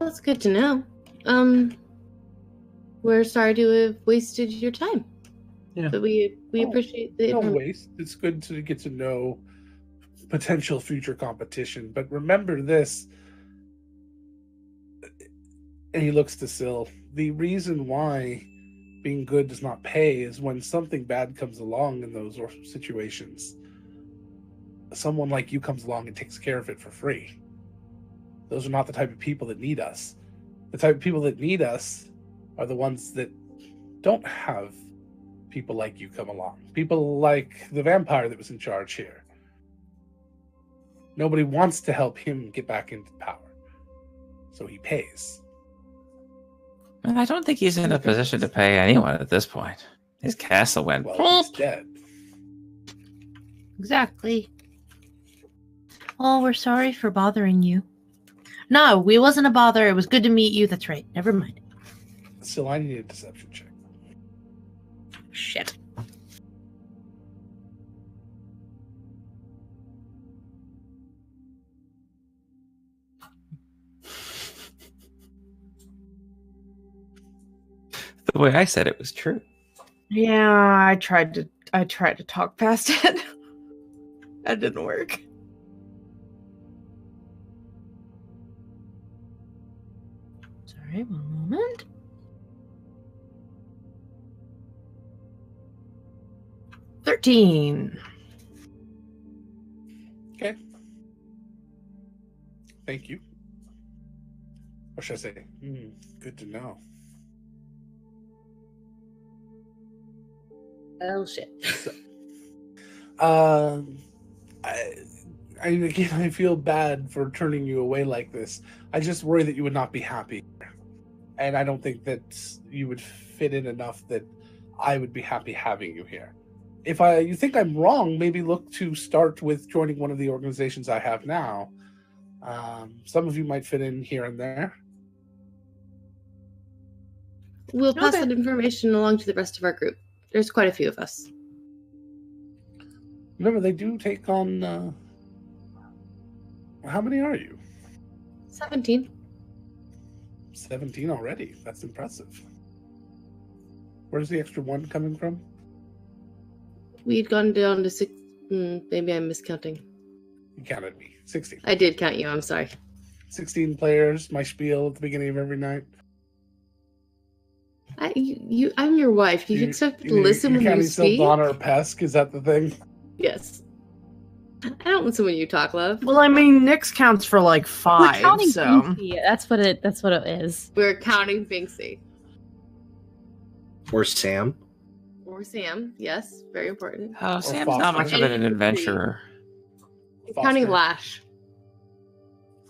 That's good to know. We're sorry to have wasted your time. Yeah. But we appreciate the No information. waste. It's good to get to know potential future competition. But remember this, and he looks to Syl, the reason why being good does not pay is when something bad comes along in those situations. Someone like you comes along and takes care of it for free. Those are not the type of people that need us. The type of people that need us are the ones that don't have people like you come along. People like the vampire that was in charge here. Nobody wants to help him get back into power. So he pays. And I don't think he's in a position to pay anyone at this point. His castle went. Well, he's dead. Exactly. Oh, we're sorry for bothering you. No, we wasn't a bother. It was good to meet you. That's right. Never mind. Still, I need a deception check. Shit. The way I said it was true. Yeah, I tried to talk past it. That didn't work. Sorry, one moment. $13. Okay. Thank you. Or should I say, good to know. Oh shit. I feel bad for turning you away like this. I just worry that you would not be happy. And I don't think that you would fit in enough that I would be happy having you here. If you think I'm wrong, maybe look to start with joining one of the organizations I have now. Some of you might fit in here and there. We'll pass Okay. that information along to the rest of our group. There's quite a few of us. Remember, they do take on... how many are you? 17. 17 already. That's impressive. Where's the extra one coming from? We'd gone down to 6. Maybe I'm miscounting. You counted me. 16. I did count you. I'm sorry. 16 players, my spiel at the beginning of every night. I'm your wife. You expect me to listen when you counting speak? Donna or Pesk? Is that the thing? Yes. I don't listen when you talk, love. Well, I mean, Nyx counts for like We're 5, counting so Binksy. That's what it is. We're counting Binksy. Or Sam. Or Sam. Yes, very important. Oh, Sam's not much of an adventurer. Counting Foster. Lash.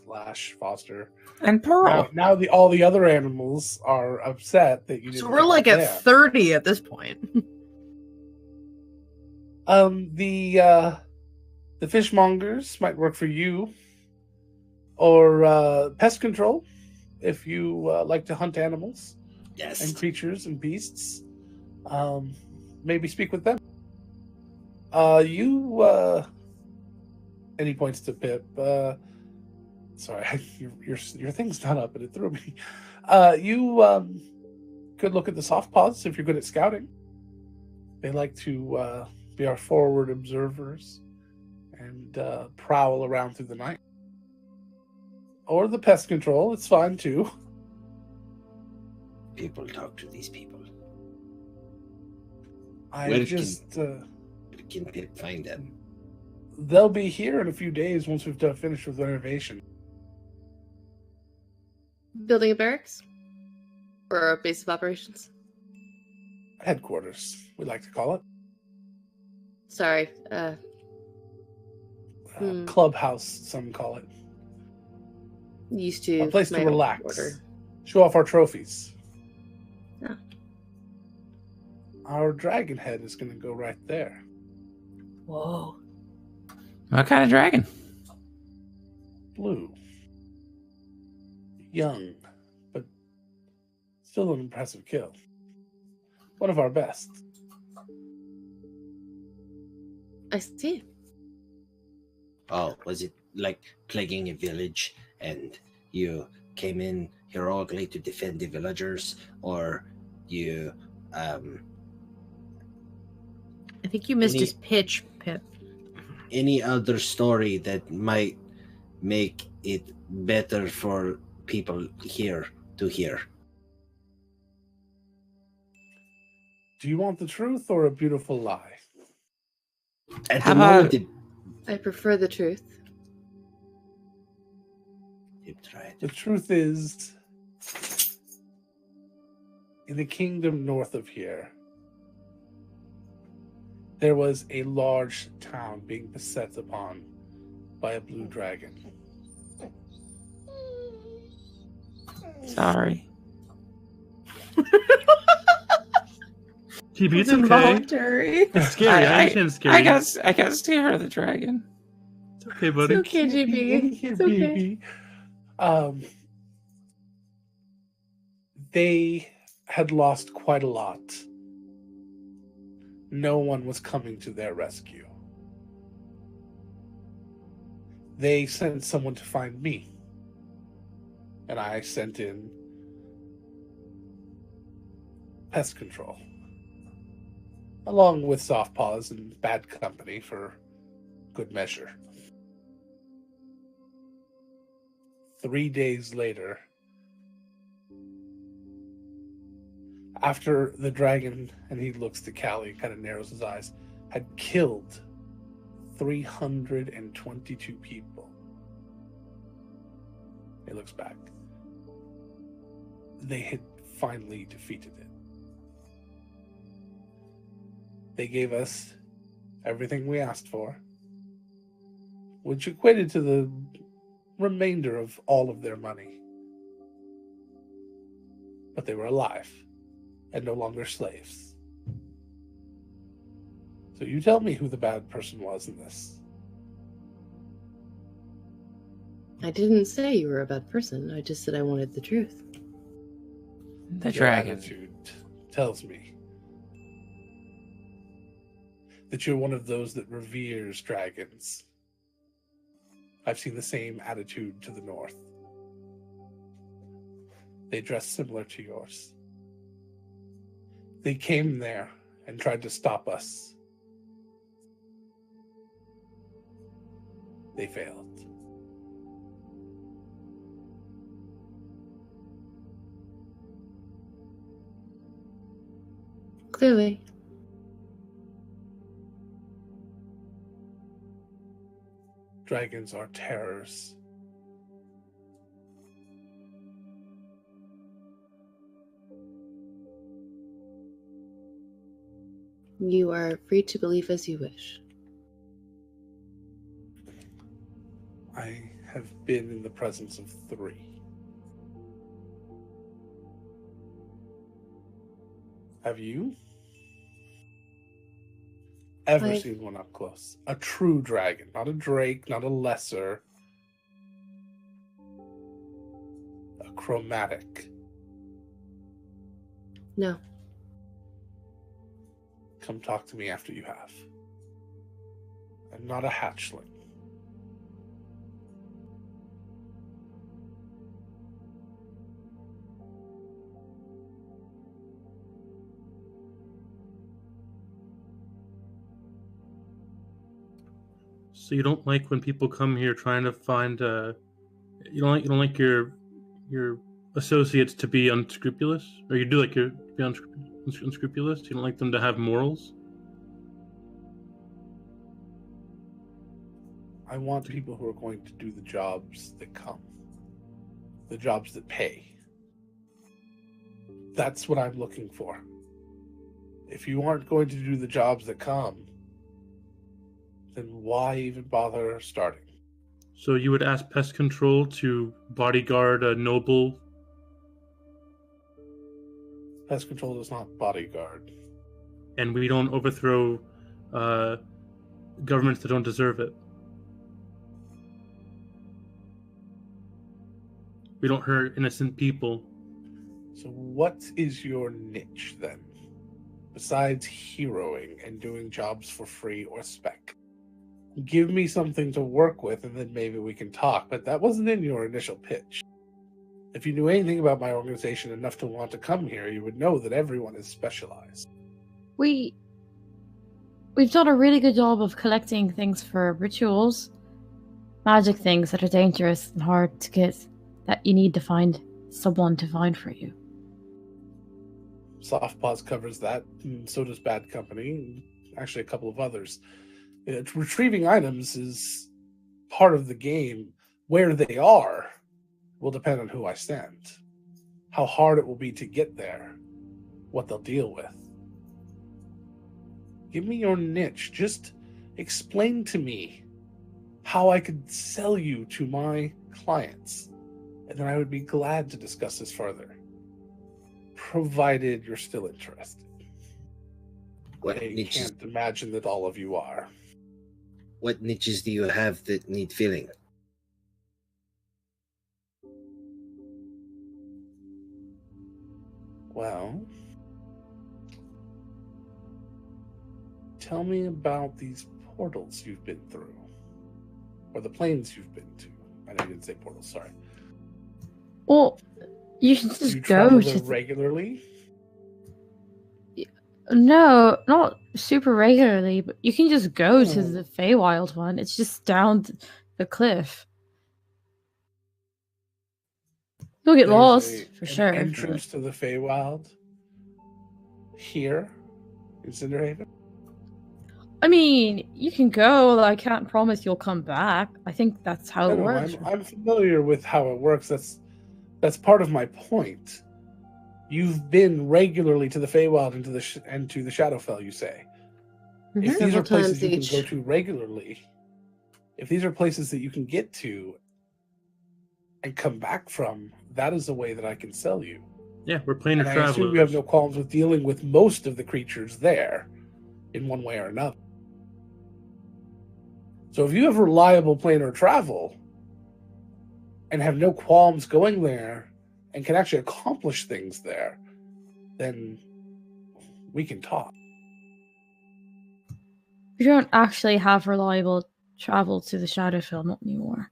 Flash, Foster. And Pearl. Now all the other animals are upset that you didn't. so we're like get at 30 at this point. The fishmongers might work for you, or pest control if you like to hunt animals Yes. and creatures and beasts. Maybe speak with them. And he points to Pip. Sorry, your thing's not up, and it threw me. You could look at the soft paws if you're good at scouting. They like to be our forward observers and prowl around through the night. Or the pest control, it's fine too. People talk to these people. I just can Pip find them? they'll be here in a few days once we've finished with renovation. Building a barracks? Or a base of operations? Headquarters, we like to call it. Sorry. Clubhouse, some call it. Used to A place to my relax. order. Show off our trophies. Yeah. Our dragon head is going to go right there. Whoa. What kind of dragon? Blue. Young, but still an impressive kill. One of our best. I see. Oh, was it like plaguing a village and you came in heroically to defend the villagers, or you I think you missed Any- his pitch, Pip. any other story that might make it better for people here to hear? Do you want the truth or a beautiful lie? At How the moment, about- I prefer the truth. You've tried. The truth is, in the kingdom north of here, there was a large town being beset upon by a blue dragon. Sorry. TB, it's It's okay. involuntary. It's scary. I understand it's scary. I got to scare the dragon. It's okay, buddy. It's okay, GB. It's okay. They had lost quite a lot. No one was coming to their rescue. They sent someone to find me. And I sent in pest control. Along with soft paws and bad company for good measure. 3 days later, after the dragon, and he looks to Callie, kind of narrows his eyes, had killed 322 people. He looks back. They had finally defeated it. They gave us everything we asked for, which equated to the remainder of all of their money. But they were alive and no longer slaves. So you tell me who the bad person was in this. I didn't say you were a bad person. I just said I wanted the truth. The Your dragon. attitude tells me that you're one of those that reveres dragons. I've seen the same attitude to the north. They dress similar to yours. They came there and tried to stop us. They failed. Clearly. Dragons are terrors. You are free to believe as you wish. I have been in the presence of 3. Have you ever I've- seen one up close? A true dragon, not a drake, not a lesser. A chromatic. No. Come talk to me after you have. I'm not a hatchling. So you don't like when people come here trying to find you don't like your associates to be unscrupulous, or you do like your to be unscrupulous? You don't like them to have morals? I want people who are going to do the jobs that come, the jobs that pay. That's what I'm looking for. If you aren't going to do the jobs that come, then why even bother starting? So you would ask pest control to bodyguard a noble? Pest control does not bodyguard. And we don't overthrow governments that don't deserve it. We don't hurt innocent people. So what is your niche then? Besides heroing and doing jobs for free or spec. Give me something to work with and then maybe we can talk, but that wasn't in your initial pitch. If you knew anything about my organization enough to want to come here, you would know that everyone is specialized. We've done a really good job of collecting things for rituals. Magic things that are dangerous and hard to get, that you need to find someone to find for you. Soft Paws covers that, and so does Bad Company, and actually a couple of others. Retrieving items is part of the game. Where they are will depend on who I send, how hard it will be to get there, what they'll deal with. Give me your niche. Just explain to me how I could sell you to my clients, and then I would be glad to discuss this further, provided you're still interested. What I niches? can't imagine that all of you are. What niches do you have that need filling? Well, tell me about these portals you've been through, or the planes you've been to. I know you didn't say portals, sorry. Well, you should Do just you go travel to... there regularly? No, not super regularly, but you can just go to Oh. the Feywild one. It's just down the cliff. You'll get There's lost, for an sure. entrance to the Feywild here in Cinderhaven? I mean, you can go, I can't promise you'll come back. I think that's how it No, works. I'm familiar with how it works. That's part of my point. You've been regularly to the Feywild and to the Shadowfell, you say. If these are Several places times you each. can go to regularly, if these are places that you can get to and come back from, that is a way that I can sell you. Yeah, we're planar And I assume travelers. you have no qualms with dealing with most of the creatures there in one way or another. So if you have reliable planar travel and have no qualms going there and can actually accomplish things there, then we can talk. We don't actually have reliable travel to the Shadowfell, not anymore.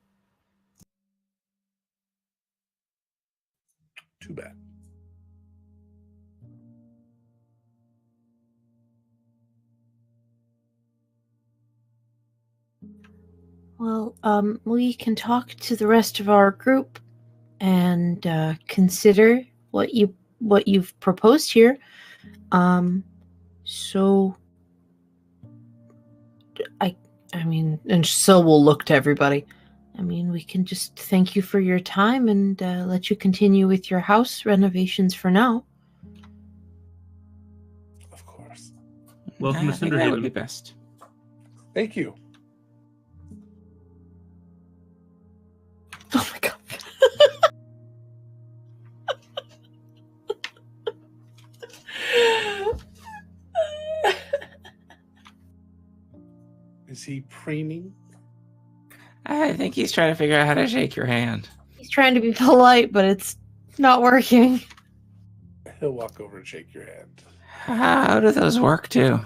Too bad. Well, we can talk to the rest of our group and consider what you've proposed here. So I mean, and so we'll look to everybody. I mean, we can just thank you for your time and let you continue with your house renovations for now. Of course. Welcome to I think that would be Cinderhaven. best. Thank you. Oh my god. Is he preening? I think he's trying to figure out how to shake your hand. He's trying to be polite, but it's not working. He'll walk over and shake your hand. How do those work, too?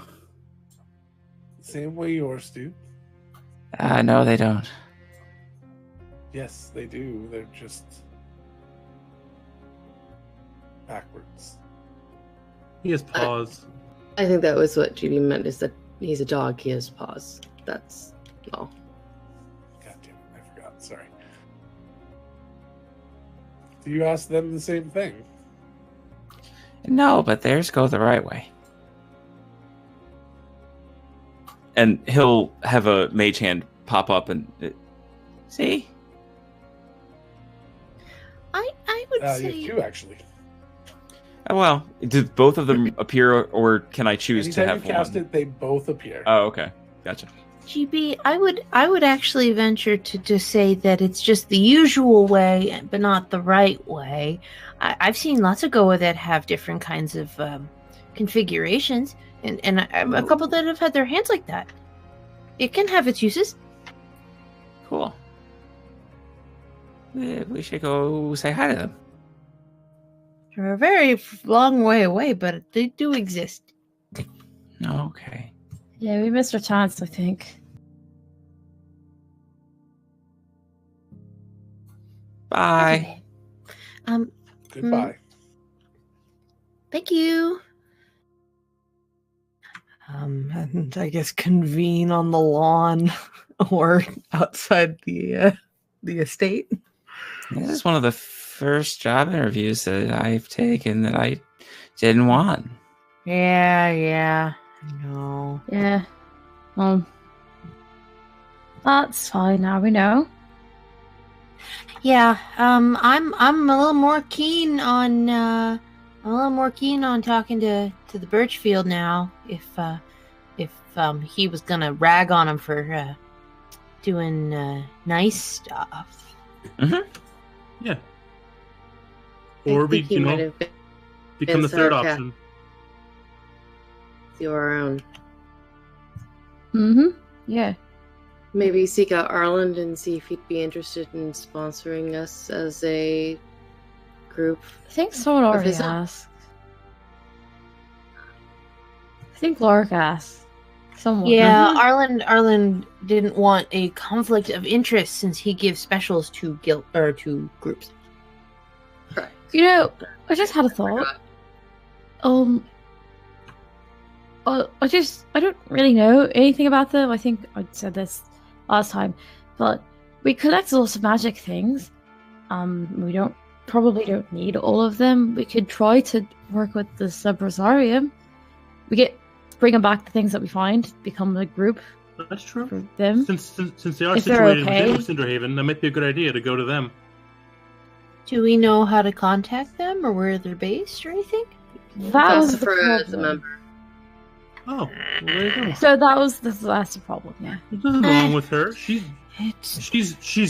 Same way yours do. No, they don't. Yes, they do. They're just backwards. He has paws. I think that was what Judy meant, is that he's a dog, he has paws. That's all. God damn it, I forgot. Sorry. Do you ask them the same thing? No, but theirs go the right way. And he'll have a mage hand pop up and see. I would You have say two, actually. Oh, well, did both of them appear, or can I choose to Anytime have you cast one? it, they both appear. Oh, okay, gotcha. GB, I would actually venture to say that it's just the usual way, but not the right way. I've seen lots of Goa that have different kinds of configurations, and a couple that have had their hands like that. It can have its uses. Cool. We should go say hi to them. They're a very long way away, but they do exist. Okay. Yeah, we missed our chance, I think. Bye. Goodbye. Thank you. And I guess convene on the lawn or outside the estate. This is one of the first job interviews that I've taken that I didn't want. Yeah, I know. Yeah. That's fine. Now we know. Yeah, I'm a little more keen on talking to the Birchfield now. If he was gonna rag on him for doing nice stuff. Yeah. I Or we, think he you might know, have been become the third sarcastic. option. Do our own. Mm-hmm. Yeah. Maybe seek out Arland and see if he'd be interested in sponsoring us as a group. I think someone already his own. asked. I think Lorik asked. Someone. Yeah, Arlen didn't want a conflict of interest since he gives specials to to groups. You know, I just had a thought. I don't really know anything about them. I think I said this last time, but we collect lots of magic things. We probably don't need all of them. We could try to work with the Subrosarium. Bring them back the things that we find, become a group That's true. for them. Since they are If they're situated okay. within Cinderhaven, that might be a good idea to go to them. Do we know how to contact them or where they're based or anything? That was the Vesper as a problem. member. Oh, well, there you go. So that's the problem. Yeah. There's nothing wrong with her. She's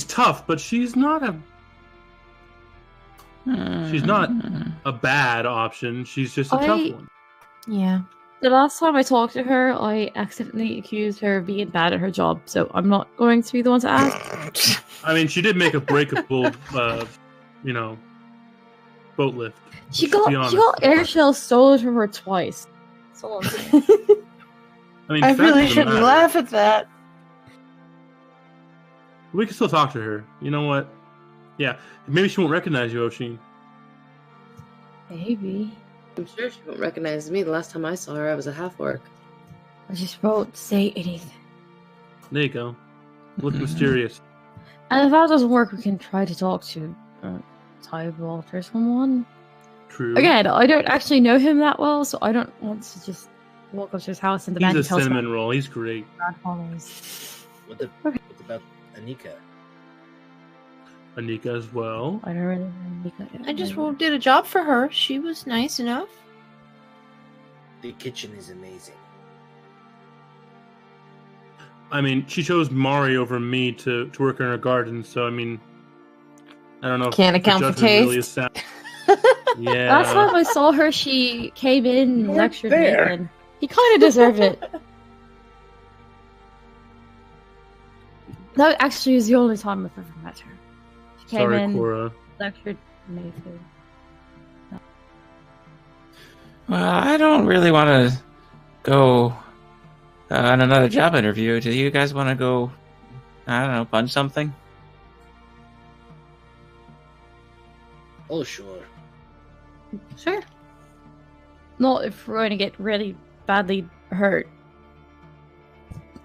tough, but she's not a bad option. She's just a tough one. Yeah. The last time I talked to her, I accidentally accused her of being bad at her job, so I'm not going to be the one to ask. I mean, she did make a breakable, boat lift. She let's be got honest. air shells stolen from her twice. That's all I'm saying. I mean, I fact really doesn't shouldn't matter. laugh at that. We can still talk to her. You know what? Yeah, maybe she won't recognize you, Oshin. Maybe. I'm sure she won't recognize me. The last time I saw her, I was a half-orc. I just won't say anything. There you go. Look mysterious. And if that doesn't work, we can try to talk to Tybalt or someone. True. Again, I don't actually know him that well, so I don't want to just walk up to his house and demand He's he a tells me cinnamon roll. He's great. grandfathers. What about Anika? Anika as well. I don't really know Mika. I just did a job for her. She was nice enough. The kitchen is amazing. I mean, she chose Mari over me to work in her garden, so I mean, I don't know if Can't the account for judgment really taste. is sound. Yeah. Last time I saw her, she came in and weren't lectured there. Nathan. He kind of deserved it. That actually is the only time I've ever met her. She came Sorry, in, Cora. lectured Nathan. Well, I don't really want to go on another job interview. Do you guys want to go, I don't know, punch something? Oh, sure. Sure. Not if we're going to get really badly hurt.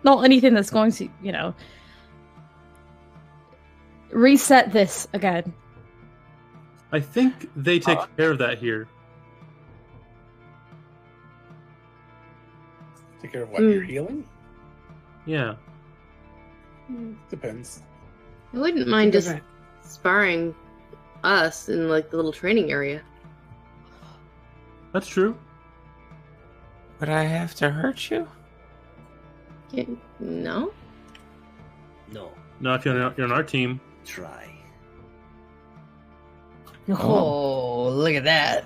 Not anything that's going to, reset this again. I think they take care of that here. Take care of what? Your healing? Yeah. Depends. I wouldn't mind just Okay. sparring us in like the little training area. That's true. Would I have to hurt you? No? No, No, if you're on our team. try. Oh, look at that.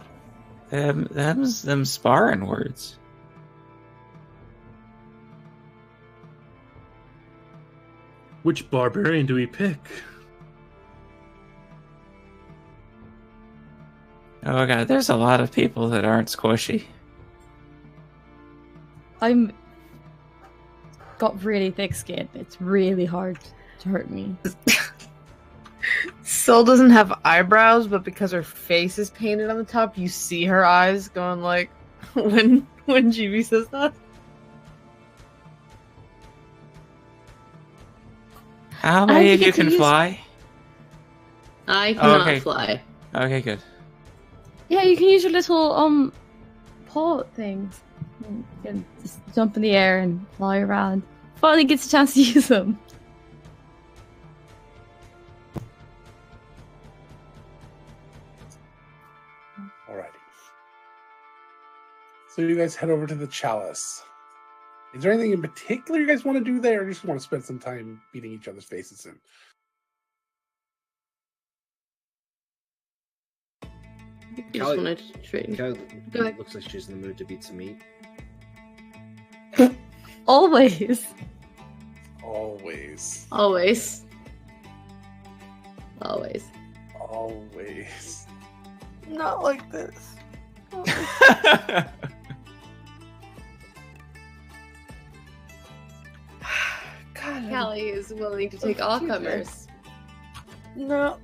Them sparring words. Which barbarian do we pick? Oh god, there's a lot of people that aren't squishy. I'm got really thick skin. It's really hard to hurt me. Syl doesn't have eyebrows, but because her face is painted on the top, you see her eyes going like when GB says that. How many I of you get to can use- fly? I cannot Okay. fly. Okay, good. Yeah, you can use your little paw things. You can just jump in the air and fly around. Finally gets a chance to use them. Alrighty. So you guys head over to the Chalice. Is there anything in particular you guys want to do there, or just want to spend some time beating each other's faces in? You just Callie- wanted to train. Cal Go ahead. looks like she's in the mood to beat some meat. Always. Always. Always. Always. Always. Not like this. God, Callie is willing to take all comers. no.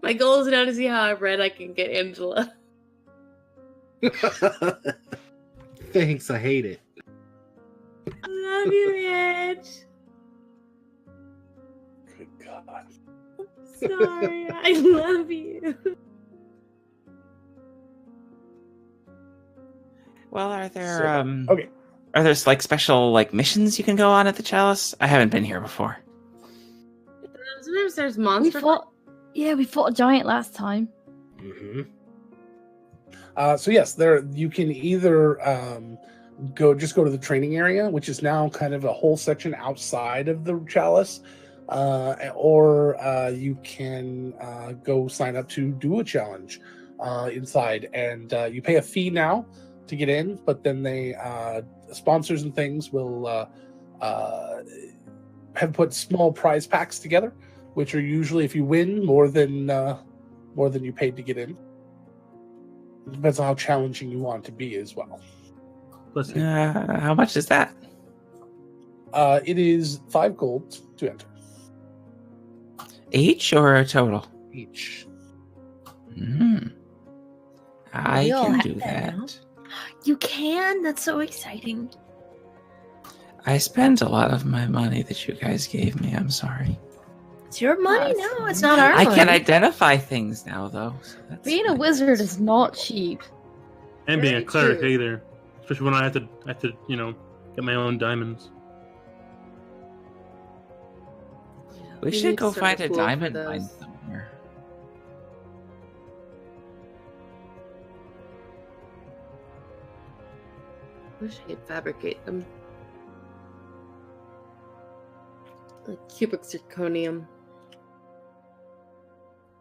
My goal is now to see how red I can get Angela. Thanks, I hate it. Love you, Red. Good God. Sorry, I love you. Well, are there So, okay. are there like special like missions you can go on at the Chalice? I haven't been here before. Sometimes there's We monster. fought a giant last time. Mm-hmm. So yes, there you can either go to the training area, which is now kind of a whole section outside of the Chalice, or you can go sign up to do a challenge inside, and you pay a fee now to get in, but then they sponsors and things will have put small prize packs together, which are usually, if you win, more than you paid to get in. Depends on how challenging you want it to be as well. Let's see. How much is that? It is 5 gold to enter Each or a total? each. I We all can have do that now. that. You can? That's so exciting. I spent a lot of my money that you guys gave me. I'm sorry. It's your money Yes. now. It's not our I money. can identify things now, though. So that's Being a nice. wizard is not cheap. And being a Very cleric true. either. Especially when I have to get my own diamonds. We We should need to go start find a a pool for diamond mine those. somewhere. Wish I could fabricate them. Like cubic zirconium.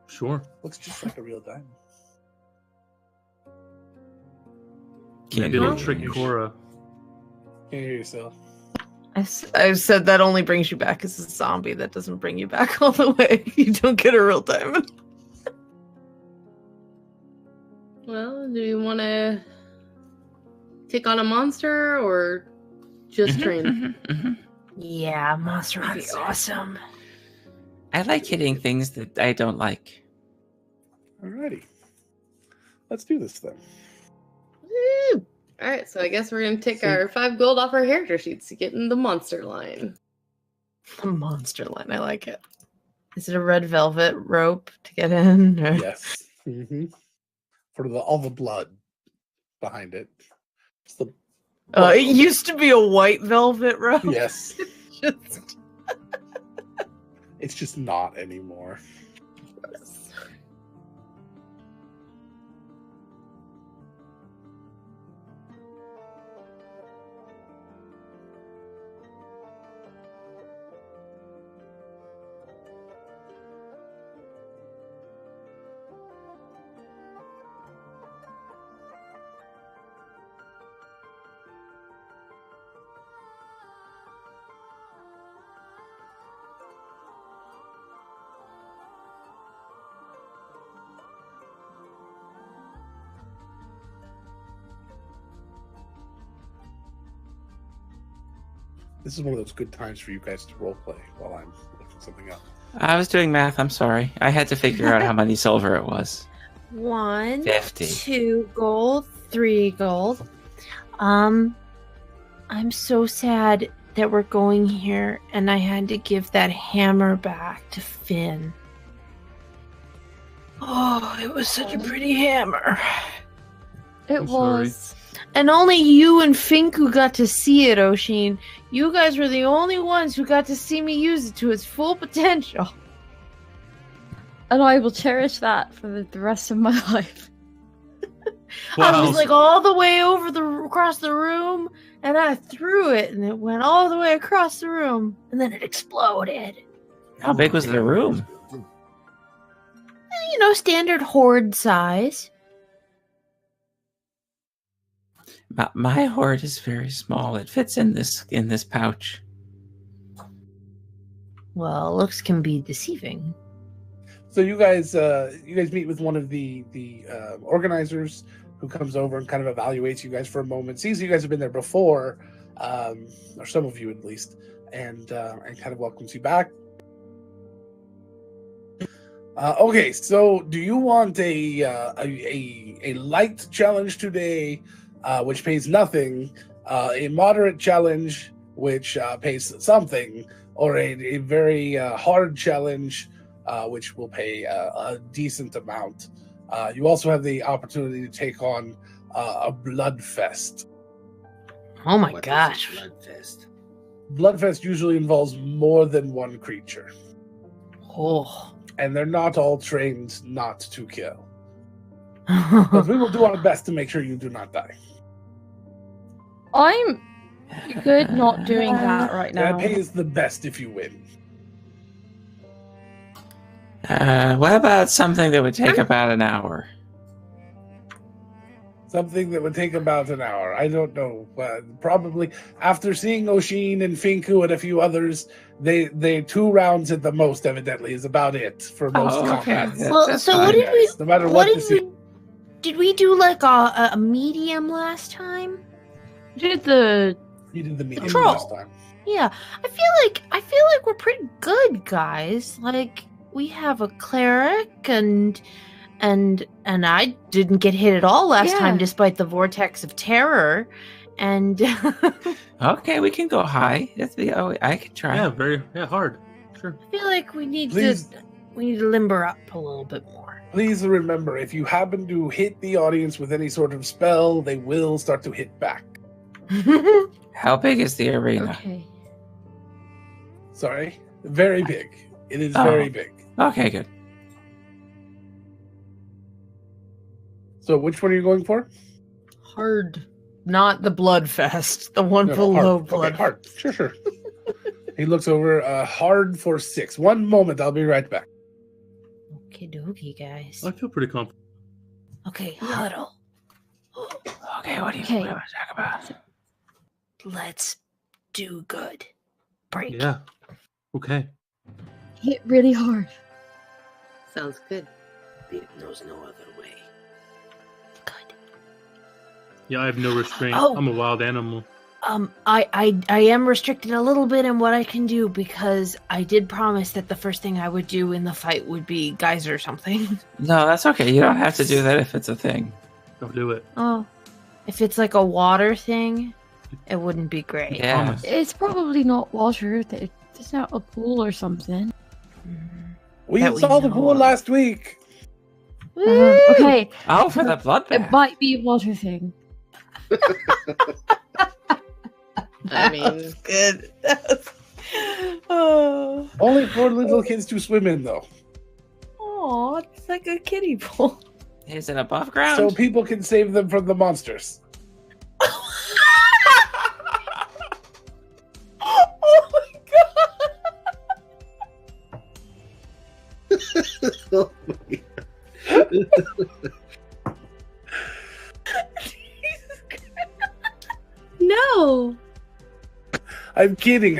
Sure. Looks just like a real diamond. Maybe it'll trick Cora. Can't hear yourself. I said that only brings you back as a zombie. That doesn't bring you back all the way. You don't get a real diamond. Well, do you want to take on a monster or just train? Yeah, monster would be awesome. I like hitting things that I don't like. Alrighty. Let's do this then. Woo! All right, so I guess we're gonna take our 5 gold off our character sheets to get in the monster line. The monster line. I like it. Is it a red velvet rope to get in? Or... Yes. For all the blood behind it. It's the It used to be a white velvet robe. Yes. Just- It's just not anymore. This is one of those good times for you guys to roleplay while I'm looking something up. I was doing math. I'm sorry. I had to figure out how many silver it was. 1, 50. 2 gold, 3 gold. I'm so sad that we're going here, and I had to give that hammer back to Finn. Oh, it was such a pretty hammer. It I'm sorry. was. And only you and Finku got to see it, Oshin. You guys were the only ones who got to see me use it to its full potential. And I will cherish that for the rest of my life. I was like all the way across the room, and I threw it, and it went all the way across the room, and then it exploded. How big was the room? You know, standard horde size. My hoard is very small. It fits in this pouch. Well, looks can be deceiving. So you guys meet with one of the organizers who comes over and kind of evaluates you guys for a moment, sees you guys have been there before, or some of you at least, and kind of welcomes you back. Okay, so do you want a light challenge today, which pays nothing, a moderate challenge which pays something, or a very hard challenge which will pay a decent amount? You also have the opportunity to take on a Bloodfest. Oh my What is gosh. a Bloodfest? Bloodfest usually involves more than one creature, Oh. and they're not all trained not to kill. But we will do our best to make sure you do not die. I'm good not doing that right And now. it pays the best if you win. What about something that would take about an hour? Something that would take about an hour. I don't know. Probably after seeing Oshin and Finku and a few others, they 2 rounds at the most, evidently, is about it for most combats. Yeah, Well, that's so fine. what did we? No matter What what did this we? Did we do like a medium last time? Did the you did the medium Troll. last time. Yeah, I feel like we're pretty good, guys. Like we have a cleric and I didn't get hit at all last time, Yeah. despite the vortex of terror. And Okay, we can go high. I can try. Yeah, hard. Sure. I feel like we need Please. to limber up a little bit more. Please remember, if you happen to hit the audience with any sort of spell, they will start to hit back. How big is the arena? okay. Sorry, very big. It is Oh. very big. Okay, good. So, which one are you going for? Hard. Not the Bloodfest. The one No, below hard. Blood. Okay, hard. Sure. He looks over. Hard for 6. One moment. I'll be right back. Okie dokie, guys. I feel pretty confident. Okay, huddle. Okay, what do you Okay. want to talk about? Let's do good. Break. Yeah. Okay. Hit really hard. Sounds good. It knows no other way. Good. Yeah, I have no restraint. Oh. I'm a wild animal. I am restricted a little bit in what I can do because I did promise that the first thing I would do in the fight would be geyser or something. No, that's okay. You don't have to do that if it's a thing. Don't do it. Oh, if it's like a water thing, it wouldn't be great. Yeah. Promise. It's probably not water. It's not a pool or something. We That we saw the know pool of. last week. Okay, Oh, for the bloodbath. it might be a water thing. I mean, Good. Oh, Only for little kids to swim in, though. oh, it's like a kiddie pool. Is it above ground? So people can save them from the monsters. Oh my god! Oh my no. I'm kidding.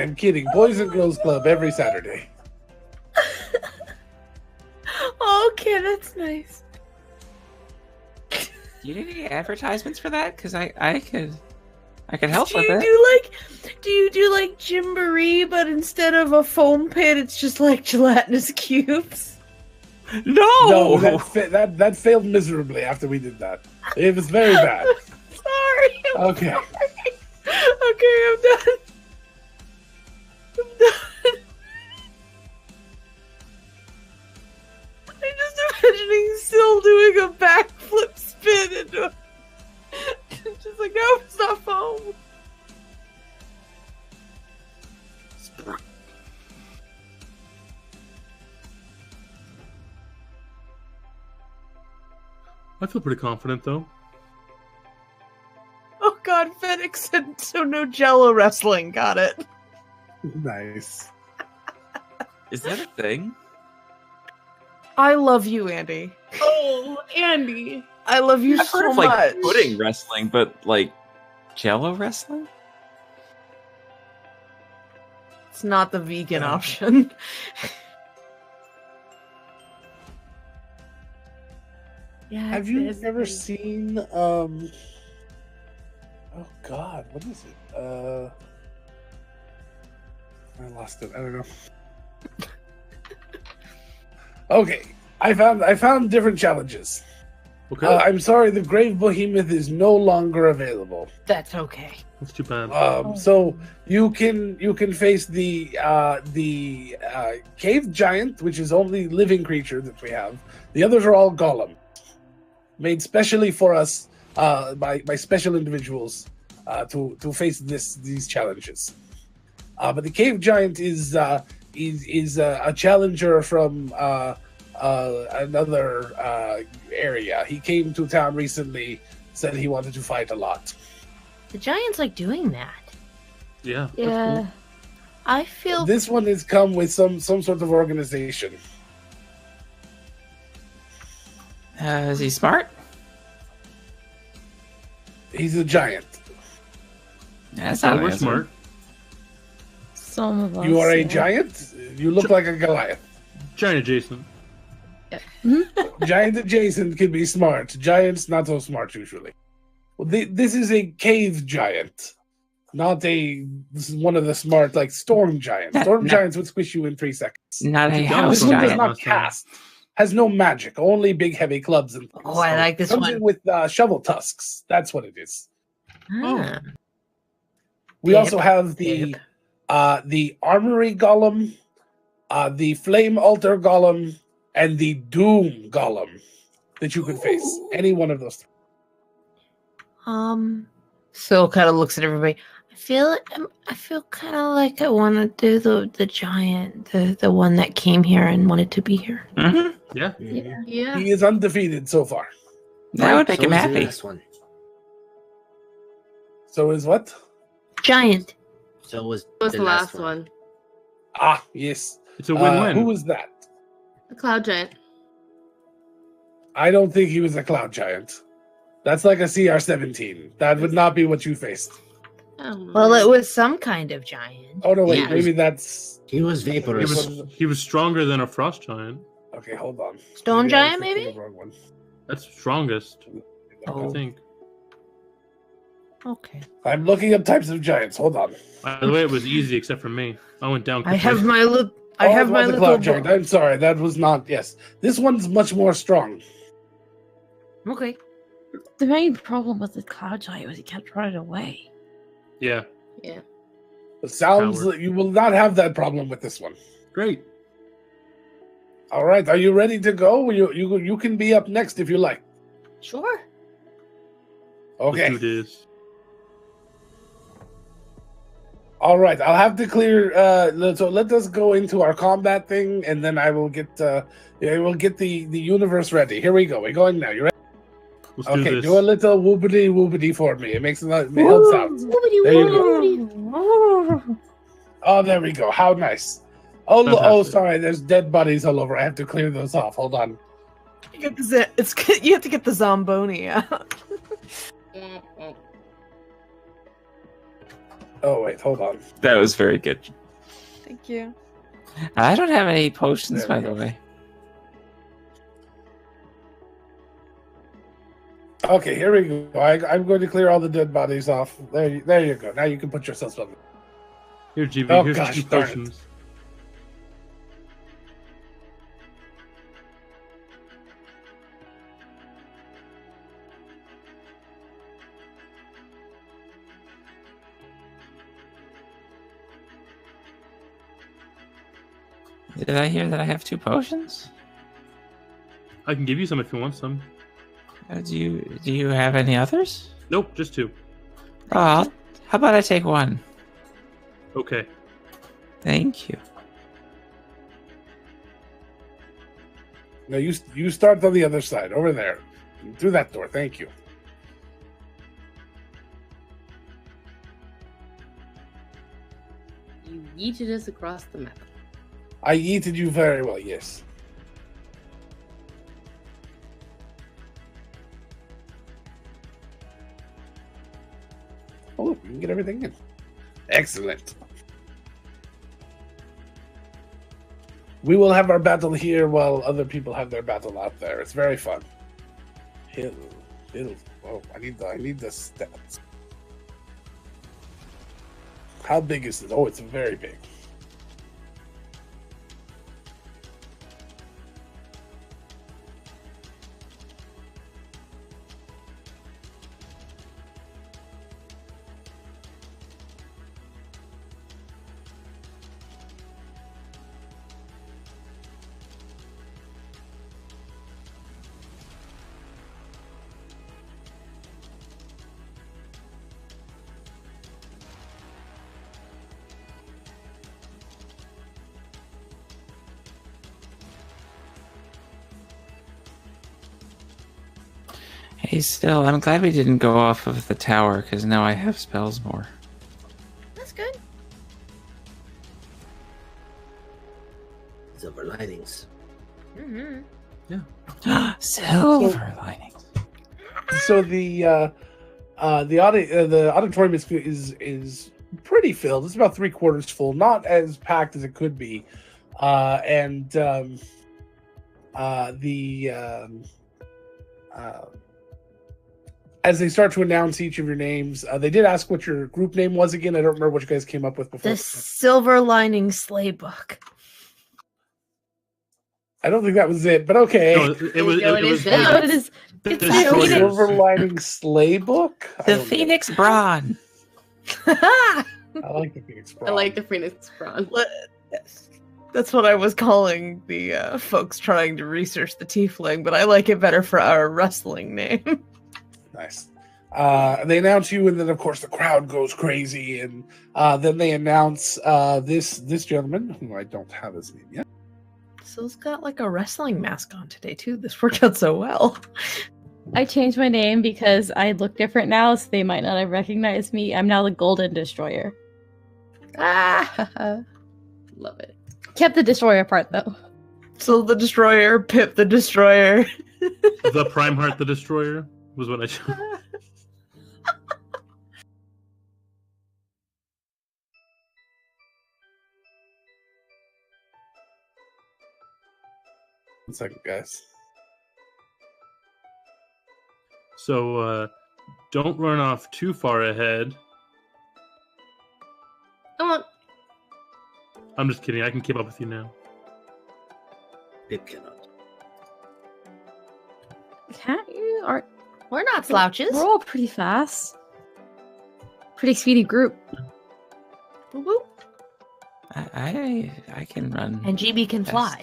Boys and Girls Club every Saturday. Okay, that's nice. Do you need any advertisements for that? Because I could help do with you it. do you do like Gymboree, but instead of a foam pit, it's just like gelatinous cubes? No, that failed miserably after we did that. It was very bad. Sorry. Okay. Okay, I'm done. I'm done. I'm just imagining Syl doing a backflip spin into just like, no, it's not foam. I feel pretty confident though. Oh god, Fennec said so no Jello wrestling. Got it. Nice. Is that a thing? I love you, Andy. Oh, Andy. I love you I've so heard of much. like pudding wrestling, but like Jello wrestling? It's not the vegan option. Yeah. Have you ever seen oh god, what is it? I lost it. I don't know. Okay. I found different challenges. Okay, I'm sorry, the Grave Behemoth is no longer available. That's okay. that's too bad. So you can face the cave giant, which is only living creature that we have. The others are all golem, made specially for us by special individuals to face these challenges. But the cave giant is a challenger from another area. He came to town recently, said he wanted to fight a lot. The giants like doing that. Yeah. that's Yeah. cool. I feel This one has come with some sort of organization. Is he smart? He's a giant. That's Oh, not we're an answer. smart. Some of us. You are a yeah. giant? You look like a Goliath. Giant adjacent. Giant adjacent can be smart. Giants not so smart usually. Well, this is a cave giant, not a. This is one of the smart like storm giants. Storm giants would squish you in 3 seconds. Not a This house This one does giant. not cast. Has no magic. Only big heavy clubs and things. Oh, I like this Comes one. in with shovel tusks. That's what it is. Ah. We Yep, also have the armory golem, the flame altar golem, and the doom golem that you can face. Any one of those three. Phil kind of looks at everybody. I feel kind of like I want to do the giant, the one that came here and wanted to be here. Mhm. Yeah. Yeah. He is undefeated so far. That would make So him was the happy. last one. So is what? Giant. So was What was the last one? Ah, yes. It's a win-win. Who was that? The cloud giant. I don't think he was a cloud giant. That's like a CR-17. That would not be what you faced. Oh, Well, my. it was some kind of giant. Oh no, wait, Yeah. maybe that's He was vaporous. He was stronger than a frost giant. okay. Hold on. Stone I giant, clicked on maybe? the wrong one. That's strongest, I Oh. think. Okay. I'm looking up types of giants. Hold on. By the way, it was easy except for me. I went down. I have quickly. my little. I Oh, have it my was the little. cloud giant. I'm sorry, that was not. Yes, this one's much more strong. Okay. The main problem with the cloud giant was he kept running away. Yeah. Yeah. It sounds Howard. like you will not have that problem with this one. Great. All right, are you ready to go? You can be up next if you like. Sure. Let's Okay. do this. All right, I'll have to clear. So let us go into our combat thing, and then I will get. We'll get the universe ready. Here we go. We're going now. You ready? Let's Okay, do this. do a little whoopity for me. It makes it helps out. There you go. Oh, there we go. How nice. Oh, Fantastic. sorry. There's dead bodies all over. I have to clear those off. Hold on. You have to get the Zomboni out. Oh wait, hold on. That was very good. Thank you. I don't have any potions, There by we the go. way. Okay, here we go. I'm going to clear all the dead bodies off. There you go. Now you can put yourself on. Here, GB. Oh, Here's gosh, 2 darn it. potions. Did I hear that I have 2 potions? I can give you some if you want some. Do you have any others? Nope, just 2. Oh, how about I take 1? Okay. Thank you. No, you start on the other side, over there, through that door. Thank you. You yeeted us across the map. I yeeted you very well. Yes. Oh, look, we can get everything in. Excellent. We will have our battle here while other people have their battle out there. It's very fun. Hill. Oh, I need the stats. How big is this? Oh, it's very big. Hey, still, I'm glad we didn't go off of the tower, because now I have spells more. That's good. Silver linings. Mm-hmm. Silver linings. So the auditorium is pretty filled. It's about 3/4 full, not as packed as it could be, as they start to announce each of your names, they did ask what your group name was again. I don't remember what you guys came up with before. The Silver Lining Sleigh Book. I don't think that was it, but okay. No, it was. No, It it was is the- now. It is. the It's Destroyers. Silver Lining Sleigh Book. I The don't know. Phoenix Brawn. I like the Phoenix. I like the Phoenix Prawn. That's what I was calling the folks trying to research the tiefling, but I like it better for our wrestling name. Nice. They announce you, and then of course the crowd goes crazy, and then they announce this gentleman, who I don't have his name yet. So's got like a wrestling mask on today too. This worked out so well. I changed my name because I look different now, so they might not have recognized me. I'm now the Golden Destroyer. Ah, Love it. Kept the Destroyer part though. so the Destroyer, Pip the Destroyer. The Prime Heart, the Destroyer, was what I chose. One second, guys. So, don't run off too far ahead. Come on. I'm just kidding. I can keep up with you now. Pip cannot. Can't you? Are We're not slouches. we're all pretty fast. Pretty speedy group. Woo woo. I can run. And GB can fly.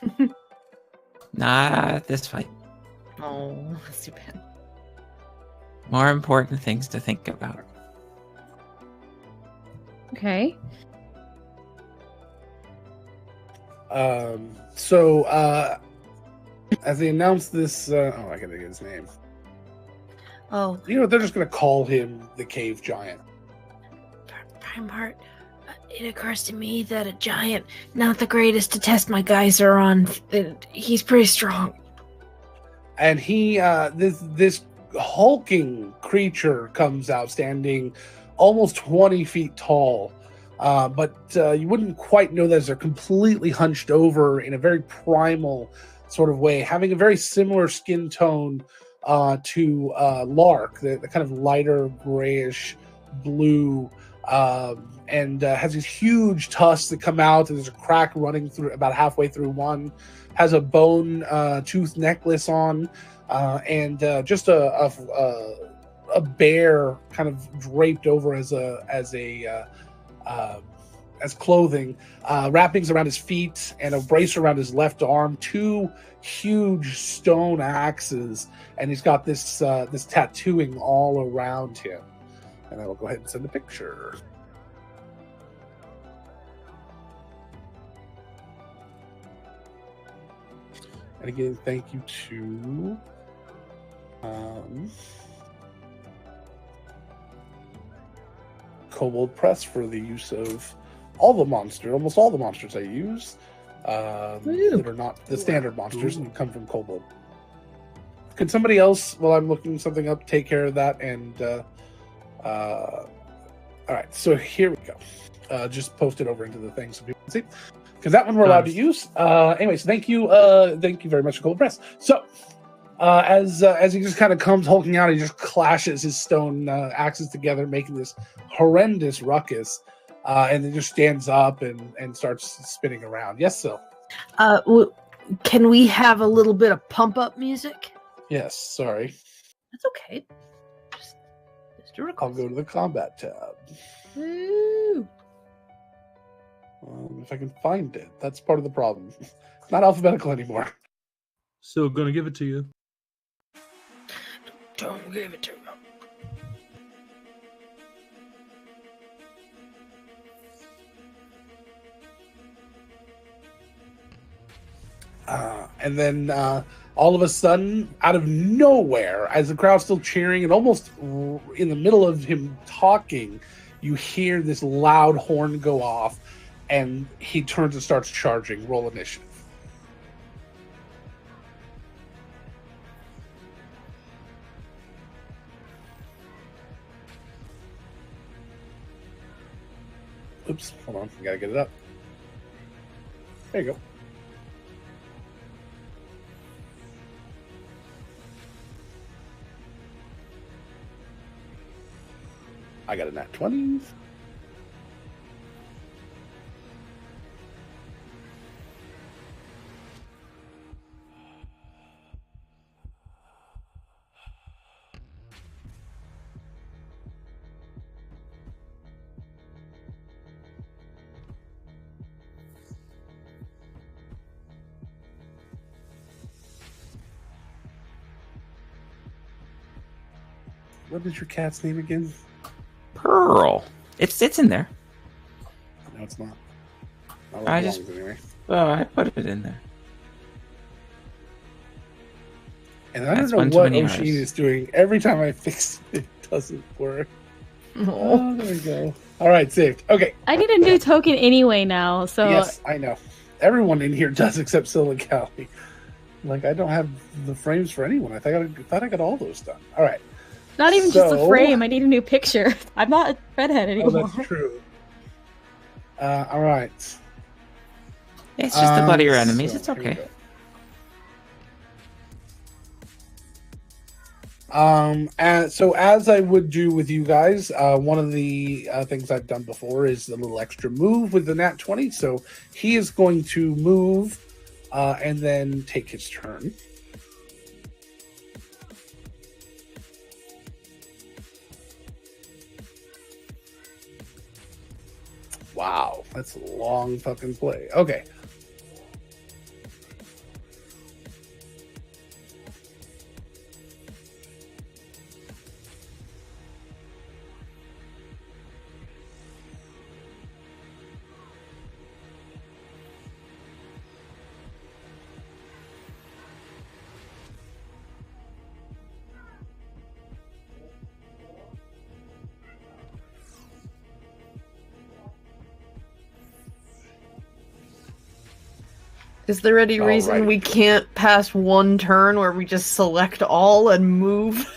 fast. Not this fight. Oh, that's too bad. More important things to think about. Okay. As they announced this, I gotta get his name. Oh, You know, they're just gonna call him the Cave Giant. Primeheart, it occurs to me that a giant, not the greatest to test my geyser on. He's pretty strong. And he, this hulking creature comes out, standing almost 20 feet tall. But you wouldn't quite know that as they're completely hunched over in a very primal sort of way, having a very similar skin tone to Lark, the kind of lighter grayish blue, and has these huge tusks that come out, and there's a crack running through about halfway through one, has a bone tooth necklace on, and just a bear kind of draped over as clothing, wrappings around his feet, and a brace around his left arm, two huge stone axes, and he's got this tattooing all around him. And I will go ahead and send a picture. And again, thank you to Kobold Press for the use of almost all the monsters I use that are not the standard monsters and come from Kobold. Could somebody else, while I'm looking something up, take care of that? And all right, so here we go. Just post it over into the thing so people can see, because that one we're allowed to use. Anyways, thank you very much, Kobold Press. So as he just kind of comes hulking out, he just clashes his stone axes together, making this horrendous ruckus, and then just stands up and starts spinning around. Yes, Sil? Can we have a little bit of pump up music? Yes, sorry. That's okay. Just a request. I'll go to the combat tab. Woo. If I can find it. That's part of the problem. It's not alphabetical anymore. So gonna give it to you. Don't give it to me. And then all of a sudden, out of nowhere, as the crowd's still cheering and almost in the middle of him talking, you hear this loud horn go off, and he turns and starts charging. Roll initiative. Oops, hold on. I gotta get it up. There you go. I got a nat 20. What is your cat's name again? Pearl. It's in there. No, it's not. I just- Anyway. Oh, I put it in there. And I That's don't one know too what many Oshin R's. is doing. Every time I fix it, it doesn't work. Oh. Oh, there we go. All right, saved. Okay. I need a new token anyway now, so Yes, I know. Everyone in here does except Sil and Callie. Like, I don't have the frames for anyone. I thought I got all those done. All right. not even just a So- frame. I need a new picture. I'm not a redhead Oh, anymore. that's true. All right. It's just the bloodier So, enemies. It's here we okay. go. And so as I would do with you guys, one of the things I've done before is a little extra move with the nat 20. So he is going to move and then take his turn. Wow, that's a long fucking play. Okay. Is there any reason Alrighty. we can't pass one turn where we just select all and move?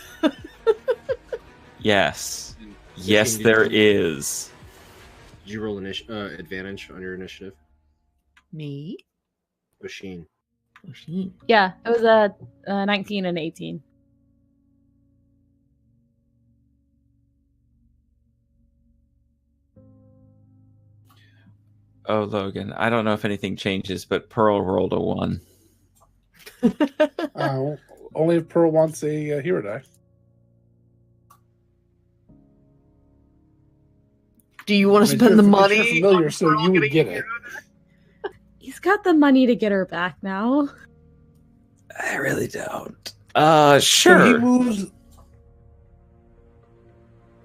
Yes. Yes, there is. Did you roll advantage on your initiative? Me? Oshin. Yeah, it was a 19 and 18. Oh, Logan, I don't know if anything changes, but Pearl rolled a 1. Only if Pearl wants a hero die. Do you want to I mean, spend the it's your money? familiar, on so Pearl you would getting get it. He's got the money to get her back now. I really don't. So Sure. he moves.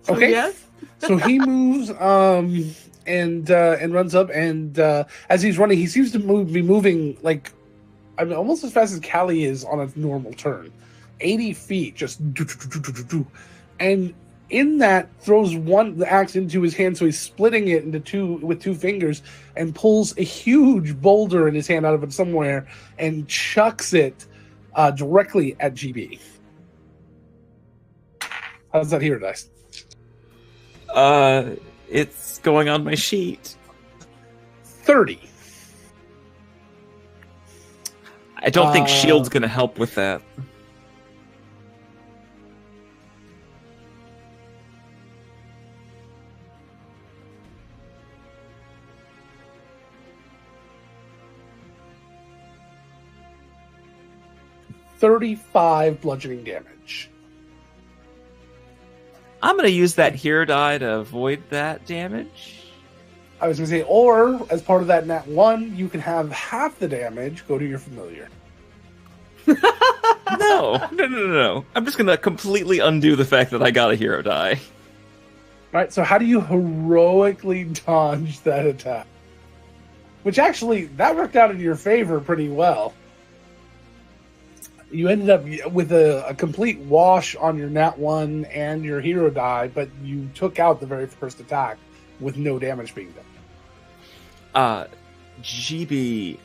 Okay. Yes? So he moves and runs up, and as he's running, he seems to be moving like, I mean, almost as fast as Callie is on a normal turn. 80 feet, just and in that throws the axe into his hand, so he's splitting it into two with 2 fingers, and pulls a huge boulder in his hand out of it somewhere and chucks it directly at GB. How's that hero dice? It's going on my sheet. 30. I don't think shield's gonna help with that. $35 bludgeoning damage. I'm gonna use that hero die to avoid that damage. I was going to say, or as part of that nat 1, you can have half the damage go to your familiar. No. I'm just gonna completely undo the fact that I got a hero die. Right, so how do you heroically dodge that attack? Which actually, that worked out in your favor pretty well. You ended up with a complete wash on your nat 1 and your hero die, but you took out the very first attack with no damage being done. GB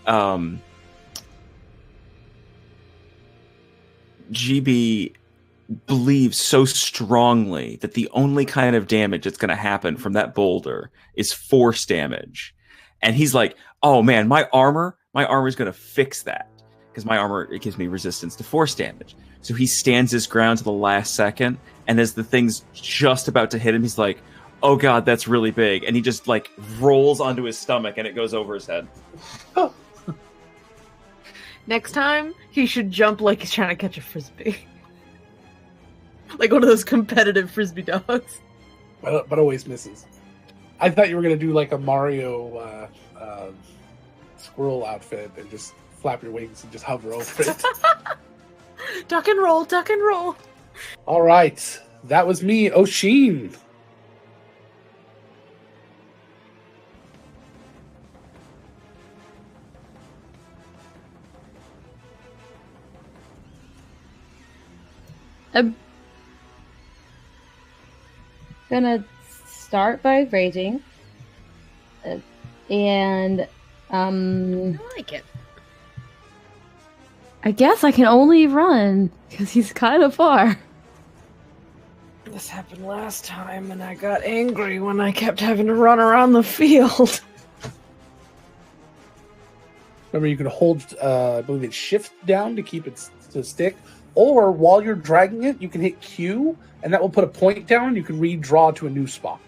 believes so strongly that the only kind of damage that's going to happen from that boulder is force damage. And he's like, oh man, my armor is going to fix that. Because my armor, it gives me resistance to force damage. So he stands his ground to the last second, and as the thing's just about to hit him, he's like, oh god, that's really big. And he just like rolls onto his stomach and it goes over his head. Next time, he should jump like he's trying to catch a frisbee. Like one of those competitive frisbee dogs. But always misses. I thought you were going to do like a Mario squirrel outfit and just flap your wings and just hover over it. Duck and roll, duck and roll. All right. That was me, Oshin. I'm gonna start by raging, and I like it. I guess I can only run because he's kind of far. This happened last time, and I got angry when I kept having to run around the field. Remember, you can hold, I believe it's shift down to keep it to stick, or while you're dragging it, you can hit Q, and that will put a point down. You can redraw to a new spot.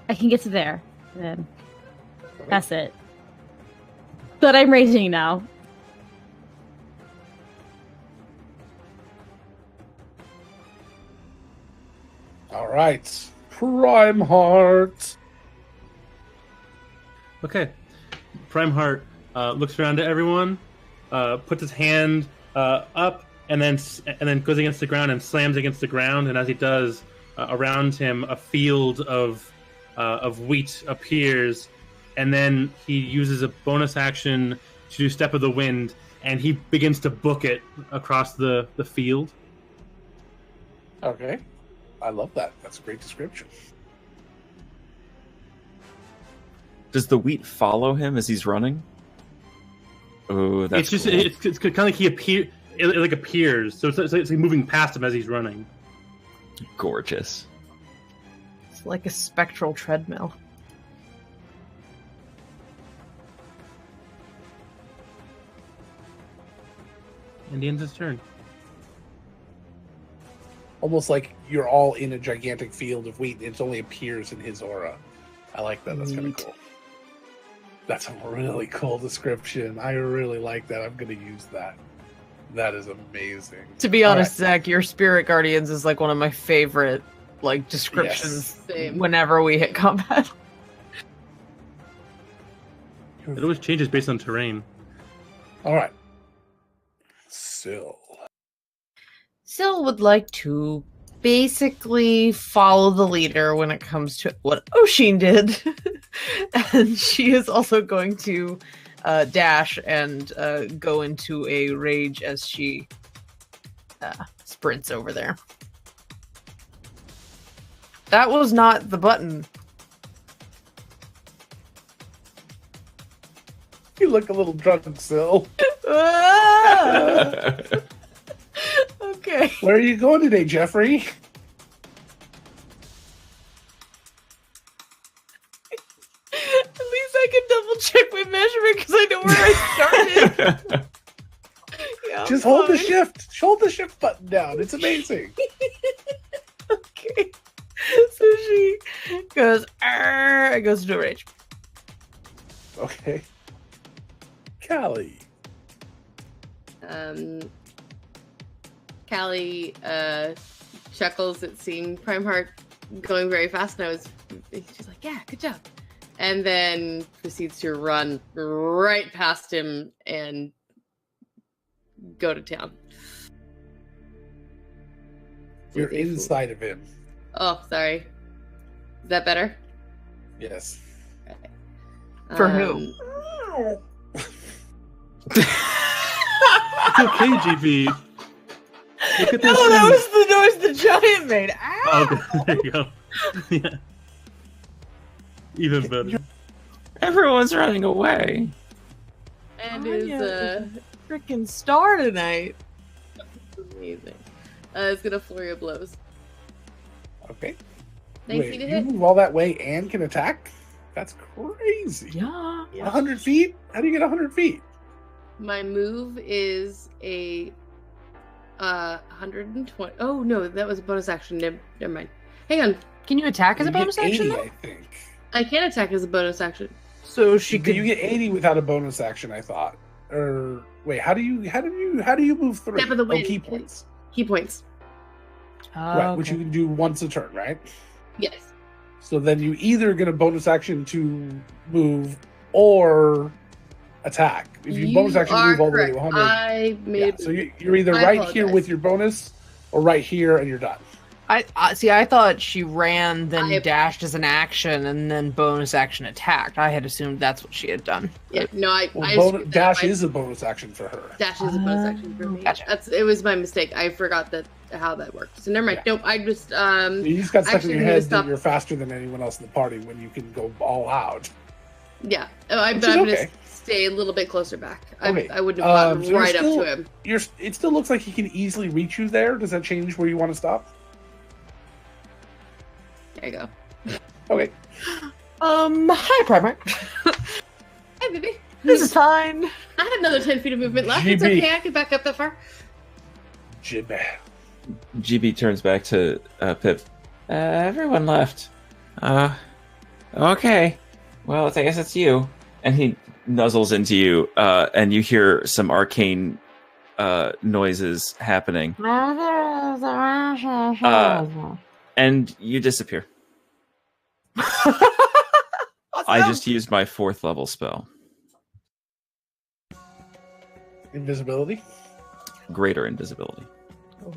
I can get to there. Then that's it. But I'm raging now. All right, Prime Heart. Okay. Primeheart looks around to everyone, puts his hand up, and then goes against the ground and slams against the ground. And as he does, around him, a field of wheat appears, and then he uses a bonus action to do Step of the Wind, and he begins to book it across the field. Okay. I love that. That's a great description. Does the wheat follow him as he's running? Oh, that's It's just cool. it's kind of like it like appears, so it's like moving past him as he's running. Gorgeous. It's like a spectral treadmill. And he ends his turn. Almost like you're all in a gigantic field of wheat. It only appears in his aura. I like that. That's kind of cool. That's a really cool description. I really like that. I'm going to use that. That is amazing. To be All honest, right. Zach, your spirit guardians is like one of my favorite like descriptions Same. whenever we hit combat. It always changes based on terrain. All right. Syl. Syl would like to basically follow the leader when it comes to what Oshin did. And she is also going to dash and go into a rage as she sprints over there. That was not the button. You look a little drunk, Syl. Ah! Okay. Where are you going today, Jeffrey? At least I can double check my measurement because I know where I started. Yeah, I'm Just hold the fine. shift. Hold the shift button down. It's amazing. Okay. So she goes, "Arr," and goes into a rage. Okay. Callie. Callie chuckles at seeing Primeheart going very fast, and she's like, "Yeah, good job," and then proceeds to run right past him and go to town. You're inside of him. Oh, sorry. Is that better? Yes. For who? It's okay, GB. Look at this. No, that thing. was the noise the giant made. Ow! Oh, okay, there you go. Yeah. Even better. Everyone's running away. And Anya is freaking star tonight. amazing. It's gonna flurry of blows. Okay. 19 Wait, to you hit. move all that way and can attack? That's crazy. Yeah. 100 feet? How do you get 100 feet? My move is a 120. Oh no, that was a bonus action. Never mind. Hang on. Can you attack as a You get bonus action? 80, though? I think. I can attack as a bonus action. So she But could. you get 80 without a bonus action, I thought. Or wait, how do you move through? Step of the Oh, wind. key points. Key points. Right, which you can do once a turn, right? Yes. So then you either get a bonus action to move or attack. If you bonus action are move all the way to correct. 100. I made. Yeah, so you're either I right here apologize. with your bonus or right here and you're done. I see. I thought she ran, then I- dashed as an action, and then bonus action attacked. I had assumed that's what she had done. Yeah. No, I. Well, I bonus, screwed that dash up. I- is a bonus action for her. Dash is a bonus action for me. Gotcha. It was my mistake. I forgot how that worked. So never mind. Yeah. Nope. I just You just got stuck Actually, in your we need to head stop- that you're faster than anyone else in the party when you can go all out. yeah. Oh, I'm Which is gonna okay. stay a little bit closer back. Okay. I wouldn't have gotten So you're right up still- to him. It still looks like he can easily reach you there. Does that change where you want to stop? There you go. Okay. Hi, Primark. Hi, baby. This is fine. I had another 10 feet of movement left. It's GB. okay. I can back up that far. Jibba. GB turns back to Pip. Everyone left. Okay. Well, I guess it's you. And he nuzzles into you, and you hear some arcane noises happening. And you disappear. I just used my 4th level spell. Invisibility. Greater invisibility. I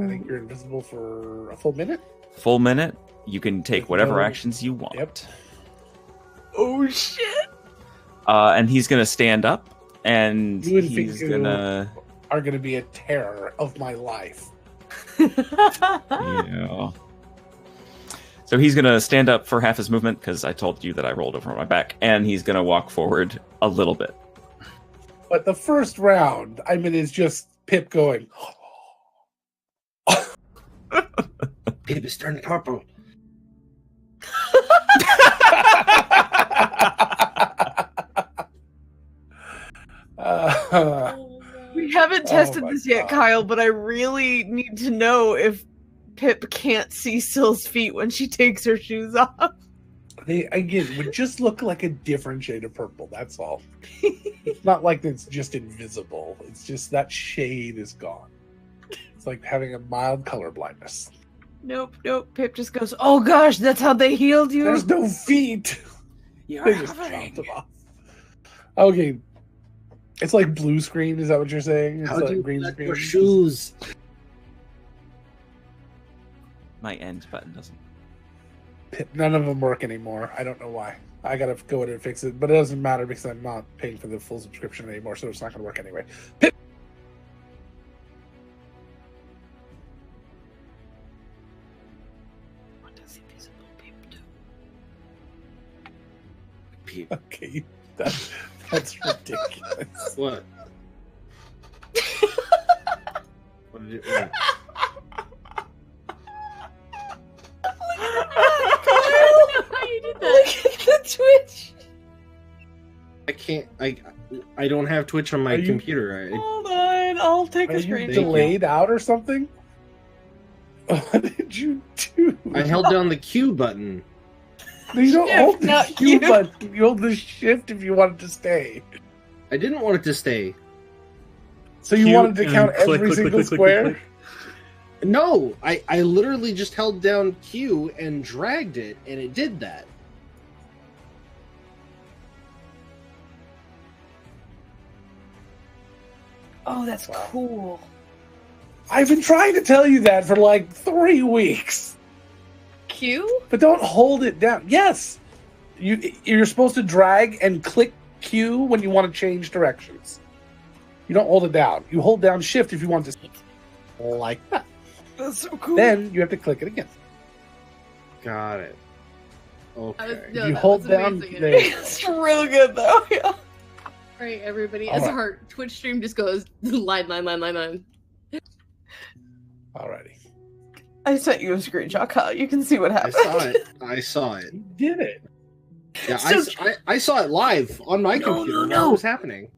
think you're invisible for a full minute. Full minute, you can take With whatever no- actions you want. Yep. Oh shit! And he's gonna stand up, and You and he's Finku gonna. are going to be a terror of my life. Yeah. So he's going to stand up for half his movement because I told you that I rolled over my back, and he's going to walk forward a little bit. But the first round, I mean, is just Pip going. Pip is turned purple. We haven't tested my this yet, God. Kyle, but I really need to know if Pip can't see Syl's feet when she takes her shoes off. They again would just look like a different shade of purple. That's all. It's not like it's just invisible. It's just that shade is gone. It's like having a mild color blindness. Nope. Pip just goes, "Oh gosh, that's how they healed you." There's no feet. You're They just chopped them off. Okay, it's like blue screen. Is that what you're saying? It's How like do you green let screen. your shoes? My end button doesn't. None of them work anymore. I don't know why. I gotta go in and fix it, but it doesn't matter because I'm not paying for the full subscription anymore, so it's not gonna work anyway. Pip. What does invisible Pip do? Pip. Okay, that's ridiculous. What? What did it? How you did that? Look at the Twitch. I can't. I don't have Twitch on my Are you- computer. Hold on, I'll take Are a you screen. delayed out or something? What did you do? I held down the Q button. You don't Shift, hold the not Q Q. button. You hold the shift if you wanted to stay. I didn't want it to stay. So you Q wanted to and count click, every click, single click, click, square? click, No, I literally just held down Q and dragged it, and it did that. Oh, that's cool. I've been trying to tell you that for like 3 weeks. Q? But don't hold it down. Yes. You're supposed to drag and click Q when you want to change directions. You don't hold it down. You hold down shift if you want to like that. That's so cool. Then you have to click it again. Got it. Okay. If you hold down there. It's real good though. Yeah. All right, everybody. All As right. our Twitch stream just goes line. Alrighty. I sent you a screenshot, Kyle. You can see what I happened. saw it. I saw it. You did it. Yeah, So- I saw it live on my No, computer. no. What was happening?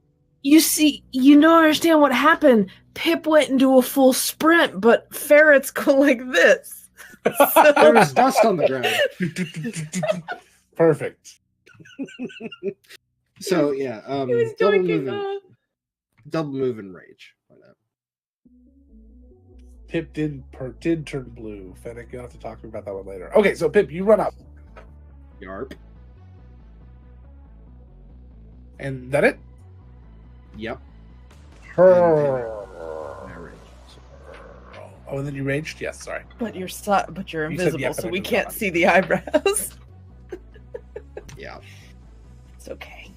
You see, you don't understand what happened. Pip went into a full sprint, but ferrets go like this. There was dust on the ground. Perfect. So yeah, He was double doing move and rage. Why not? Pip did turn blue. Fennec, you'll have to talk to me about that one later. Okay, so Pip, you run up. Yarp. And that it? Yep. Her. I rage. Oh, and then you raged? Yes, sorry. But you're but you're You said invisible, yeah, but so I we moved can't on. see the eyebrows. Yeah. It's okay.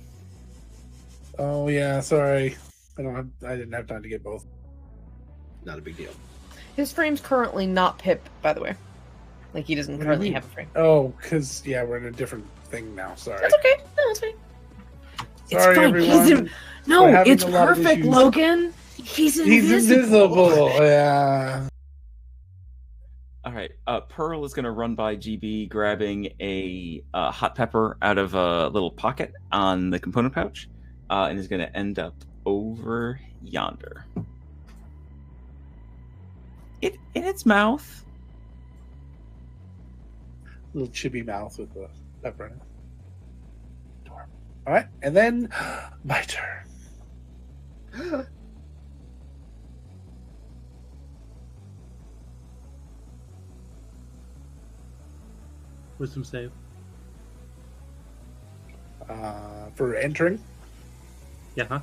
Oh yeah, sorry. I didn't have time to get both. Not a big deal. His frame's currently not Pip, by the way. Like he doesn't What do you currently mean? have a frame. Oh, because yeah, we're in a different thing now. Sorry. That's okay. No, it's fine. Sorry, it's fine. everyone. No, We're having it's a lot of perfect, issues. Logan. He's invisible. He's invisible. Yeah. All right. Pearl is going to run by GB, grabbing a hot pepper out of a little pocket on the component pouch, and is going to end up over yonder. In its mouth. Little chibi mouth with the pepper in it. Adorable. All right, and then my turn. Wisdom save. For entering, Yeah, huh?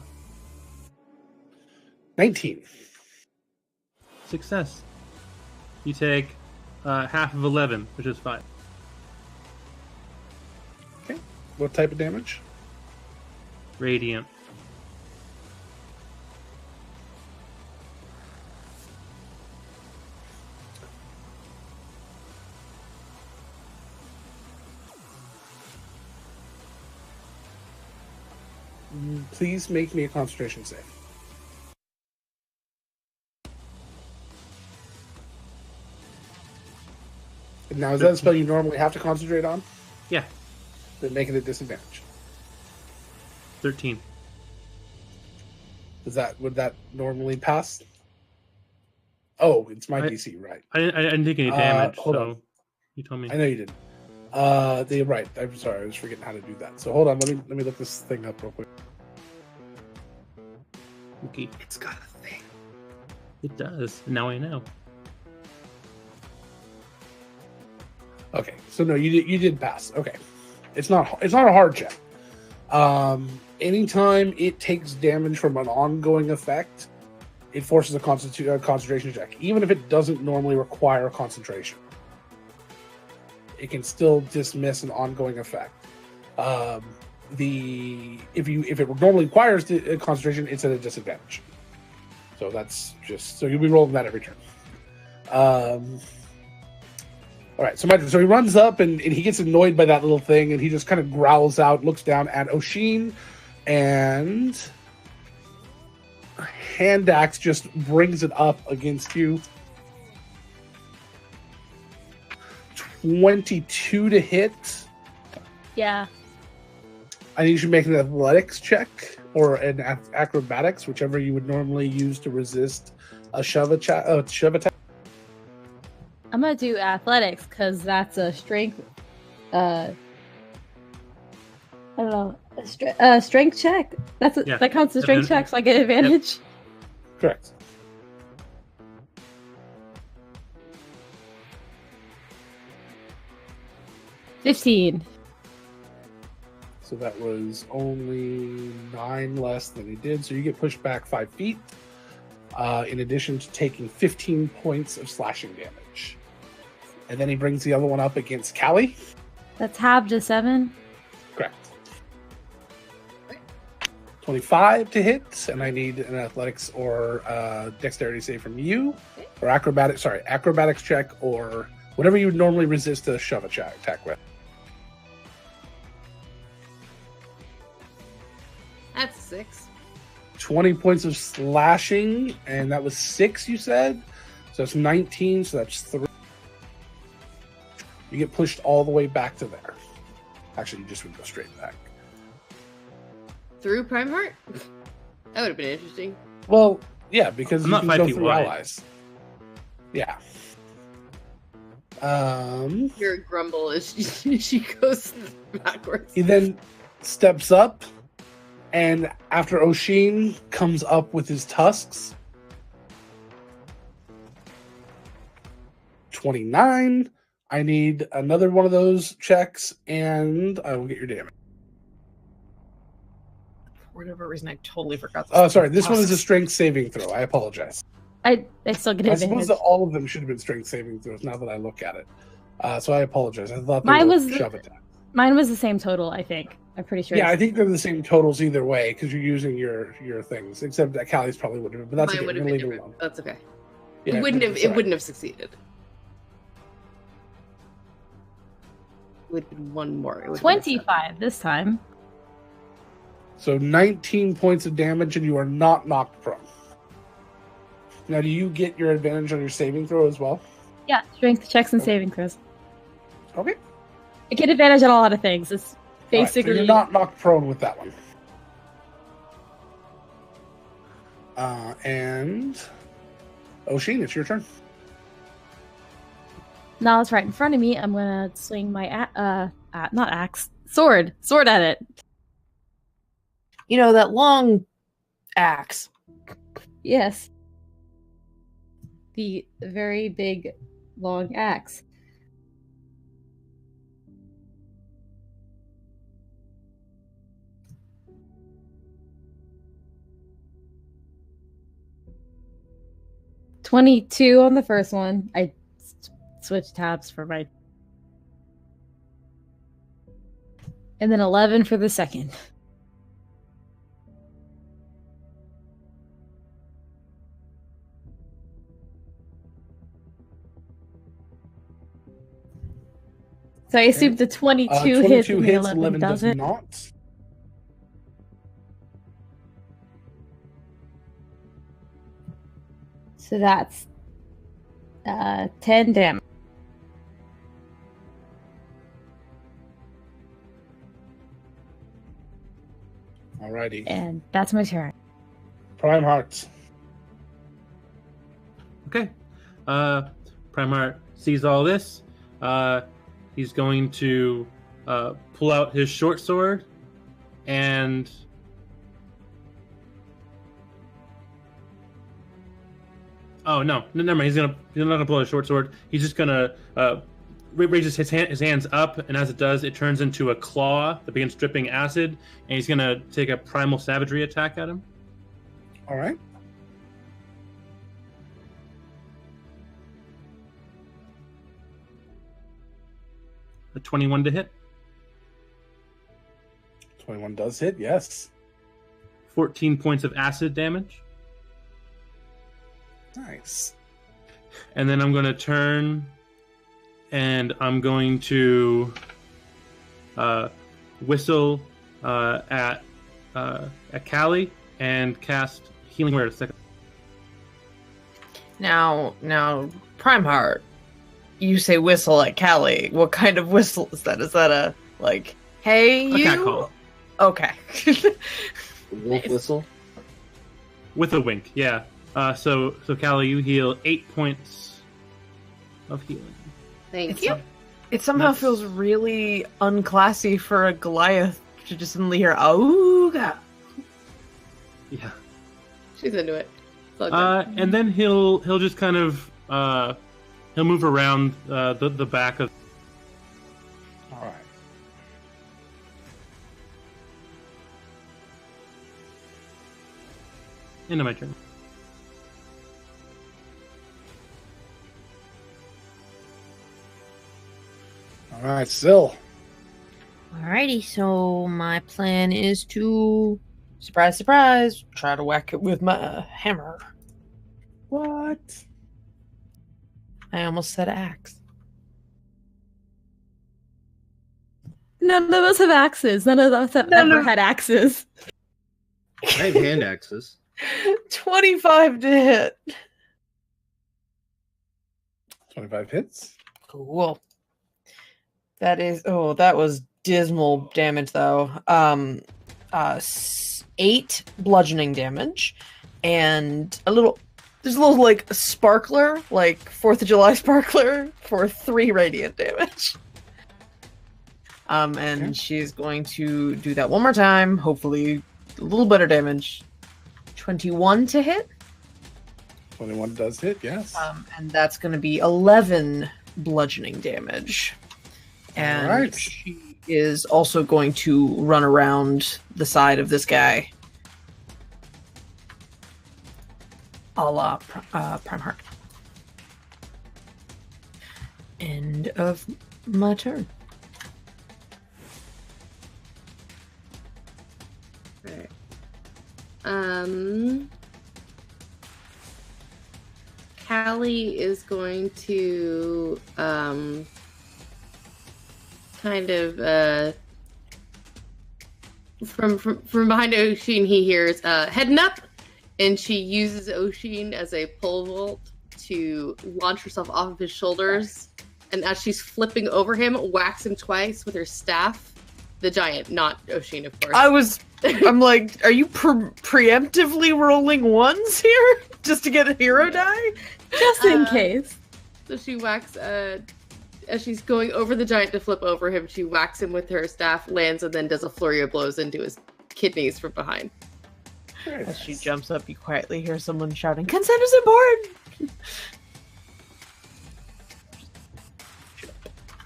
19. Success. You take half of 11, which is 5. What type of damage? Radiant. Please make me a concentration save. Now, is that a spell you normally have to concentrate on? Yeah. Then make it a disadvantage. 13. Would that normally pass? Oh, it's my I- DC, right? I didn't take any damage, hold so on. you told me. I know you didn't. You're right. I'm sorry, I was forgetting how to do that. So hold on, let me look this thing up real quick. Okay. It's got a thing. It does. Now I know. Okay, so no, you did pass. Okay, it's not a hard check. Anytime it takes damage from an ongoing effect, it forces a concentration check, even if it doesn't normally require concentration. It can still dismiss an ongoing effect. If it normally requires the concentration, it's at a disadvantage. So that's just so you'll be rolling that every turn. All right, so he runs up and he gets annoyed by that little thing, and he just kind of growls out, looks down at Oshin, and hand axe just brings it up against you. 22 to hit. Yeah. I need you to make an athletics check or an acrobatics, whichever you would normally use to resist a shove attack. I'm gonna do athletics because that's a strength. I don't know. Strength check. That counts as strength check, so I get advantage. Yep. Correct. $15. So that was only 9 less than he did. So you get pushed back 5 feet, in addition to taking 15 points of slashing damage. And then he brings the other one up against Callie. That's halved to 7. Correct. 25 to hit, and I need an athletics or dexterity save from you, or acrobatics check, or whatever you would normally resist a shove attack with. That's 6. 20 points of slashing, and that was 6, you said? So that's 19, so that's 3. You get pushed all the way back to there. Actually, you just would go straight back. Through Prime Heart? That would have been interesting. Well, yeah, because I'm you not can 5 go feet through wide. allies. Yeah. Your grumble as she goes backwards. He then steps up, and after Oshin comes up with his tusks, 29. I need another one of those checks, and I will get your damage. For whatever reason, I totally forgot. Oh, sorry. This one is a strength saving throw. I apologize. I still get I advantage. suppose that all of them should have been strength saving throws now that I look at it. So I apologize. I thought they Mine were was shove attack. Mine was the same total, I think. I'm pretty sure. Yeah, I think they're the same totals either way because you're using your things. Except that Callie's probably would have been, but that's Mine okay. would We're have gonna been leave it different. alone. That's okay. Yeah, It wouldn't have succeeded. It would have been one more. It would have been 25 this time. So 19 points of damage, and you are not knocked prone. Now, do you get your advantage on your saving throw as well? Yeah, strength checks and saving throws. Okay. I get advantage on a lot of things. It's All right, basically so you're not knocked prone with that one. And Oshin, it's your turn. now it's right in front of me. I'm gonna swing my not axe, sword at it. You know, that long axe. Yes, the very big, long axe. $22 on the first one. I switched tabs for my, and then 11 for the second. So I assume the 22 hits, 22 and the hits, 11 11 does doesn't. not. So that's 10 damage. Alrighty. And that's my turn. Prime Hearts. Okay. Primarch sees all this. He's going to pull out his short sword and never mind. He's not gonna pull out a short sword. He's just gonna raises his hands up, and as it does, it turns into a claw that begins dripping acid, and he's gonna take a primal savagery attack at him. All right. A 21 to hit. 21 does hit, yes. 14 points of acid damage. Nice. And then I'm going to turn, and I'm going to whistle at Callie and cast Healing Word a second. Now, Primeheart, you say whistle at Callie. What kind of whistle is that? Is that a, like, hey, A you? cat call. Okay. Wolf whistle. With a wink, yeah. So Callie, you heal 8 points of healing. Thank you. It somehow That's- feels really unclassy for a Goliath to just suddenly hear, "Ooga." Yeah. She's into it. It's all good. And then he'll just kind of he'll move around the back of. All right. Into my turn. All right, Syl. Alrighty, so my plan is to Surprise, surprise! Try to whack it with my hammer. What? I almost said axe. None of us have axes. None of us have ever had axes. I have hand axes. 25 to hit. 25 hits. Cool. That was dismal damage though. 8 bludgeoning damage, and there's a little like sparkler, like 4th of July sparkler for 3 radiant damage. And Okay. she's going to do that one more time, hopefully a little better damage. 21 to hit. 21 does hit, yes. And that's going to be 11 bludgeoning damage. And Alright. she is also going to run around the side of this guy. A la Primeheart. End of my turn. Right. Callie is going to kind of from behind Oshin, he hears heading up, and she uses Oshin as a pole vault to launch herself off of his shoulders, and as she's flipping over him, whacks him twice with her staff. The giant, not Oshin, of course. I'm like, are you preemptively rolling ones here just to get a hero die? Just in case. So she whacks, as she's going over the giant to flip over him, she whacks him with her staff, lands, and then does a flurry of blows into his kidneys from behind. Very As she nice. jumps up, you quietly hear someone shouting, "Consent is important!"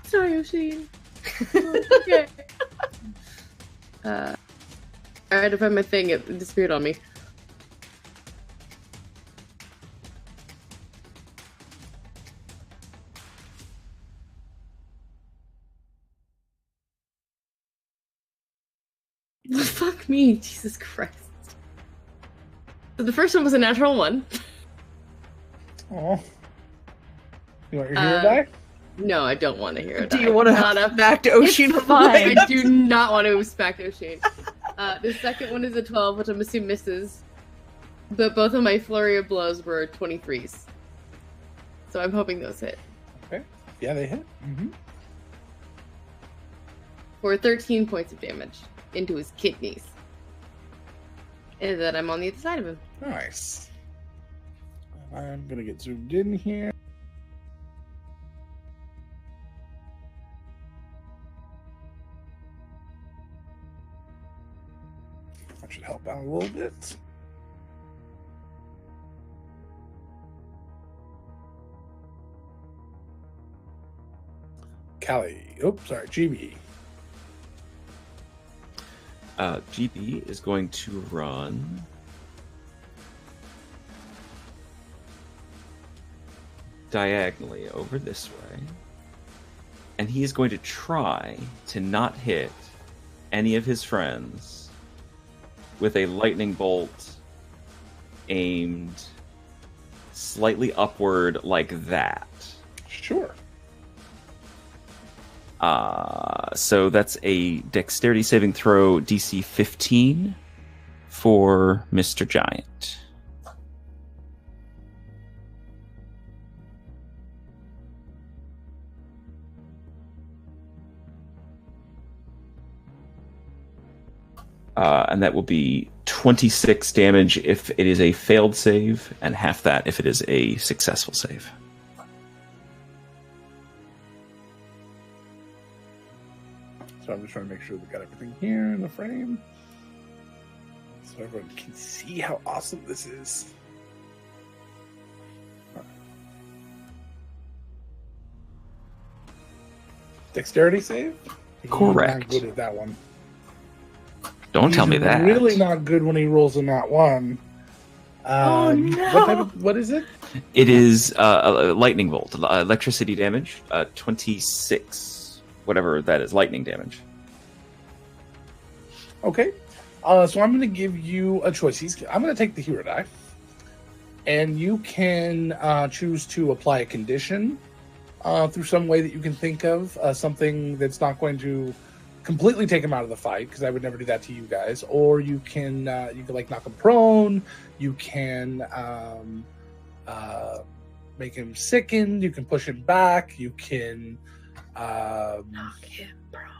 Sorry, Oshin. Okay. I had to find my thing, it disappeared on me. Fuck me, Jesus Christ. So the first one was a natural 1. Aw. You want your hero die? No, I don't want a hero Do die. you want to Not a back to Oshin? It's fine. I do not want to smack O'Shane. The second one is a 12, which I'm assuming misses. But both of my flurry of blows were 23s. So I'm hoping those hit. Okay. Yeah, they hit. Mm-hmm. For 13 points of damage into his kidneys. And then I'm on the other side of him. Nice. I'm going to get zoomed in here. That should help out a little bit. Callie. Oops, sorry, GB. GB is going to run diagonally over this way, and he is going to try to not hit any of his friends with a lightning bolt aimed slightly upward like that. Sure. So that's a dexterity saving throw DC 15 for Mr. Giant. And that will be 26 damage if it is a failed save, and half that if it is a successful save. So I'm just trying to make sure we got everything here in the frame, so everyone can see how awesome this is. Dexterity save? Correct. He's not good at that one. Don't tell me that. Really not good when he rolls in that one. Oh, no. What is it? It is a lightning bolt, electricity damage, 26, whatever that is, lightning damage. Okay. So I'm going to give you a choice. I'm going to take the hero die. And you can choose to apply a condition through some way that you can think of. Something that's not going to completely take him out of the fight, because I would never do that to you guys. Or you can like knock him prone. You can make him sickened. You can push him back. You can Knock him prone.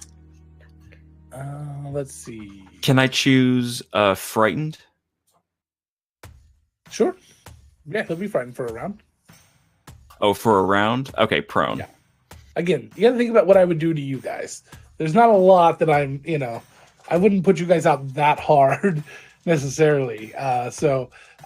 let's see. Can I choose frightened? Sure. Yeah, he'll be frightened for a round. Oh, for a round? Okay, prone. Yeah. Again, you got to think about what I would do to you guys. There's not a lot that I wouldn't put you guys out that hard necessarily. All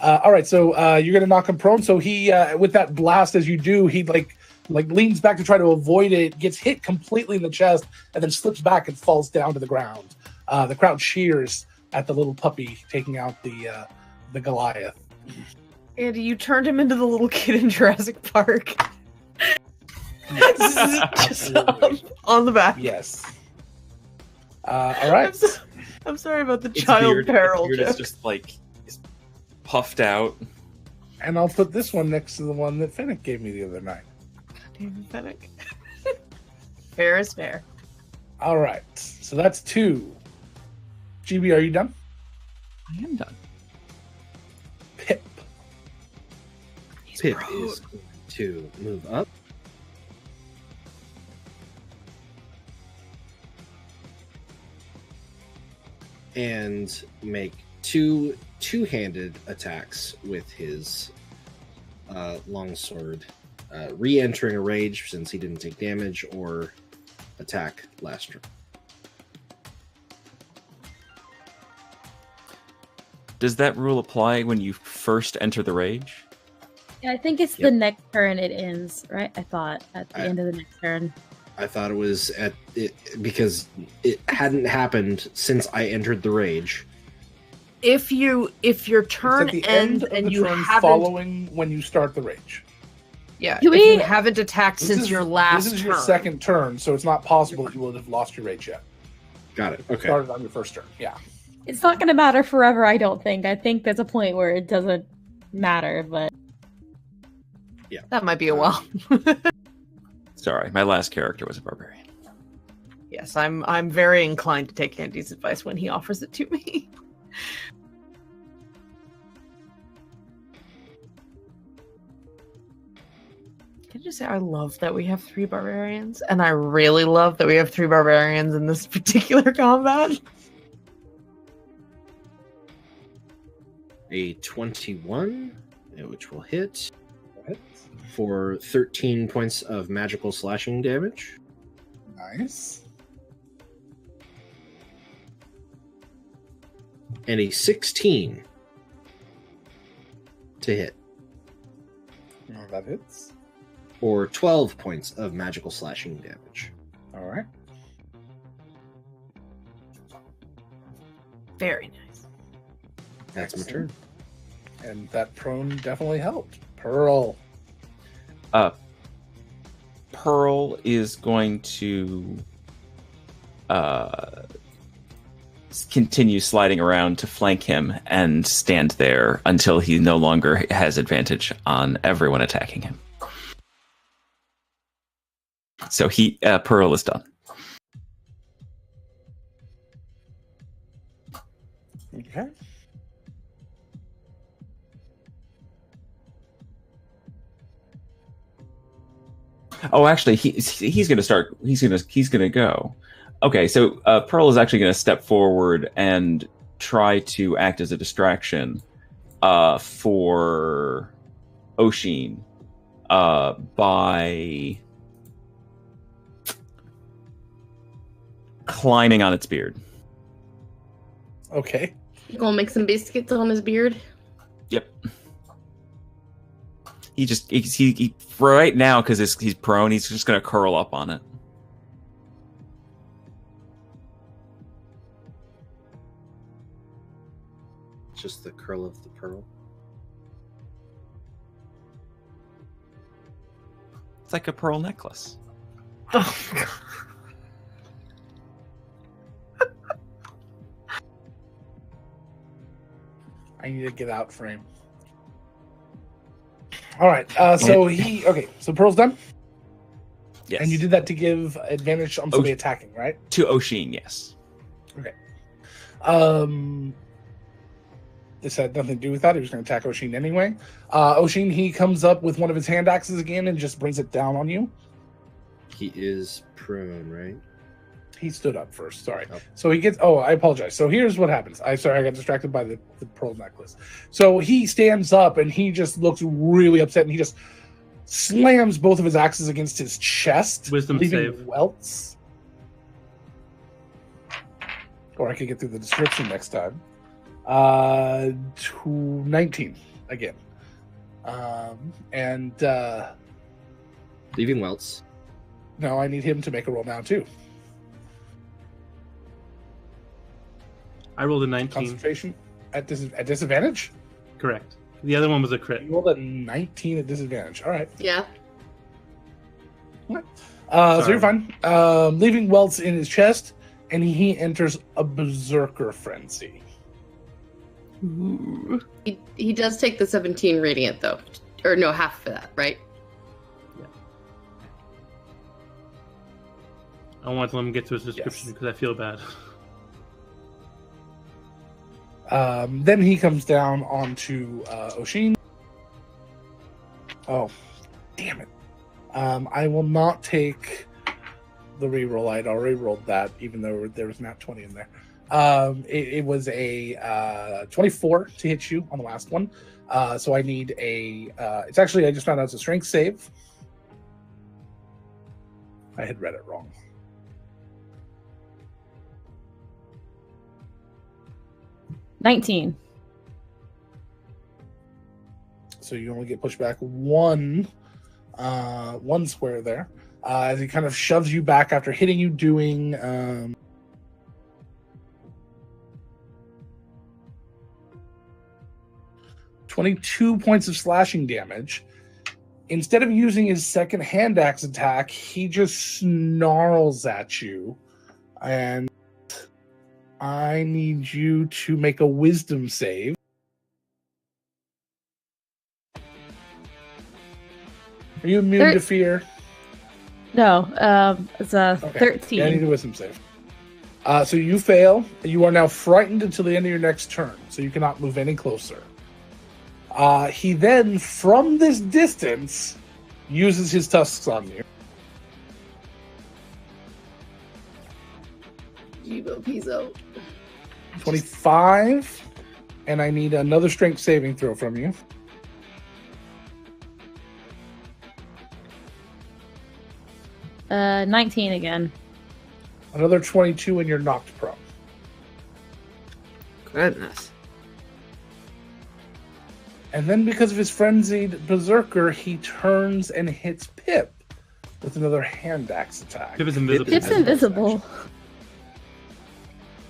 right. So you're gonna knock him prone. So he, with that blast, as you do, he like leans back to try to avoid it, gets hit completely in the chest, and then slips back and falls down to the ground. The crowd cheers at the little puppy taking out the Goliath. Andy, you turned him into the little kid in Jurassic Park. Just on the back. Yes. All right. I'm sorry about the child peril Beard joke. is just like is puffed out. And I'll put this one next to the one that Fennec gave me the other night. Damn Fennec. Fair is fair. All right. So that's 2. GB, are you done? I am done. Pip. Pip is going to move up. And make two-handed attacks with his longsword, re-entering a rage since he didn't take damage, or attack last turn. Does that rule apply when you first enter the rage? Yeah, I think it's Yep. the next turn it ends, right? I thought at the end of the next turn. I thought it was at it because it hadn't happened since I entered the rage. If your turn It's at the ends end of and the you turn haven't, following when you start the rage. yeah, Do if we- you haven't attacked since your last This is turn, your second turn, so it's not possible that you would have lost your rage yet. Got it. Okay. Started on your first turn. Yeah. It's not going to matter forever, I don't think. I think there's a point where it doesn't matter, but that might be a while. Sorry, my last character was a barbarian. Yes, I'm very inclined to take Andy's advice when he offers it to me. just say I love that we have 3 barbarians, and I really love that we have 3 barbarians in this particular combat. A 21, which will hit for 13 points of magical slashing damage. Nice. And a 16 to hit. Oh, that hits. Or 12 points of magical slashing damage. All right. Very nice. That's my turn. And that prone definitely helped. Pearl. Pearl is going to continue sliding around to flank him and stand there until he no longer has advantage on everyone attacking him. So Pearl is done. Okay. Oh, actually, he's going to start. He's going to go. Okay, so Pearl is actually going to step forward and try to act as a distraction for Oshin by climbing on its beard. Okay. You gonna make some biscuits on his beard? Yep. He right now, because he's prone, he's just going to curl up on it. Just the curl of the pearl. It's like a pearl necklace. Oh, God. I need to get out frame. All right. So Pearl's done? Yes. And you did that to give advantage on somebody attacking, right? To Oshin, yes. Okay. This had nothing to do with that. He was going to attack Oshin anyway. Oshin, he comes up with one of his hand axes again and just brings it down on you. He is prone, right? He stood up first. Sorry. Oh. So he gets. Oh, I apologize. So here's what happens. I got distracted by the pearl necklace. So he stands up and he just looks really upset and he just slams both of his axes against his chest, Wisdom leaving save. welts. Or I could get through the description next time. 19 again. Leaving welts. No, I need him to make a roll now too. I rolled a 19. Concentration at disadvantage? Correct. The other one was a crit. You rolled a 19 at disadvantage. All right. Yeah. So you're fine. Leaving welts in his chest, and he enters a berserker frenzy. Ooh. He does take the 17 radiant though, or no, half of that, right? I want to let him get to his description because I feel bad. Then he comes down onto Oshin. Oh, damn it. I will not take the reroll. I'd already rolled that, even though there was not 20 in there. It was a 24 to hit you on the last one. So I need it's actually, I just found out it's a strength save. I had read it wrong. $19. So you only get pushed back one square there. As he kind of shoves you back after hitting you, doing 22 points of slashing damage. Instead of using his second hand axe attack, he just snarls at you. And I need you to make a wisdom save. Are you immune to fear? No, it's a 13. Yeah, I need a wisdom save. So you fail. You are now frightened until the end of your next turn, so you cannot move any closer. He then, from this distance, uses his tusks on you. Jibo Pizo. 25, and I need another strength saving throw from you. Uh, 19 again. Another 22, and you're knocked prone. Goodness. And then, because of his frenzied berserker, he turns and hits Pip with another hand axe attack. Pip is invisible. Pip's invisible.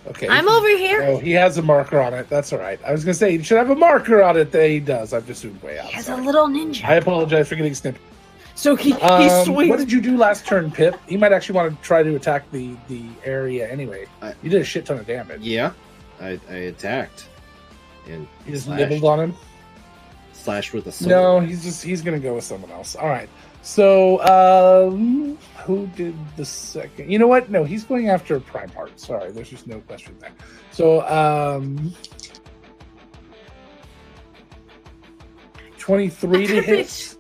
Okay. I'm over here. Oh, he has a marker on it. That's all right. I was gonna say he should have a marker on it. That he does. I've just zoomed way out. He has a Sorry. little ninja. I apologize for getting snipped. So he What swings. did you do last turn, Pip? He might actually want to try to attack the area anyway. You did a shit ton of damage. Yeah, I attacked. And You just slashed. nibbled on him. Slashed with a sword. No, he's gonna go with someone else. All right. So who did the second? You know what? No, he's going after Prime Heart. Sorry, there's just no question there. So 23 to hit.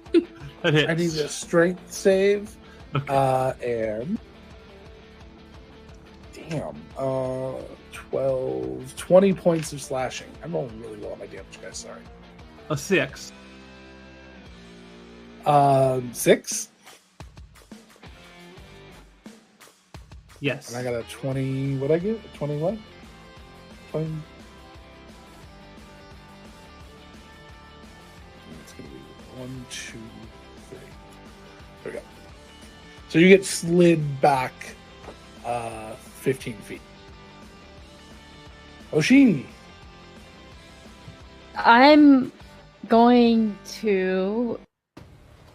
That hits. I need a strength save. And damn, 12, 20 points of slashing. I'm rolling really well on my damage, guys. Sorry. A 6. 6. Yes. And I got a 20. What I get? 21. 20. It's gonna be 1, 2, 3. There we go. So you get slid back 15 feet. Oshin. I'm going to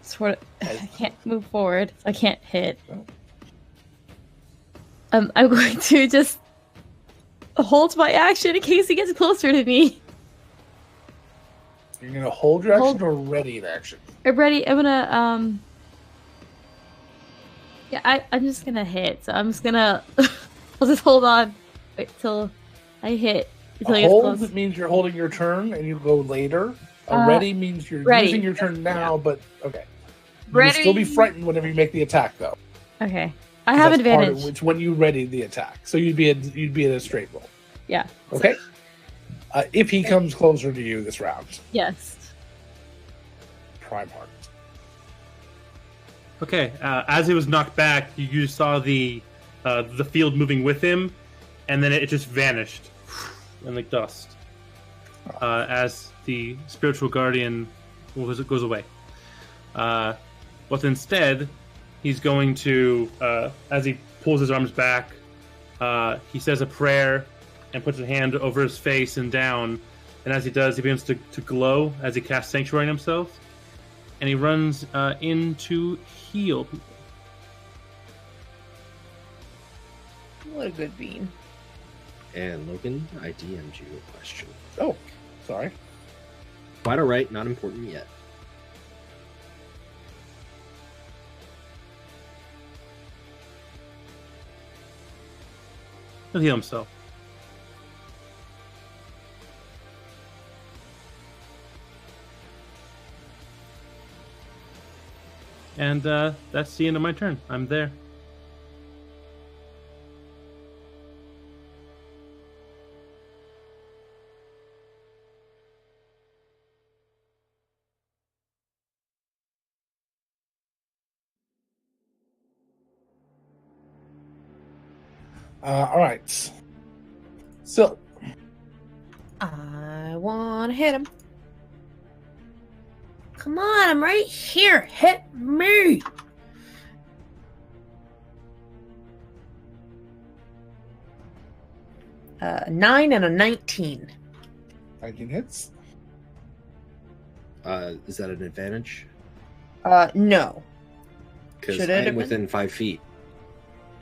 sort of. I can't move forward. I can't hit. I'm going to just hold my action in case he gets closer to me. You're gonna hold your action or ready to action? I'm ready. I'm gonna Yeah, I'm just gonna hit. So I'm just gonna. I'll just hold on. Wait till I hit. Until A he gets hold close. means you're holding your turn and you go later. A Uh, ready means you're ready. using your turn now, but okay. Ready. You'll still be frightened whenever you make the attack, though. Okay. I have That's part of- advantage. It's when you ready the attack, so you'd be at a straight roll. Yeah. Okay. If he comes closer to you this round, Yes. Prime Heart. Okay. As he was knocked back, you saw the field moving with him, and then it just vanished in the dust as the spiritual guardian goes away. But instead, he's going to, as he pulls his arms back, he says a prayer and puts a hand over his face and down. And as he does, he begins to glow as he casts Sanctuary on himself. And he runs in to heal people. What a good bean. And Logan, I DM'd you a question. Oh, sorry. Quite alright, not important yet. He'll heal himself. And that's the end of my turn. I'm there. All right. So, I want to hit him. Come on, I'm right here. Hit me. A 9 and a 19. 19 hits. Is that an advantage? No. Because Should it have I'm been? within 5 feet.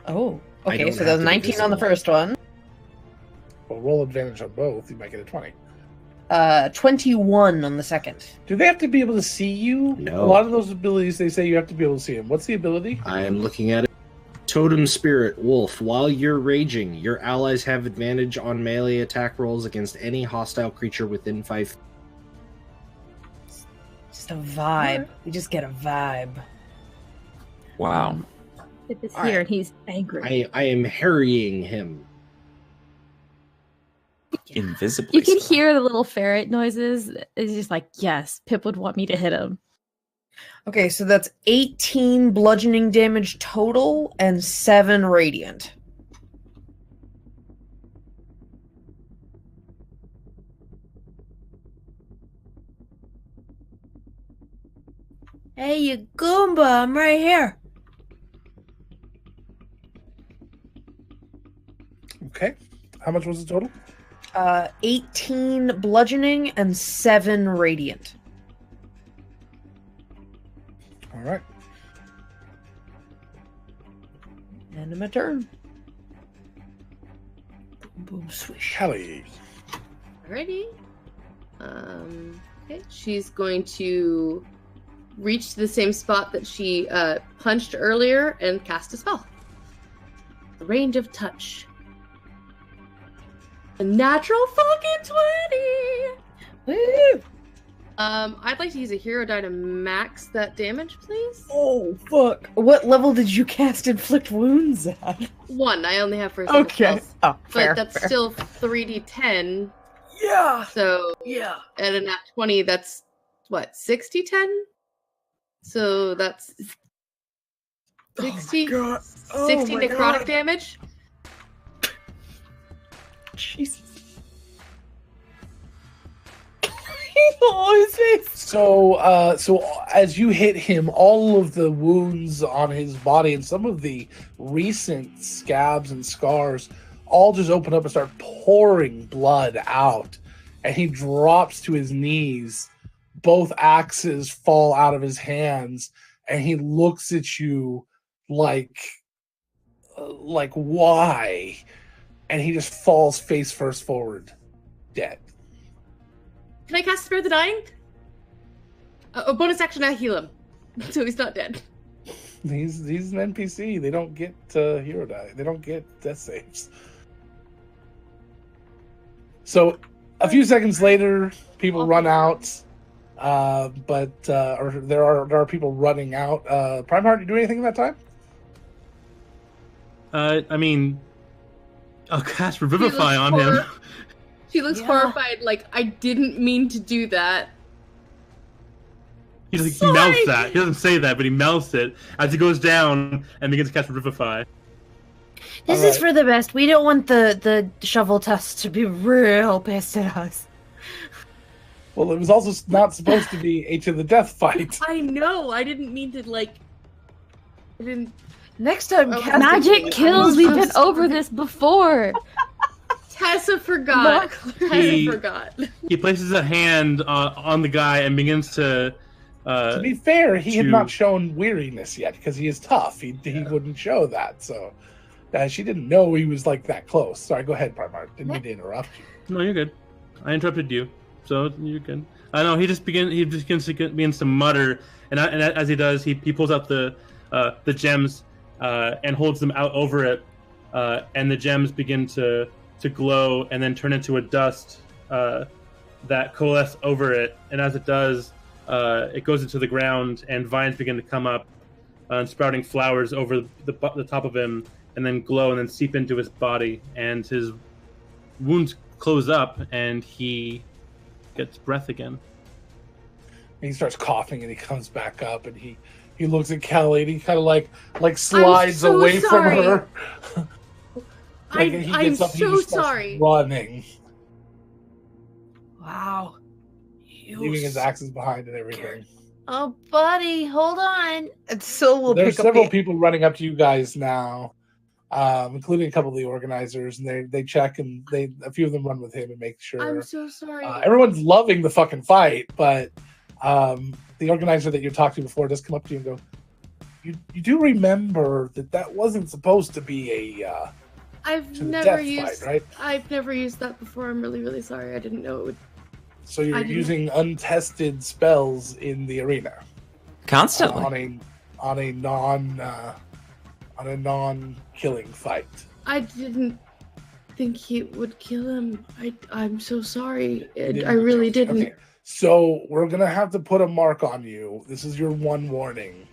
Oh, I okay. don't So have that was to be 19 on the visible. first one. Well, roll advantage on both. You might get a 20. 21 on the second. Do they have to be able to see you? No. A lot of those abilities, they say you have to be able to see them. What's the ability? I am looking at it. Totem Spirit, Wolf. While you're raging, your allies have advantage on melee attack rolls against any hostile creature within 5 feet. Just a vibe. We just get a vibe. Wow. Pip is All here right. and he's angry. I am harrying him. Invisibly. You can so. hear the little ferret noises. It's just like, yes, Pip would want me to hit him. Okay, so that's 18 bludgeoning damage total and 7 radiant. Hey, you Goomba, I'm right here. Okay. How much was the total? 18 bludgeoning and 7 radiant. All right. End of my turn. Boom, boom, swish. Kelly. Alrighty. Okay. She's going to reach to the same spot that she punched earlier and cast a spell. The range of touch. A natural fucking 20! Woo! I'd like to use a hero die to max that damage, please. Oh, fuck. What level did you cast Inflict Wounds at? 1. I only have first level Okay. spells. Oh, But fair, that's fair. still 3d10. Yeah. So Yeah. at a nat 20, that's what, 60-10? So that's 60, Oh my God. Oh 60 my necrotic God. damage. Jesus. Oh, his face. So as you hit him, all of the wounds on his body and some of the recent scabs and scars all just open up and start pouring blood out. And he drops to his knees. Both axes fall out of his hands, and he looks at you like why? And he just falls face first forward, dead. Can I cast Spare the Dying? A bonus action, I heal him. So he's not dead. He's an NPC. They don't get hero die. They don't get death saves. So, a few seconds later, people run out. But there are people running out. Primeheart, you do anything in that time? I mean, I'll cast Revivify on him. She looks Yeah. horrified, like, I didn't mean to do that. He Sorry. mouths that. He doesn't say that, but he mouths it as he goes down and begins to cast Revivify. This All is for the best. We don't want the shovel tusk to be real pissed at us. Well, it was also not supposed to be a to the death fight. I know, I didn't mean to, like... I didn't... Next time, Oh, cast Magic it. kills. We've been over this before. Tessa forgot. Tessa He- forgot. He places a hand on the guy and begins to. To be fair, he had to- not shown weariness yet because he is tough. He wouldn't show that. So she didn't know he was like that close. Sorry, go ahead, Primarch. Didn't mean to interrupt you. No, you're good. I interrupted you, so you're good. I know he begins to mutter, and as he does, he pulls out the gems and holds them out over it, and the gems begin to glow and then turn into a dust that coalesce over it. And as it does, it goes into the ground, and vines begin to come up, and sprouting flowers over the top of him, and then glow and then seep into his body, and his wounds close up, and he gets breath again. And he starts coughing, and he comes back up, and he looks at Kelly, and he kind of like slides so away sorry. from her. Like, and he I'm gets up, and he so just starts sorry. running, Wow. leaving his axes behind and everything. Oh, buddy, hold on. And so we'll There's pick up several the... people running up to you guys now, including a couple of the organizers, and they check, and a few of them run with him and make sure. I'm so sorry. Everyone's loving the fucking fight, but the organizer that you talked to before does come up to you and go, "You do remember that wasn't supposed to be a I've to the never death used fight, right? I've never used that before. I'm really, really sorry. I didn't know it would. So I you're didn't- using untested spells in the arena Constantly. on a non-killing fight." I didn't think he would kill him. I'm so sorry. You didn't I really know. didn't. Okay. So we're gonna have to put a mark on you. This is your one warning.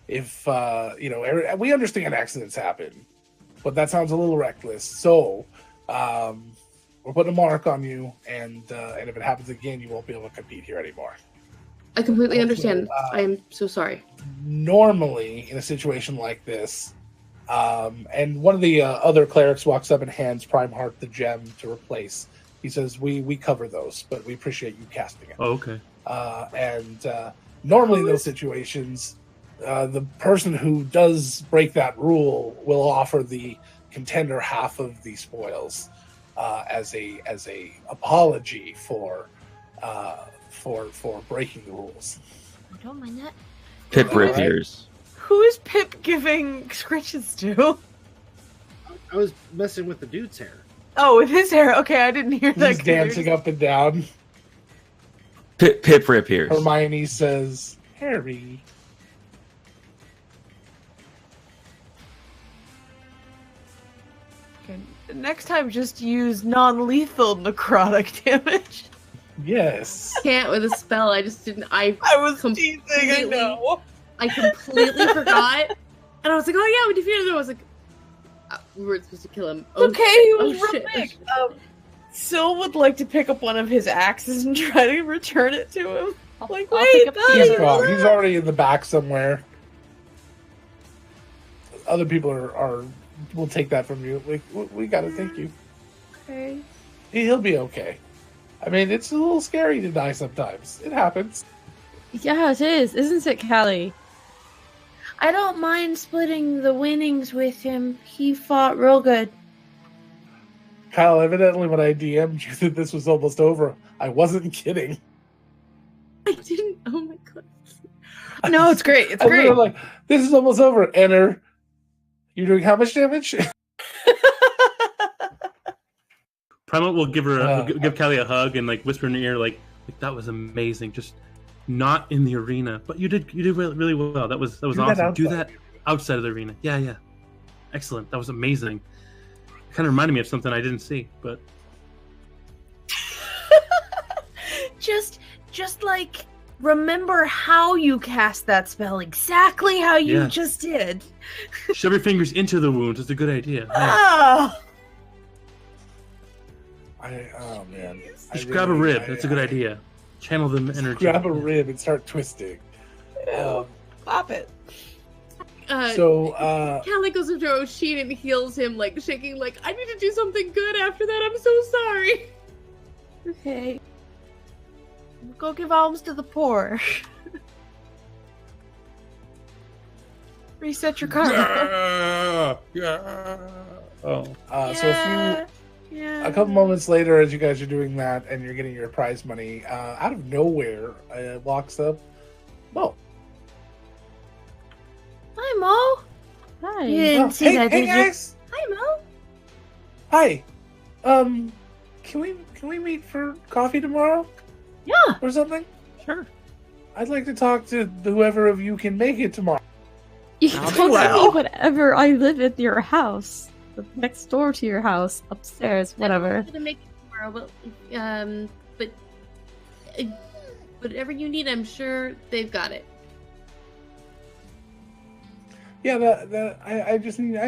If we understand accidents happen, but that sounds a little reckless. So we're putting a mark on you, and if it happens again, you won't be able to compete here anymore. I completely understand. I am so sorry. Normally, in a situation like this, and one of the other clerics walks up and hands Primeheart the gem to replace. He says, "We cover those, but we appreciate you casting it." Oh, okay. Normally in those situations, the person who does break that rule will offer the contender half of the spoils as a apology for breaking the rules. I don't mind that. Pip rapiers. Who is Pip giving scritches to? I was messing with the dude's hair. Oh, with his hair. Okay, I didn't hear that. He's dancing up and down. Pip rapiers. Hermione says, "Harry." Okay, next time, just use non-lethal necrotic damage. Yes. Can't with a spell. I just didn't. I was teasing. I know. I completely forgot, and I was like, "Oh yeah, we defeated him." I was like, "We weren't supposed to kill him." Okay, he was real shit. big. Syl would like to pick up one of his axes and try to return it to him. Like, I'll wait, pick up buddy, He's the gone. He's already in the back somewhere. Other people are will take that from you. We gotta thank you. Okay. He'll be okay. I mean, it's a little scary to die sometimes. It happens. Yeah, it is, isn't it, Callie? I don't mind splitting the winnings with him. He fought real good. Kyle, evidently when I DM'd you that this was almost over, I wasn't kidding. I didn't. Oh my god. No, it's great. It's I great. was like, this is almost over. Enter. You're doing how much damage? Primal will give her give Callie a hug and like whisper in her ear like that was amazing. Just not in the arena, but you did really well. That was awesome. Do that outside of the arena. Yeah. Excellent. That was amazing. Kind of reminded me of something I didn't see, but just like remember how you cast that spell exactly how you just did. shove your fingers into the wounds. It's a good idea. Yeah. Oh. Oh man. Just grab a rib. That's a good idea. Channel them energy. Grab a rib and start twisting. Pop it. Callie goes up to Oshin and heals him, like shaking, like I need to do something good after that. I'm so sorry. Okay. Go give alms to the poor. Reset your karma. Oh. So a couple moments later, as you guys are doing that and you're getting your prize money, out of nowhere, walks up Mo. Hi, Mo. Hi. You didn't see that, did you? Guys. Hi, Mo. Hi. Can we meet for coffee tomorrow? Yeah. Or something? Sure. I'd like to talk to whoever of you can make it tomorrow. You can talk to me whatever. I live at your house. Next door to your house. Upstairs. Whatever. I'm gonna make it tomorrow, but whatever you need, I'm sure they've got it. Yeah, I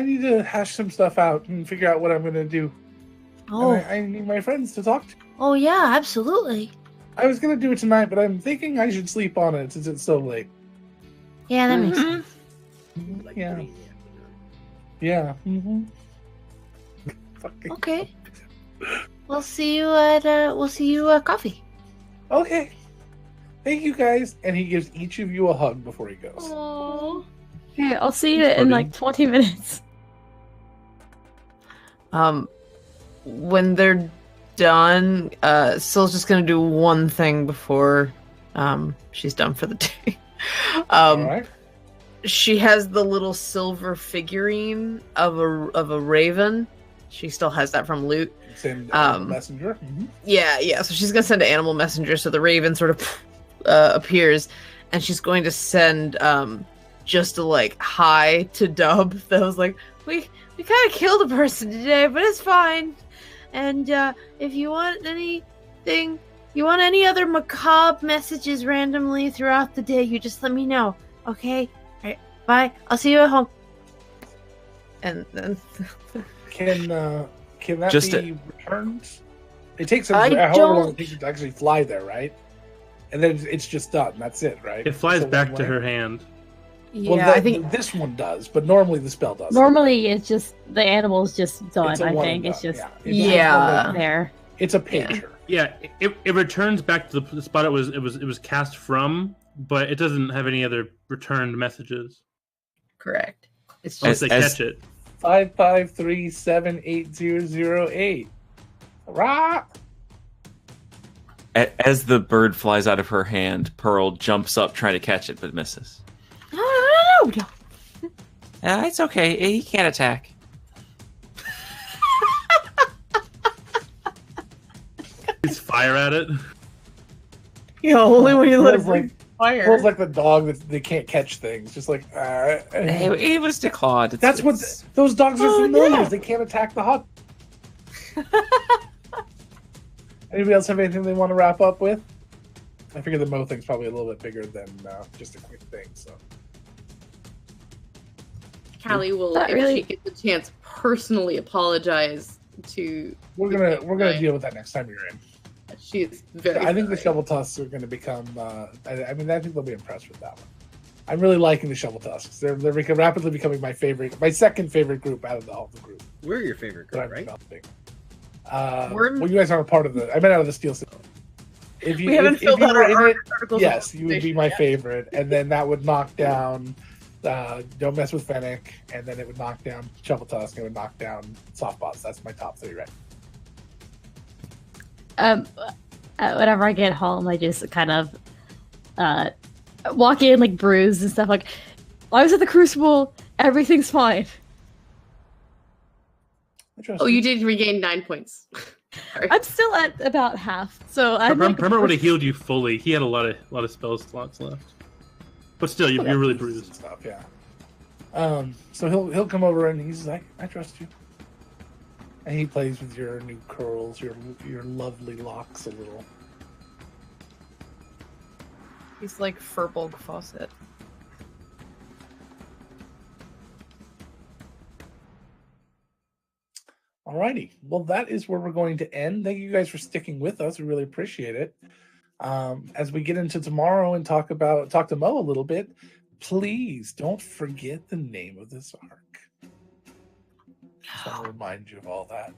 need to hash some stuff out and figure out what I'm gonna do. Oh. And I need my friends to talk to. Oh yeah, absolutely. I was gonna do it tonight, but I'm thinking I should sleep on it since it's so late. Yeah, that makes Mm-hmm. sense. Yeah. Yeah. Mm-hmm. Okay. We'll see you at coffee. Okay. Thank you guys. And he gives each of you a hug before he goes. Oh. Okay, I'll see you in like 20 minutes. When they're done, Syl's just gonna do one thing before she's done for the day. All right. She has the little silver figurine of a raven. She still has that from loot. Send messenger. Mm-hmm. Yeah. So she's gonna send an animal messenger. So the raven sort of appears, and she's going to send just a like hi to Dub. That was like, we kind of killed a person today, but it's fine. And if you want anything you want any other macabre messages randomly throughout the day, you just let me know. Okay? Alright, bye. I'll see you at home. And then Can that Just be returned? It takes I however long don't- it takes to actually fly there, right? And then it's just done. That's it, right? It flies It's a back to one-way? her hand. Well, I think this one does, but normally the spell does. Normally, it's just the animal's just done. It's a I one think and it's done, just Yeah. there. It's a pager. Yeah, it returns back to the spot it was cast from, but it doesn't have any other returned messages correct. It's unless just they As- catch it. 5537800. Rah! As the bird flies out of her hand, Pearl jumps up trying to catch it, but misses. No. It's okay. He can't attack. It's fire at it. You know, only when you let it Feels breathe fire. Feels like the dog that they can't catch things. Just like He was declawed. that's what those dogs are familiars. no. They can't attack the hot. Anybody else have anything they want to wrap up with? I figure the Mo thing's probably a little bit bigger than just a quick thing. So Callie will, Not if really. she gets a chance, personally apologize to. we're gonna deal with that next time you're in. She is very. I think the sorry. shovel tusks are going to become. I think they'll be impressed with that one. I'm really liking the shovel tusks. They're rapidly becoming my second favorite group out of all the group We're your favorite that group, I'm right? developing. We're- You guys aren't a part of the. I meant out of the steel system. If you We haven't if filled you out were our in it, articles. yes, of you would be my favorite, and then that would knock down. Don't mess with Fennec, and then it would knock down shovel tusk. And it would knock down softbots. That's my top three, right? Whenever I get home, I just kind of walk in like bruised and stuff. Like, I was at the Crucible. Everything's fine. Oh, you did regain 9 points. Sorry. I'm still at about half, so I'm like, Remember would have healed you fully. He had a lot of spell slots left, but still, you're really bruised. Stuff, yeah. So he'll come over and he's like, "I trust you," and he plays with your new curls, your lovely locks a little. He's like Furbolg Fawcett. Alrighty, well that is where we're going to end. Thank you guys for sticking with us. We really appreciate it. As we get into tomorrow and talk to Mo a little bit, please don't forget the name of this arc. Just want to remind you of all that.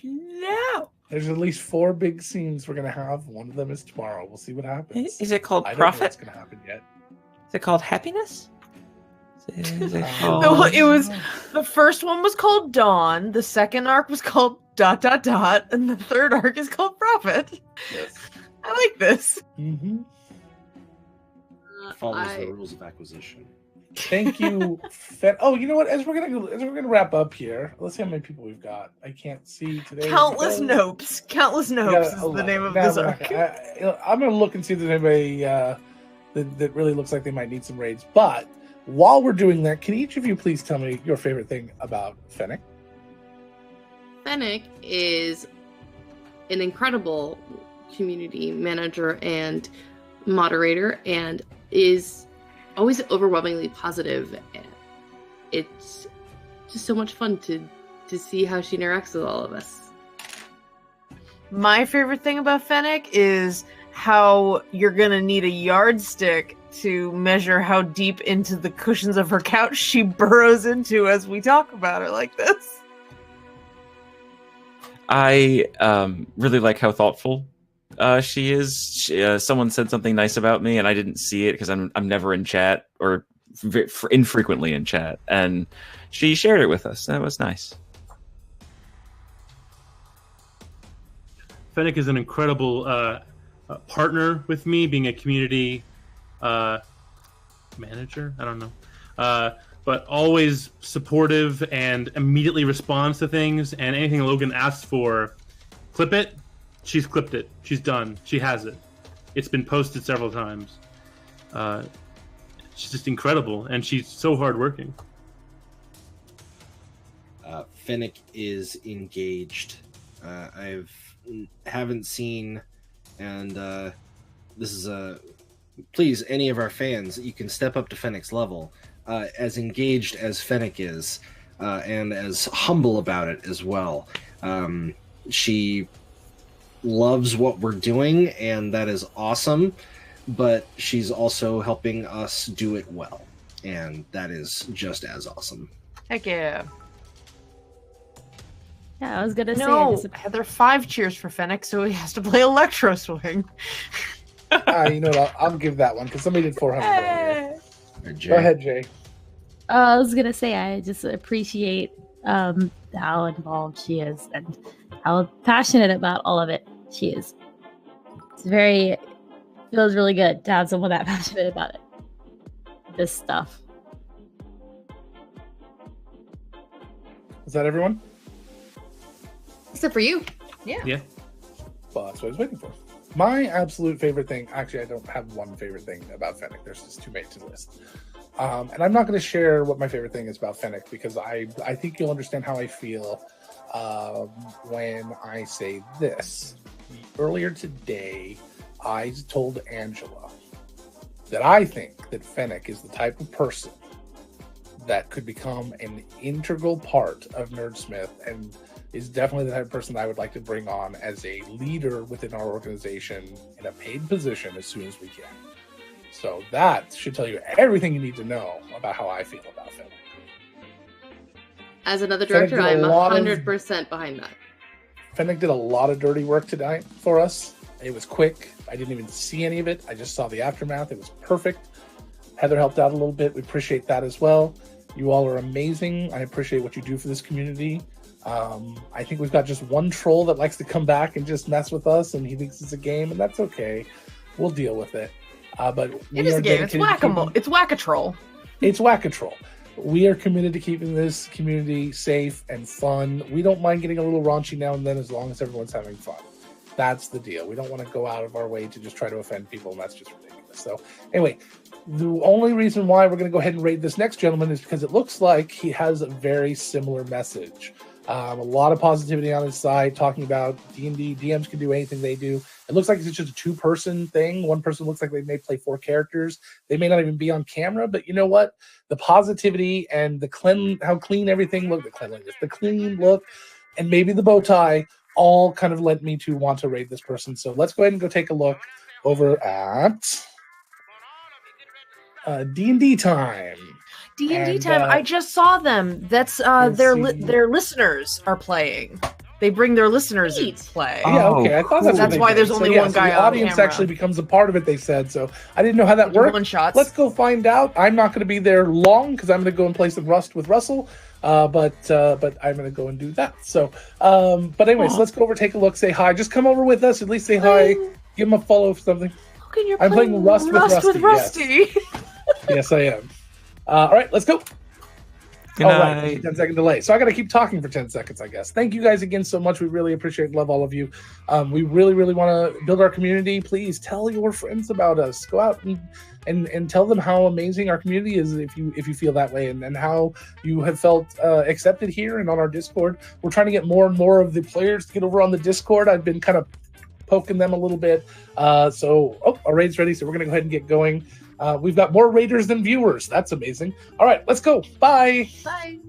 No. There's at least 4 big scenes we're gonna have. One of them is tomorrow. We'll see what happens. Is it called I don't know what's Profit? gonna happen yet. Is it called Happiness? Is it No, called... No, it was the first one was called Dawn. The second arc was called ... and the third arc is called Profit. Yes. I like this. Mm-hmm. Follows I- the rules of acquisition. Thank you. Oh, you know what? As we're gonna wrap up here, let's see how many people we've got. I can't see today. Countless Oh, Nopes. Countless we Nopes got is the 11. name of Now this we're not arc. gonna- I'm gonna look and see if there's anybody that really looks like they might need some raids. But while we're doing that, can each of you please tell me your favorite thing about Fennec? Fennec is an incredible community manager and moderator, and is always overwhelmingly positive. It's just so much fun to see how she interacts with all of us. My favorite thing about Fennec is how you're gonna need a yardstick to measure how deep into the cushions of her couch she burrows into as we talk about her like this. I really like how thoughtful she is. Someone said something nice about me, and I didn't see it because I'm never in chat or infrequently in chat, and she shared it with us. That was nice. Fennec is an incredible partner with me, being a community manager. I don't know. But always supportive and immediately responds to things. And anything Logan asks for, clip it. She's clipped it. She's done. She has it. It's been posted several times. She's just incredible, and she's so hardworking. Fennec is engaged. Haven't seen And this is please, any of our fans, you can step up to Fennec's level. As engaged as Fennec is, and as humble about it as well. She loves what we're doing, and that is awesome, but she's also helping us do it well, and that is just as awesome. Heck yeah. Yeah, I was gonna say. No, Heather 5 cheers for Fennec, so he has to play Electro Swing. You know what? I'll give that one because somebody did 400. Hey. Go ahead, Jay. I was gonna say I just appreciate how involved she is and how passionate about all of it she is. Feels really good to have someone that passionate about it. This stuff. Is that everyone? Except for you. Yeah. Well, that's what I was waiting for. My absolute favorite thing, actually, I don't have one favorite thing about Fennec. There's just too many to list. And I'm not going to share what my favorite thing is about Fennec because I think you'll understand how I feel when I say this. Earlier today, I told Angela that I think that Fennec is the type of person that could become an integral part of Nerdsmith and is definitely the type of person that I would like to bring on as a leader within our organization in a paid position as soon as we can. So that should tell you everything you need to know about how I feel about Fennec. As another director, I'm 100% behind that. Fennec did a lot of dirty work tonight for us. It was quick. I didn't even see any of it. I just saw the aftermath. It was perfect. Heather helped out a little bit. We appreciate that as well. You all are amazing. I appreciate what you do for this community. I think we've got just one troll that likes to come back and just mess with us, and he thinks it's a game, and that's okay. We'll deal with it. But it is a game. It's whack-a-mole. It's whack-a-troll. It's whack-a-troll. We are committed to keeping this community safe and fun. We don't mind getting a little raunchy now and then as long as everyone's having fun. That's the deal. We don't want to go out of our way to just try to offend people, and that's just ridiculous. So anyway, the only reason why we're going to go ahead and raid this next gentleman is because it looks like he has a very similar message. A lot of positivity on his side, talking about D&D. DMs can do anything they do. It looks like it's just a two-person thing. One person looks like they may play 4 characters. They may not even be on camera, but you know what? The positivity and how clean everything looked, the clean look, and maybe the bow tie all kind of led me to want to raid this person. So let's go ahead and go take a look over at D&D time. D&D time. I just saw them. That's their listeners are playing. They bring their listeners in to play. Yeah, okay. I thought that's why there's only one guy the on audience camera. actually becomes a part of it, they said. So I didn't know how that worked. One shots. Let's go find out. I'm not going to be there long because I'm going to go and play some Rust with Russell. But I'm going to go and do that. So, but anyways, let's go over, take a look, say hi. Just come over with us. At least say hi. Give him a follow for something. Okay, you're I'm playing Rust with Rusty. Yes, I am. All right, let's go. Good night. 10-second delay. So I got to keep talking for 10 seconds, I guess. Thank you guys again so much. We really appreciate and love all of you. We really, really want to build our community. Please tell your friends about us. Go out and tell them how amazing our community is if you feel that way, and how you have felt accepted here and on our Discord. We're trying to get more and more of the players to get over on the Discord. I've been kind of poking them a little bit. Our raid's ready, so we're going to go ahead and get going. We've got more raiders than viewers. That's amazing. All right, let's go. Bye. Bye.